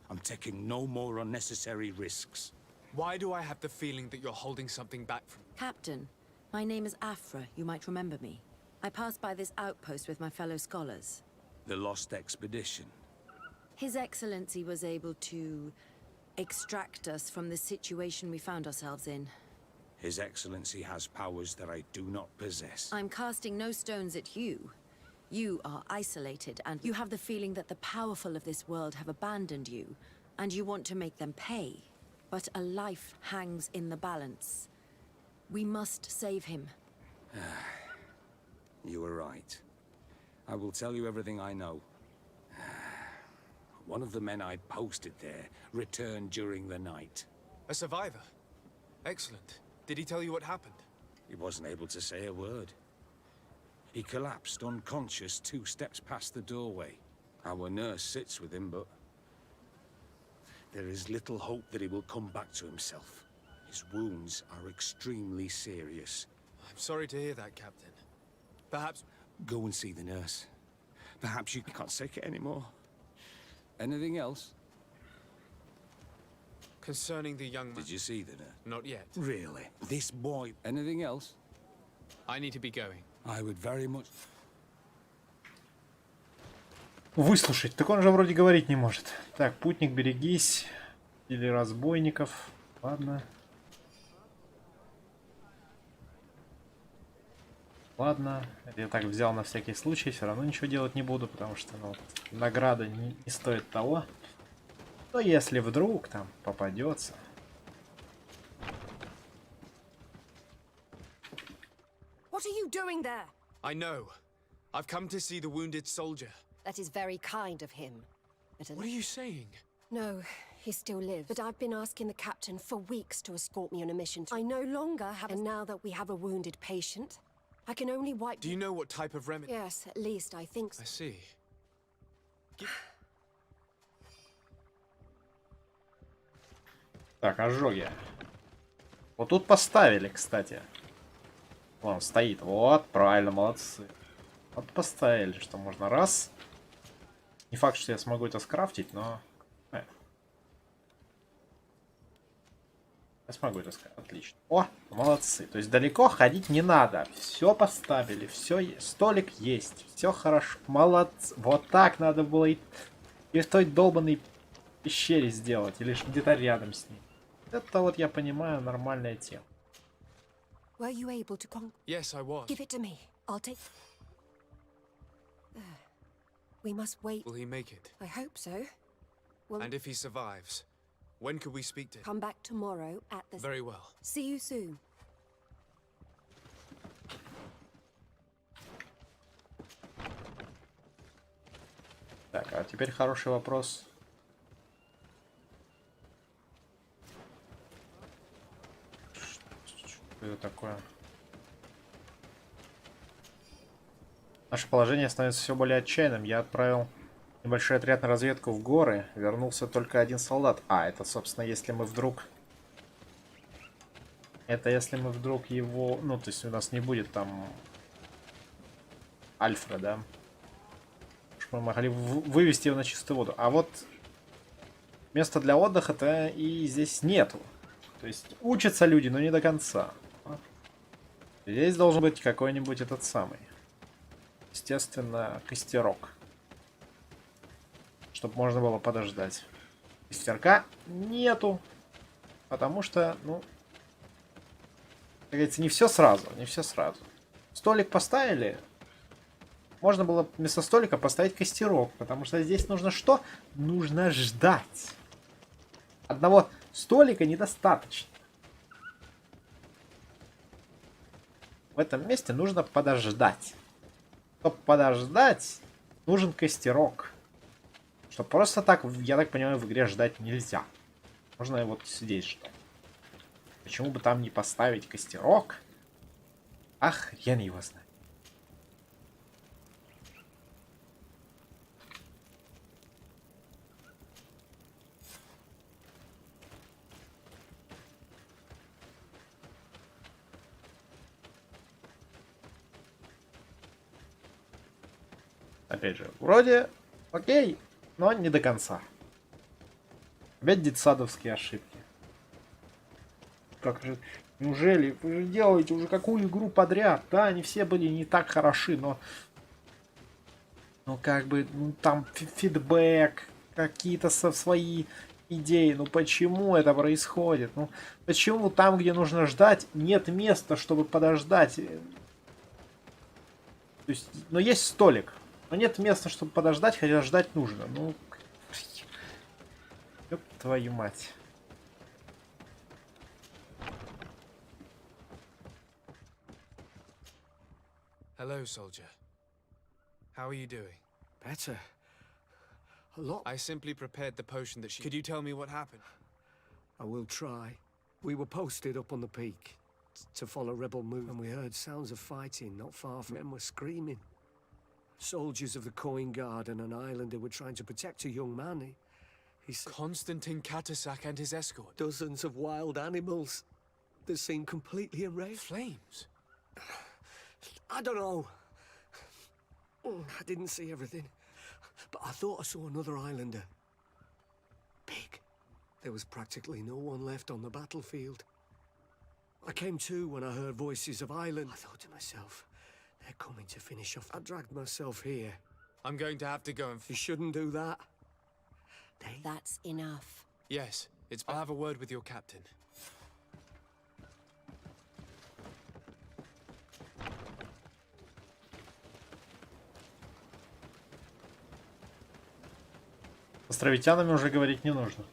S19: I'm taking no more unnecessary risks.
S2: Why do I have the feeling that you're holding something back from...
S6: Captain, my name is Afra. You might remember me. I passed by this outpost with my fellow scholars.
S19: The Lost Expedition.
S6: His Excellency was able to extract us from the situation we found ourselves in.
S19: His Excellency has powers that I do not possess.
S6: I'm casting no stones at you. You are isolated, and you have the feeling that the powerful of this world have abandoned you, and you want to make them pay. But a life hangs in the balance. We must save him.
S19: You were right. I will tell you everything I know. One of the men I'd posted there returned during the night.
S2: A survivor? Excellent. Did he tell you what happened?
S19: He wasn't able to say a word. He collapsed unconscious 2 steps past the doorway. Our nurse sits with him, but there is little hope that he will come back to himself. His wounds are extremely serious.
S2: I'm sorry to hear that, Captain. Perhaps...
S19: Go and see the nurse. Perhaps you can't take it anymore. Anything else?
S2: Concerning the young man...
S19: Did you see the nurse?
S2: Not yet.
S19: Really? This boy... Anything else?
S2: I need to be going.
S19: I would very much...
S1: Выслушать. Так он же вроде говорить не может. Так, путник, берегись. Или разбойников. Ладно. Ладно. Я так взял на всякий случай. Все равно ничего делать не буду, потому что ну, награда не стоит того. Но если вдруг там попадется...
S12: What are you doing there?
S2: I know. I've come to see the wounded soldier.
S12: That is very kind of him. But
S2: What are you saying?
S12: No, he still lives. But I've been asking the captain for weeks to escort me on a mission. I no longer have... And now that we have a wounded patient, I can only wipe...
S2: Do you know what type of remedy?
S12: Yes, at least I think so.
S2: I see.
S1: Так, ожоги. Вот тут поставили, кстати. Вон стоит. Вот, правильно, молодцы. Вот поставили, что можно раз. Не факт, что я смогу это скрафтить, но... Я смогу это скрафтить. Отлично. О, молодцы. То есть далеко ходить не надо. Все поставили, все, столик есть. Все хорошо. Молодцы. Вот так надо было и в той долбанной пещере сделать. Или где-то рядом с ней. Это вот, я понимаю, нормальная тема.
S12: Were you able to conquer?
S2: Yes, I was.
S12: Give it to me. I'll take... We must wait.
S2: Will he make it?
S12: I hope so. Well,
S2: And if he survives, when could we speak to him?
S12: come back tomorrow at the...
S2: Very well.
S12: See you soon.
S1: Так, а теперь хороший вопрос. Что это такое? Наше положение становится все более отчаянным. Я отправил небольшой отряд на разведку в горы. Вернулся только 1 солдат. А, это, собственно, если мы вдруг... Это если мы вдруг его... Ну, то есть у нас не будет там... Альфра, да? Мы могли вывести его на чистую воду. А вот... Места для отдыха-то и здесь нету. То есть учатся люди, но не до конца. Здесь должен быть какой-нибудь этот самый... Естественно, костерок. Чтобы можно было подождать. Костерка нету. Потому что, ну... Как говорится, не все сразу. Не все сразу. Столик поставили. можно было вместо столика поставить костерок, потому что здесь нужно что? Нужно ждать. Одного столика недостаточно. В этом месте нужно подождать. Чтобы подождать, нужен костерок. Что просто так, я так понимаю, в игре ждать нельзя. Можно вот сидеть ждать. Почему бы там не поставить костерок? Ах, хрен его знает. Опять же, вроде окей, но не до конца. Опять детсадовские ошибки. Как же, неужели вы же делаете уже какую игру подряд? Да, они все были не так хороши, но... Ну, как бы, ну, там фидбэк, какие-то свои идеи. Ну, почему это происходит? Ну, почему там, где нужно ждать, нет места, чтобы подождать? То есть, ну, есть столик. Но нет места, чтобы подождать, хотя ждать нужно. Ну, ёб твою мать.
S2: Hello, soldier. How are you doing?
S20: Better. A lot.
S2: I simply prepared the potion that she... Could you tell me what happened?
S20: I will try. We were posted up on the peak to follow rebel move, and we heard sounds of fighting not far from them. Were screaming. Soldiers of the Coin Guard and an islander were trying to protect a young man. He's
S2: Constantine Katasak and his escort.
S20: Dozens of wild animals that seem completely erased.
S2: Flames?
S20: I don't know. I didn't see everything, but I thought I saw another islander. Big. There was practically no one left on the battlefield. I came to when I heard voices of island. I thought to myself, they're coming to finish off. I dragged myself here.
S2: I'm going to have to go and...
S20: You shouldn't do that.
S12: That's enough.
S2: Yes, I'll have a word with your captain.
S1: С островитянами уже говорить не нужно.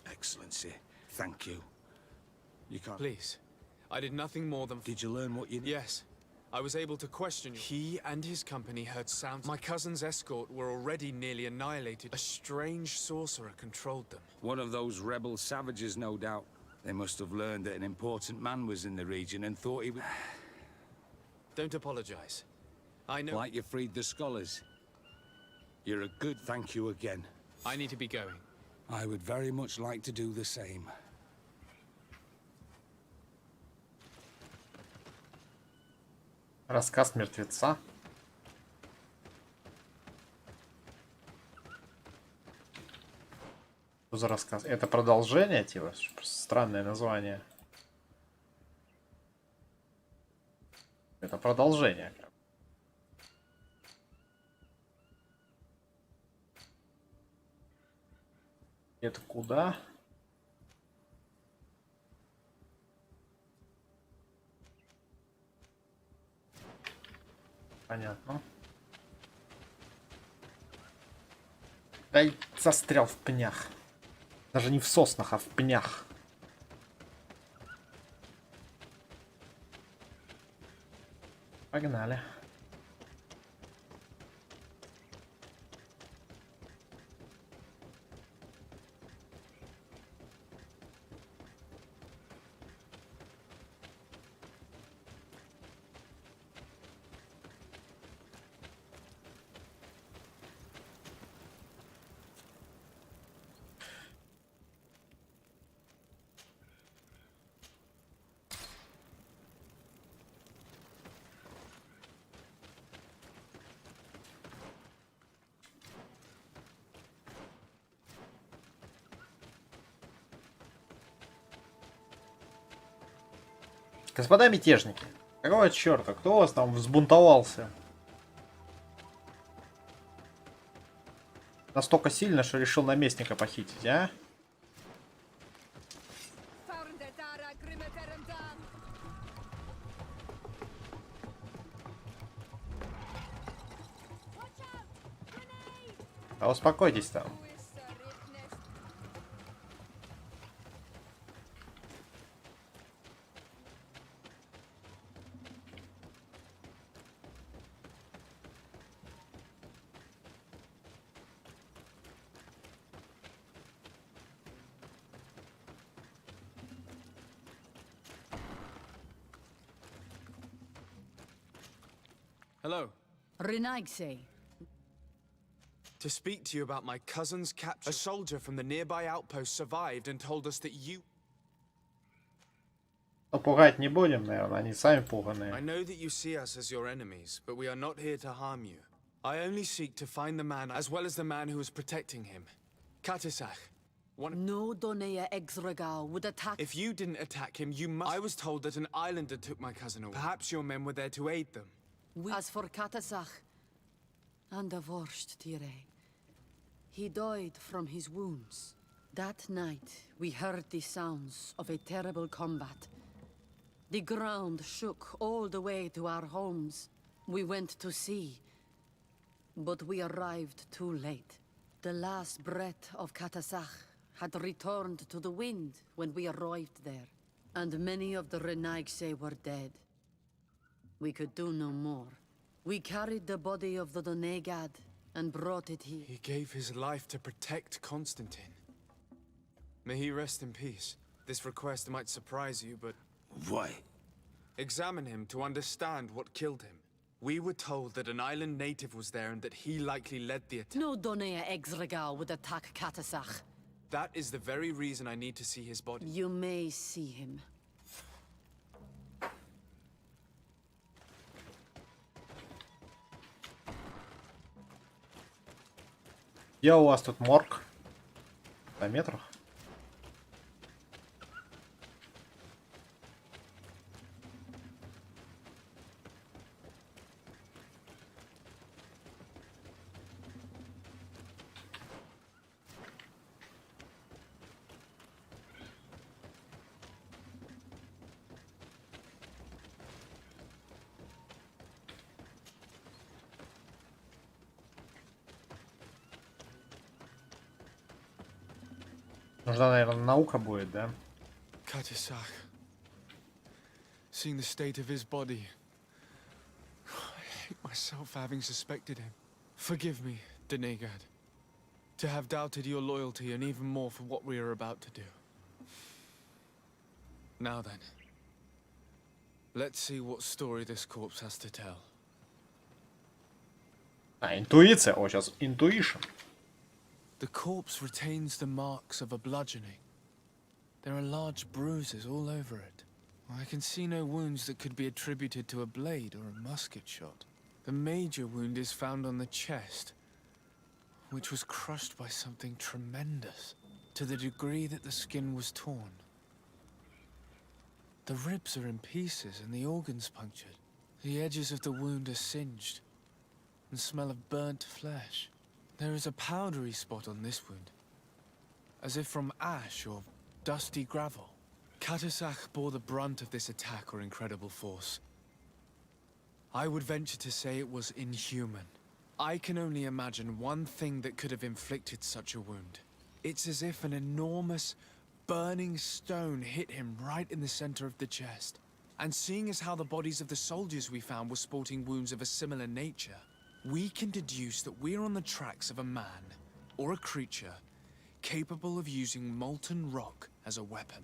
S19: Excellency, thank you. You can't...
S2: Please. I did nothing more than...
S19: Did you learn what you...
S2: Yes. I was able to question you. He and his company heard sounds. My cousin's escort were already nearly annihilated. A strange sorcerer controlled them.
S8: One of those rebel savages, no doubt. They must have learned that an important man was in the region and thought he would...
S2: Don't apologize. I know...
S8: Like you freed the scholars. You're a good... Thank you again.
S2: I need to be going.
S8: I would very much like to do the same.
S1: Рассказ мертвеца. Что за рассказ? Это продолжение, типа? Странное название. Это продолжение. Это куда? Понятно. Да и застрял в пнях. Даже не в соснах, а в пнях. Погнали. Господа мятежники, какого черта? Кто у вас там взбунтовался? Настолько сильно, что решил наместника похитить, а? А успокойтесь там.
S2: Hello.
S5: Renaigse.
S2: To speak to you about my cousin's capture. A soldier from the nearby outpost survived and told us that you...
S1: Но пугать не будем, наверное, они сами
S2: I
S1: пуганые.
S2: know that you see us as your enemies, but we are not here to harm you. I only seek to find the man as well as the man who is protecting him. Katisach.
S5: No Donea Exregao would attack.
S2: If you didn't attack him, you must... I was told that an islander took my cousin away. Perhaps your men were there to aid them.
S5: As for Katasach, and the worst, Tire, he died from his wounds. That night, we heard the sounds of a terrible combat. The ground shook all the way to our homes. We went to see, but we arrived too late. The last breath of Katasach had returned to the wind when we arrived there, and many of the Renaigse were dead. We could do no more. We carried the body of the Donegad and brought it here.
S2: He gave his life to protect Constantine. May he rest in peace. This request might surprise you, but...
S8: Why?
S2: Examine him to understand what killed him. We were told that an island native was there and that he likely led the attack.
S5: No Donea Exregal would attack Katasach.
S2: That is the very reason I need to see his body.
S5: You may see him.
S1: Я у вас тут морг. На метрах. Нужна, наверное, наука будет, да?
S2: Katisach. Seeing the state of his body. I hate myself for having suspected him. Forgive me, Donegad. To have doubted your loyalty and even more for what we are about to do. Now then. Let's see what story this corpse has to tell.
S1: А, интуиция. О, сейчас intuition.
S2: The corpse retains the marks of a bludgeoning. There are large bruises all over it. I can see no wounds that could be attributed to a blade or a musket shot. The major wound is found on the chest, which was crushed by something tremendous, to the degree that the skin was torn. The ribs are in pieces and the organs punctured. The edges of the wound are singed and smell of burnt flesh. There is a powdery spot on this wound, as if from ash or dusty gravel. Katasach bore the brunt of this attack or incredible force. I would venture to say it was inhuman. I can only imagine one thing that could have inflicted such a wound. It's as if an enormous, burning stone hit him right in the center of the chest. And seeing as how the bodies of the soldiers we found were sporting wounds of a similar nature, we can deduce that we're on the tracks of a man, or a creature, capable of using molten rock as a weapon.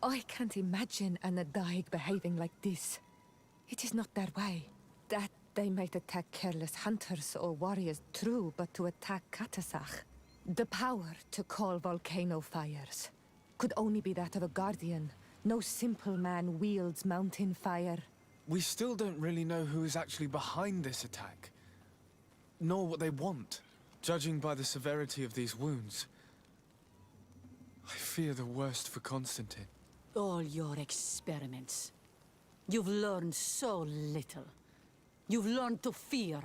S3: I can't imagine an Adaig behaving like this. It is not their way. That they might attack careless hunters or warriors, true, but to attack Katasach, the power to call volcano fires, could only be that of a guardian. No simple man wields mountain fire.
S2: We still don't really know who is actually behind this attack, nor what they want. Judging by the severity of these wounds, I fear the worst for Constantine.
S5: All your experiments. You've learned so little. You've learned to fear.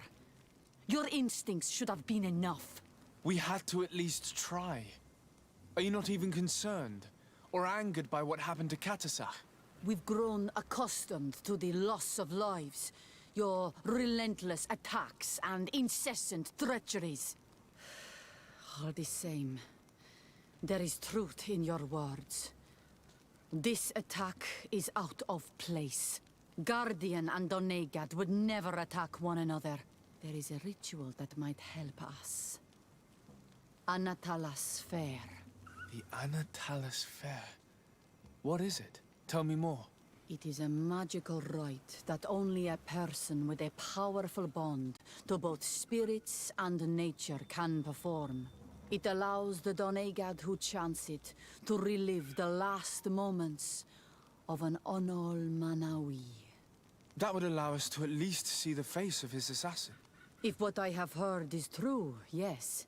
S5: Your instincts should have been enough.
S2: We had to at least try. Are you not even concerned or angered by what happened to Katasach?
S5: We've grown accustomed to the loss of lives, your relentless attacks and incessant treacheries. are the same. There is truth in your words. This attack is out of place. Guardian and Donegad would never attack one another. There is a ritual that might help us. Anatalas Fair.
S2: The Anatalas Fair. What is it? Tell me more.
S5: It is a magical rite that only a person with a powerful bond to both spirits and nature can perform. It allows the Donegad who chants it to relive the last moments of an Onol Manawi.
S2: That would allow us to at least see the face of his assassin.
S5: If what I have heard is true, yes.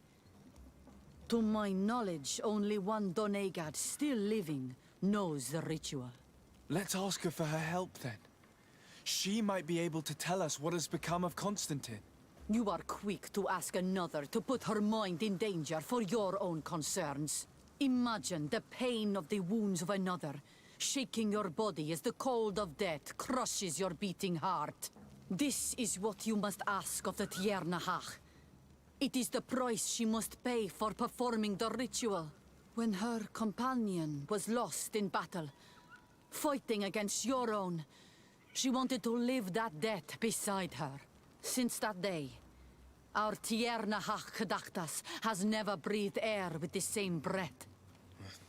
S5: To my knowledge, only one Donegad still living knows the ritual.
S2: Let's ask her for her help then. She might be able to tell us what has become of Constantine.
S5: You are quick to ask another to put her mind in danger for your own concerns. Imagine the pain of the wounds of another, shaking your body as the cold of death crushes your beating heart. This is what you must ask of the Tiernahach. It is the price she must pay for performing the ritual. When her companion was lost in battle, fighting against your own, she wanted to live that death beside her. Since that day, our Tiernahach Kadaktas has never breathed air with the same breath.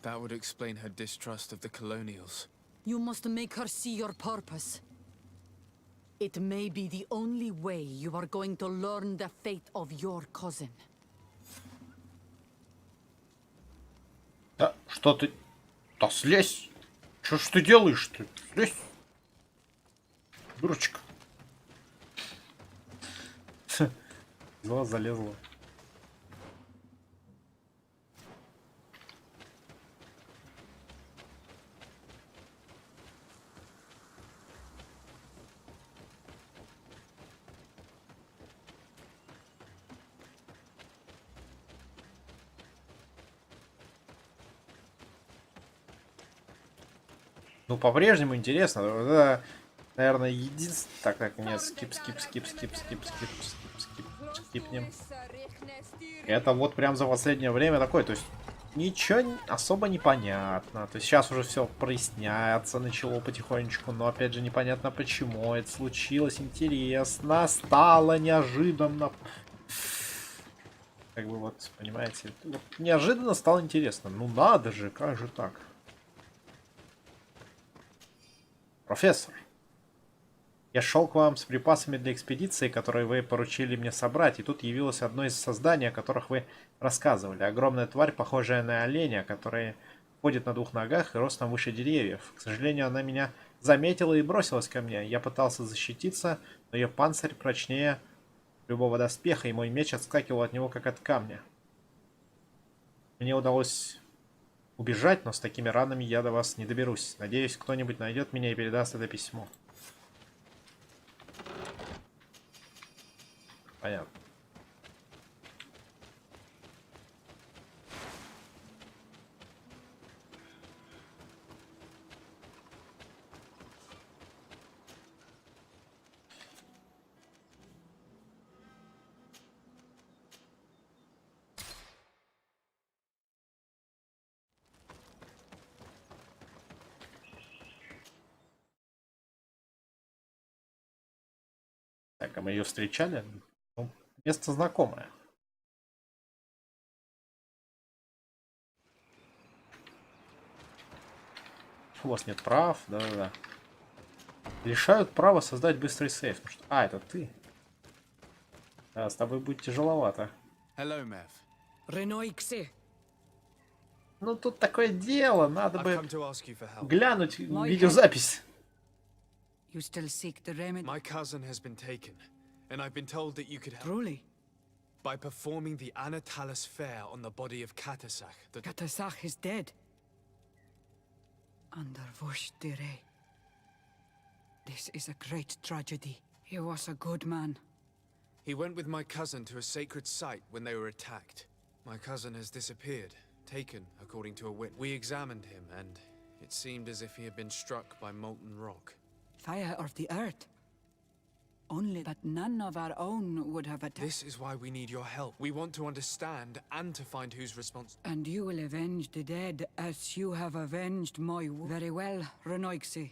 S2: That would explain her distrust of the colonials.
S5: You must make her see your purpose. It may be the only way you are going to learn the fate of your cousin.
S1: Да, что ты... Да слезь! Что ж ты делаешь-то? Слезь! Дурочка. Зла залезла. Ну, по-прежнему интересно. Вот это, наверное, единственное... Так, нет, скипнем. Это вот прям за последнее время такое, то есть ничего особо непонятно. То есть сейчас уже все проясняется, начало потихонечку, но опять же непонятно почему это случилось. Интересно, стало неожиданно. Как бы вот, понимаете, вот неожиданно стало интересно. Ну надо же, как же так? Профессор, я шел к вам с припасами для экспедиции, которые вы поручили мне собрать, и тут явилось одно из созданий, о которых вы рассказывали. Огромная тварь, похожая на оленя, которая ходит на двух ногах и ростом выше деревьев. К сожалению, она меня заметила и бросилась ко мне. Я пытался защититься, но ее панцирь прочнее любого доспеха, и мой меч отскакивал от него, как от камня. Мне удалось убежать, но с такими ранами я до вас не доберусь. Надеюсь, кто-нибудь найдет меня и передаст это письмо. Понятно. Так, а мы ее встречали? Ну, место знакомое. У вас нет прав, да-да-да. Лишают права создать быстрый сейф. Ну, что... А, это ты. Да, с тобой будет тяжеловато.
S2: Hello, Mev.
S1: Ну, тут такое дело. Надо бы глянуть видеозапись.
S5: You still seek the remedy?
S2: My cousin has been taken, and I've been told that you could help.
S5: Truly?
S2: By performing the Anatalas Fair on the body of Katasach.
S5: Katasach is dead. Under Voshtire. This is a great tragedy. He was a good man.
S2: He went with my cousin to a sacred site when they were attacked. My cousin has disappeared, taken according to a witness. We examined him, and it seemed as if he had been struck by molten rock.
S5: Fire of the earth. only that none of our own would have attacked.
S2: This is why we need your help. We want to understand and to find who's responsible.
S5: And you will avenge the dead as you have avenged my Very well, Renoixi.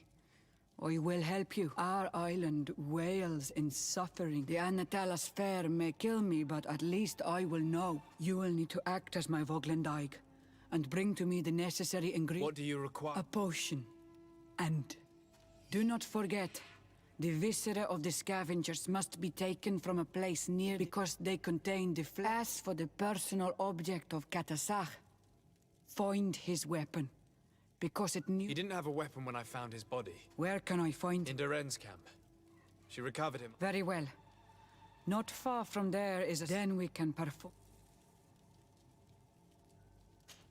S5: I will help you. Our island wails in suffering. The Anatalas fair may kill me, but at least I will know. You will need to act as my Voglendaig and bring to me the necessary ingredients.
S2: What do you require?
S5: A potion. And do not forget, the viscera of the scavengers must be taken from a place near because they contain the flesh. As for the personal object of Katasach, find his weapon. Because it knew...
S2: He didn't have a weapon when I found his body.
S5: Where can I find
S2: In Duren's camp. She recovered him.
S5: Very well. Not far from there is a... Then we can perform...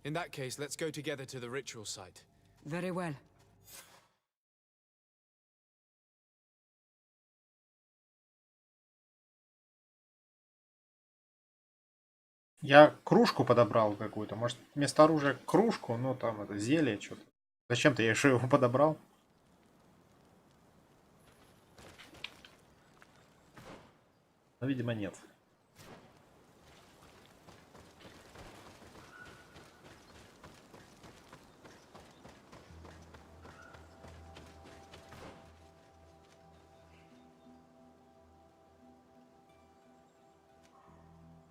S2: In that case, let's go together to the ritual site.
S5: Very well.
S1: Я кружку подобрал какую-то. Может, вместо оружия кружку? Ну, там это зелье что-то. Зачем-то я еще его подобрал. Но, видимо, нет.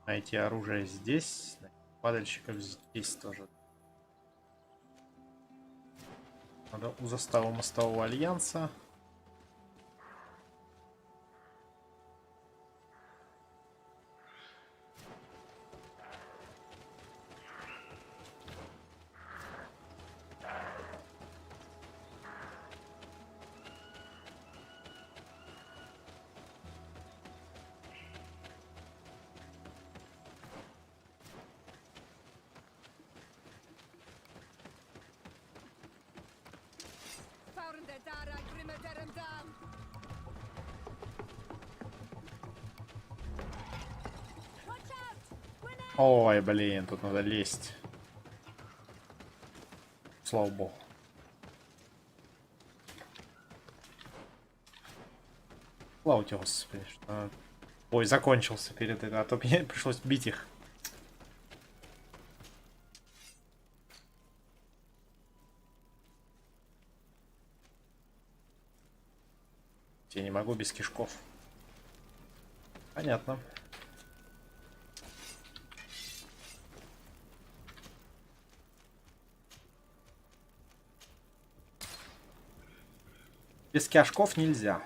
S1: Найти оружие здесь, падальщиков здесь тоже. Надо у заставы мостового альянса. Ой, блин, тут надо лезть. Слава богу. Слава тебе, Господи, что... Ой, закончился перед этим, а то мне пришлось бить их. Я не могу без кишков. Понятно. Без кишков нельзя.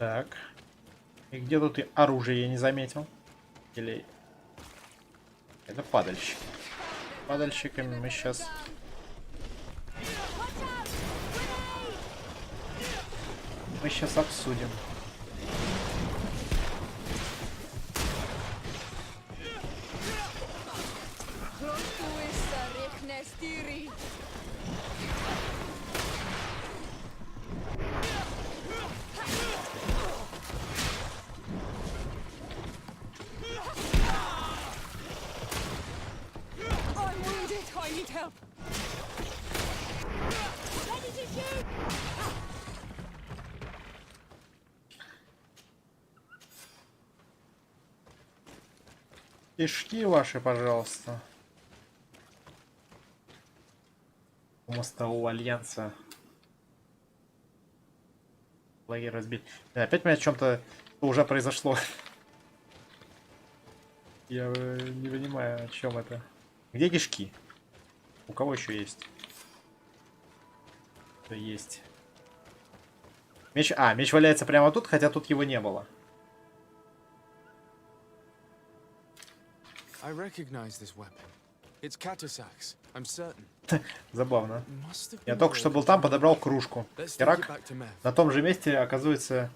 S1: Так. И где тут и оружие я не заметил? Или... Это падальщик. Падальщиками мы сейчас... Мы сейчас обсудим. Кишки ваши, пожалуйста. У мостового альянса. Лагерь разбит. Опять у меня о чем-то уже произошло. Я не понимаю, о чем это. Где кишки? У кого еще есть? Есть. Меч... А, меч валяется прямо тут, хотя тут его не было.
S2: I recognize this weapon. It's Katasak's, I'm certain.
S1: Забавно. Я только что был там, подобрал кружку. Херак. На том же месте, оказывается...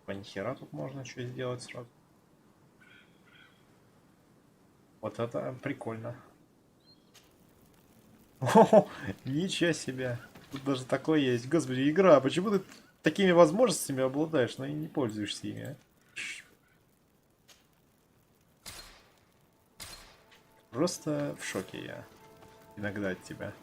S1: Нихера тут можно что сделать сразу. Вот это прикольно. О, ничего себе. Тут даже такое есть. Господи, игра, почему ты такими возможностями обладаешь, но и не пользуешься ими, а? Просто в шоке я. Иногда от тебя.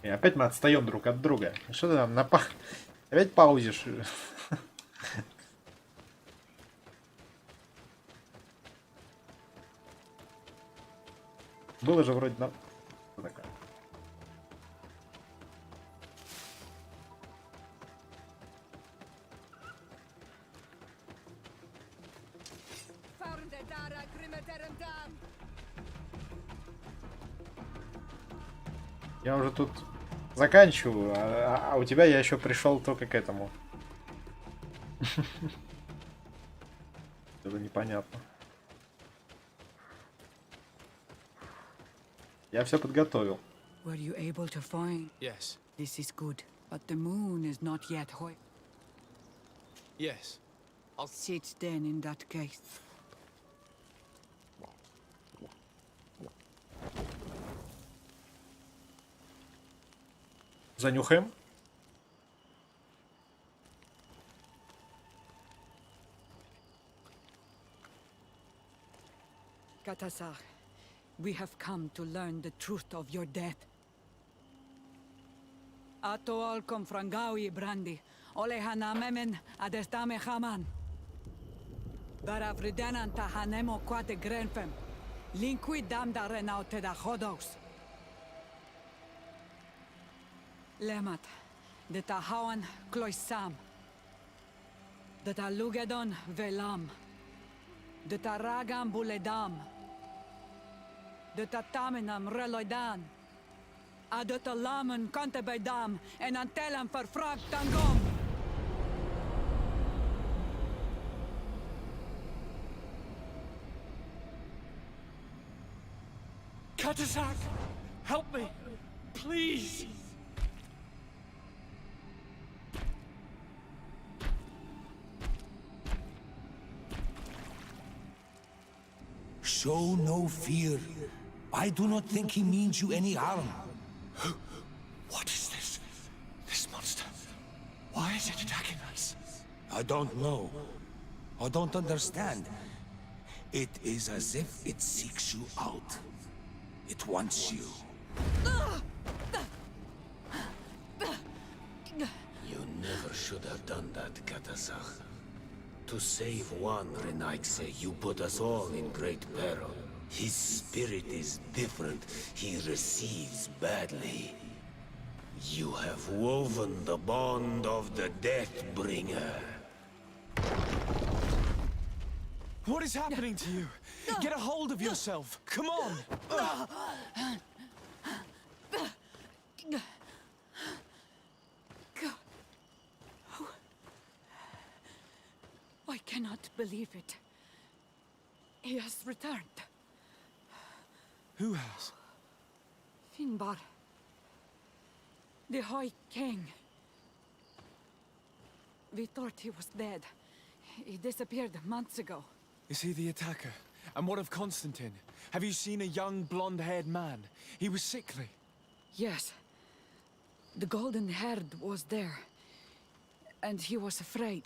S1: И опять мы отстаем друг от друга. Что ты там опять паузишь? Было же вроде на... Что такое? Я уже тут заканчиваю, а у тебя я еще пришел только к этому. Это непонятно. Я все подготовил.
S5: Were you able to find?
S2: Yes.
S5: This is good, but the moon is not yet high.
S2: Yes.
S5: I'll sit then in that case.
S1: Занюхаем.
S5: Katasar, we have come to learn the truth of your death. Ato al confrangawi brandi, olehana memen adestame haman. Baravridenan tahanemo quate grenfem, linqui damda renaute da hodos. Lemat, de tahawan kloisam, de talugedon velam, de taragam buledam, de tatamenam reloidan, a de talamen kantebedam en antelam verfrag tangom.
S2: Katasak, help me, please.
S8: Show no fear. I do not think he means you any harm.
S7: What is this? This monster. Why is it attacking us?
S8: I don't know. I don't understand. It is as if it seeks you out. It wants you.
S13: You never should have done that, Katasach. To save one, Renaikse, you put us all in great peril. His spirit is different. He receives badly. You have woven the bond of the Deathbringer.
S2: What is happening to you? Get a hold of yourself. Come on.
S5: I cannot believe it. He has returned.
S2: Who has?
S5: Finbar. The High King. We thought he was dead. He disappeared months ago.
S2: Is he the attacker? And what of Constantine? Have you seen a young blonde-haired man? He was sickly.
S5: Yes. The golden-haired was there. And he was afraid.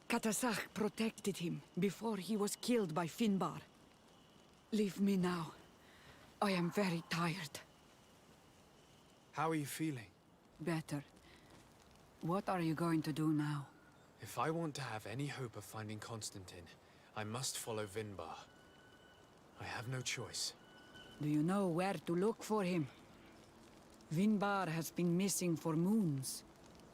S5: Katasach protected him before he was killed by Finbar. Leave me now. I am very tired.
S2: How are you feeling?
S5: Better. What are you going to do now?
S2: If I want to have any hope of finding Constantine, I must follow Vinbar. I have no choice.
S5: Do you know where to look for him? Vinbar has been missing for moons.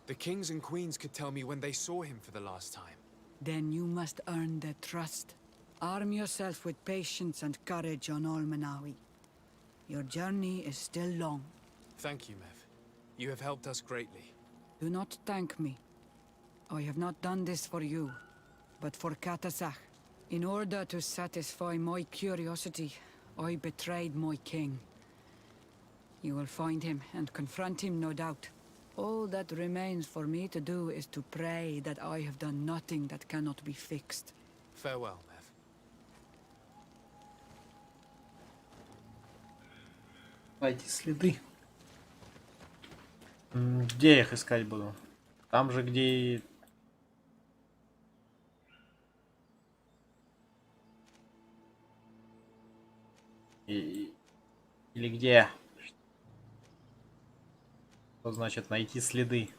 S2: The kings and queens could tell me when they saw him for the last time.
S5: Then you must earn their trust. Arm yourself with patience and courage on Almanawi. Your journey is still long.
S2: Thank you, Mev. You have helped us greatly.
S5: Do not thank me. I have not done this for you, but for Katasach. In order to satisfy my curiosity, I betrayed my king. You will find him and confront him, no doubt. All that remains for me to do is to pray that I have done nothing that cannot be fixed.
S2: Farewell, Mev.
S1: Найти следы. Где я их искать буду? Там же, где и... Или где? Что значит найти следы?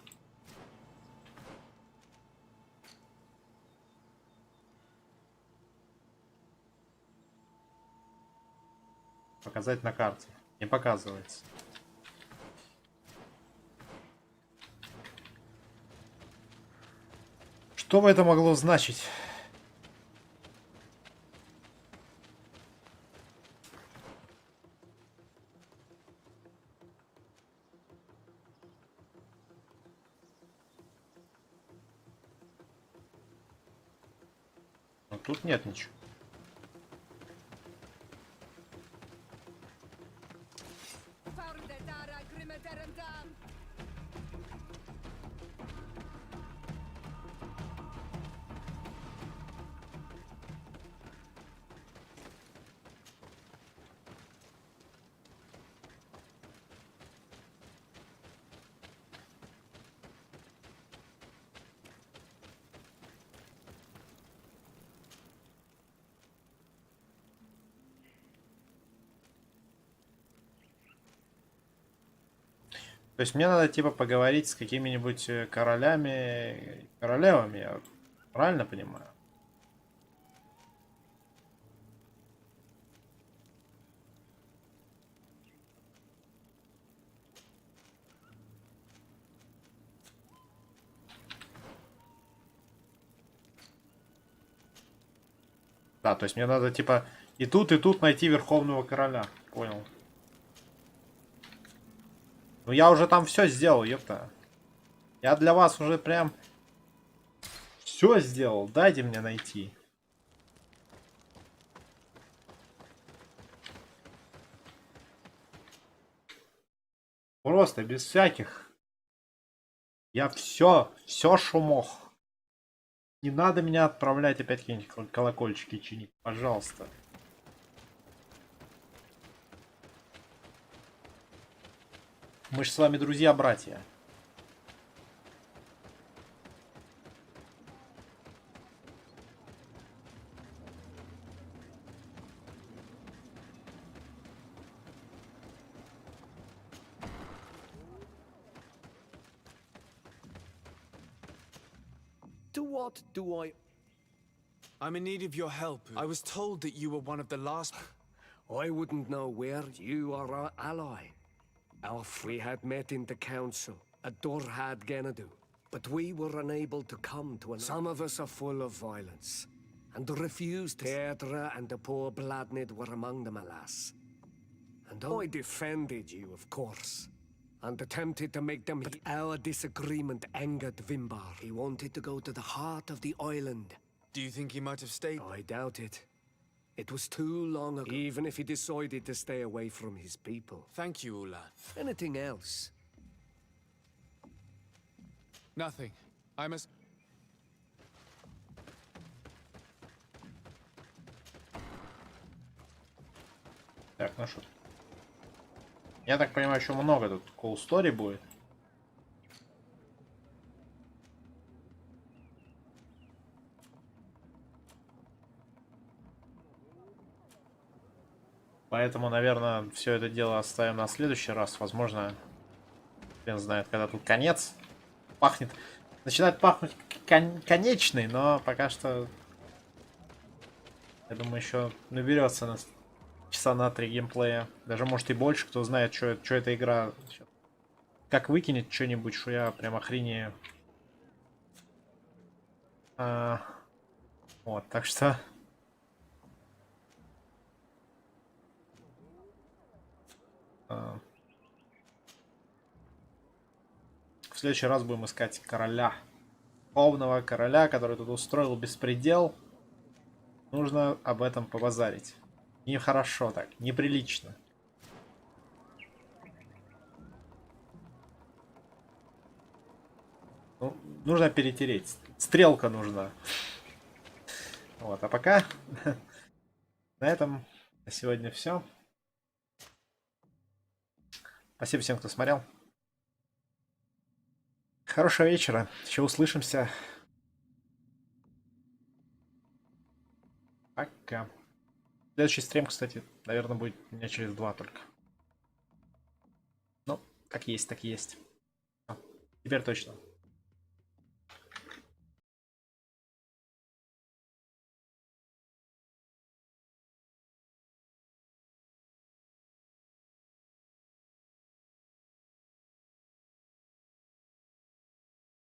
S1: Показать на карте. Не показывается. Что бы это могло значить? Но тут нет ничего. То есть мне надо типа поговорить с какими-нибудь королями, королевами, я правильно понимаю? Да, то есть мне надо типа и тут найти Верховного Короля. Понял. Ну я уже там все сделал, ёпта. Я для вас уже прям все сделал. Дайте мне найти. Просто без всяких. Я все что мог. Не надо меня отправлять опять какие-нибудь колокольчики чинить, пожалуйста. Мы же с вами друзья-братья.
S20: To what do I...
S2: I'm in need of your help. I was told that you were one of the last...
S20: I wouldn't know where. You are our ally. Alf, we had met in the council. Ador had Genadu. But we were unable to come to an... Some of us are full of violence. And refused to... Deirdre and the poor Bladnid were among them, alas. And I defended you, of course. And attempted to make them... But our disagreement angered Vimbar. He wanted to go to the heart of the island.
S2: Do you think he might have stayed?
S20: I doubt it. It was too long ago. Even if he decided to stay away from his people.
S2: Thank you, Ulan.
S20: Anything else?
S2: Nothing. I must...
S1: Так, ну что? Я так понимаю, еще много тут cool story будет. Поэтому, наверное, все это дело оставим на следующий раз. Возможно, хрен знает, когда тут конец. Пахнет. Начинает пахнуть конечный, но пока что, я думаю, еще наберется на часа на 3 геймплея. Даже может и больше, кто знает, что эта игра. Как выкинет что-нибудь, что я прям охренею. Вот, так что В следующий раз будем искать короля. Полного короля, который тут устроил беспредел. Нужно об этом побазарить. Нехорошо так, неприлично. Ну, нужно перетереть. Стрелка нужна. Вот, а пока на этом на сегодня все. Спасибо всем, кто смотрел. Хорошего вечера. Еще услышимся. Пока. Следующий стрим, кстати, наверное, будет дня через 2 только. Ну, как есть, так и есть. Теперь точно.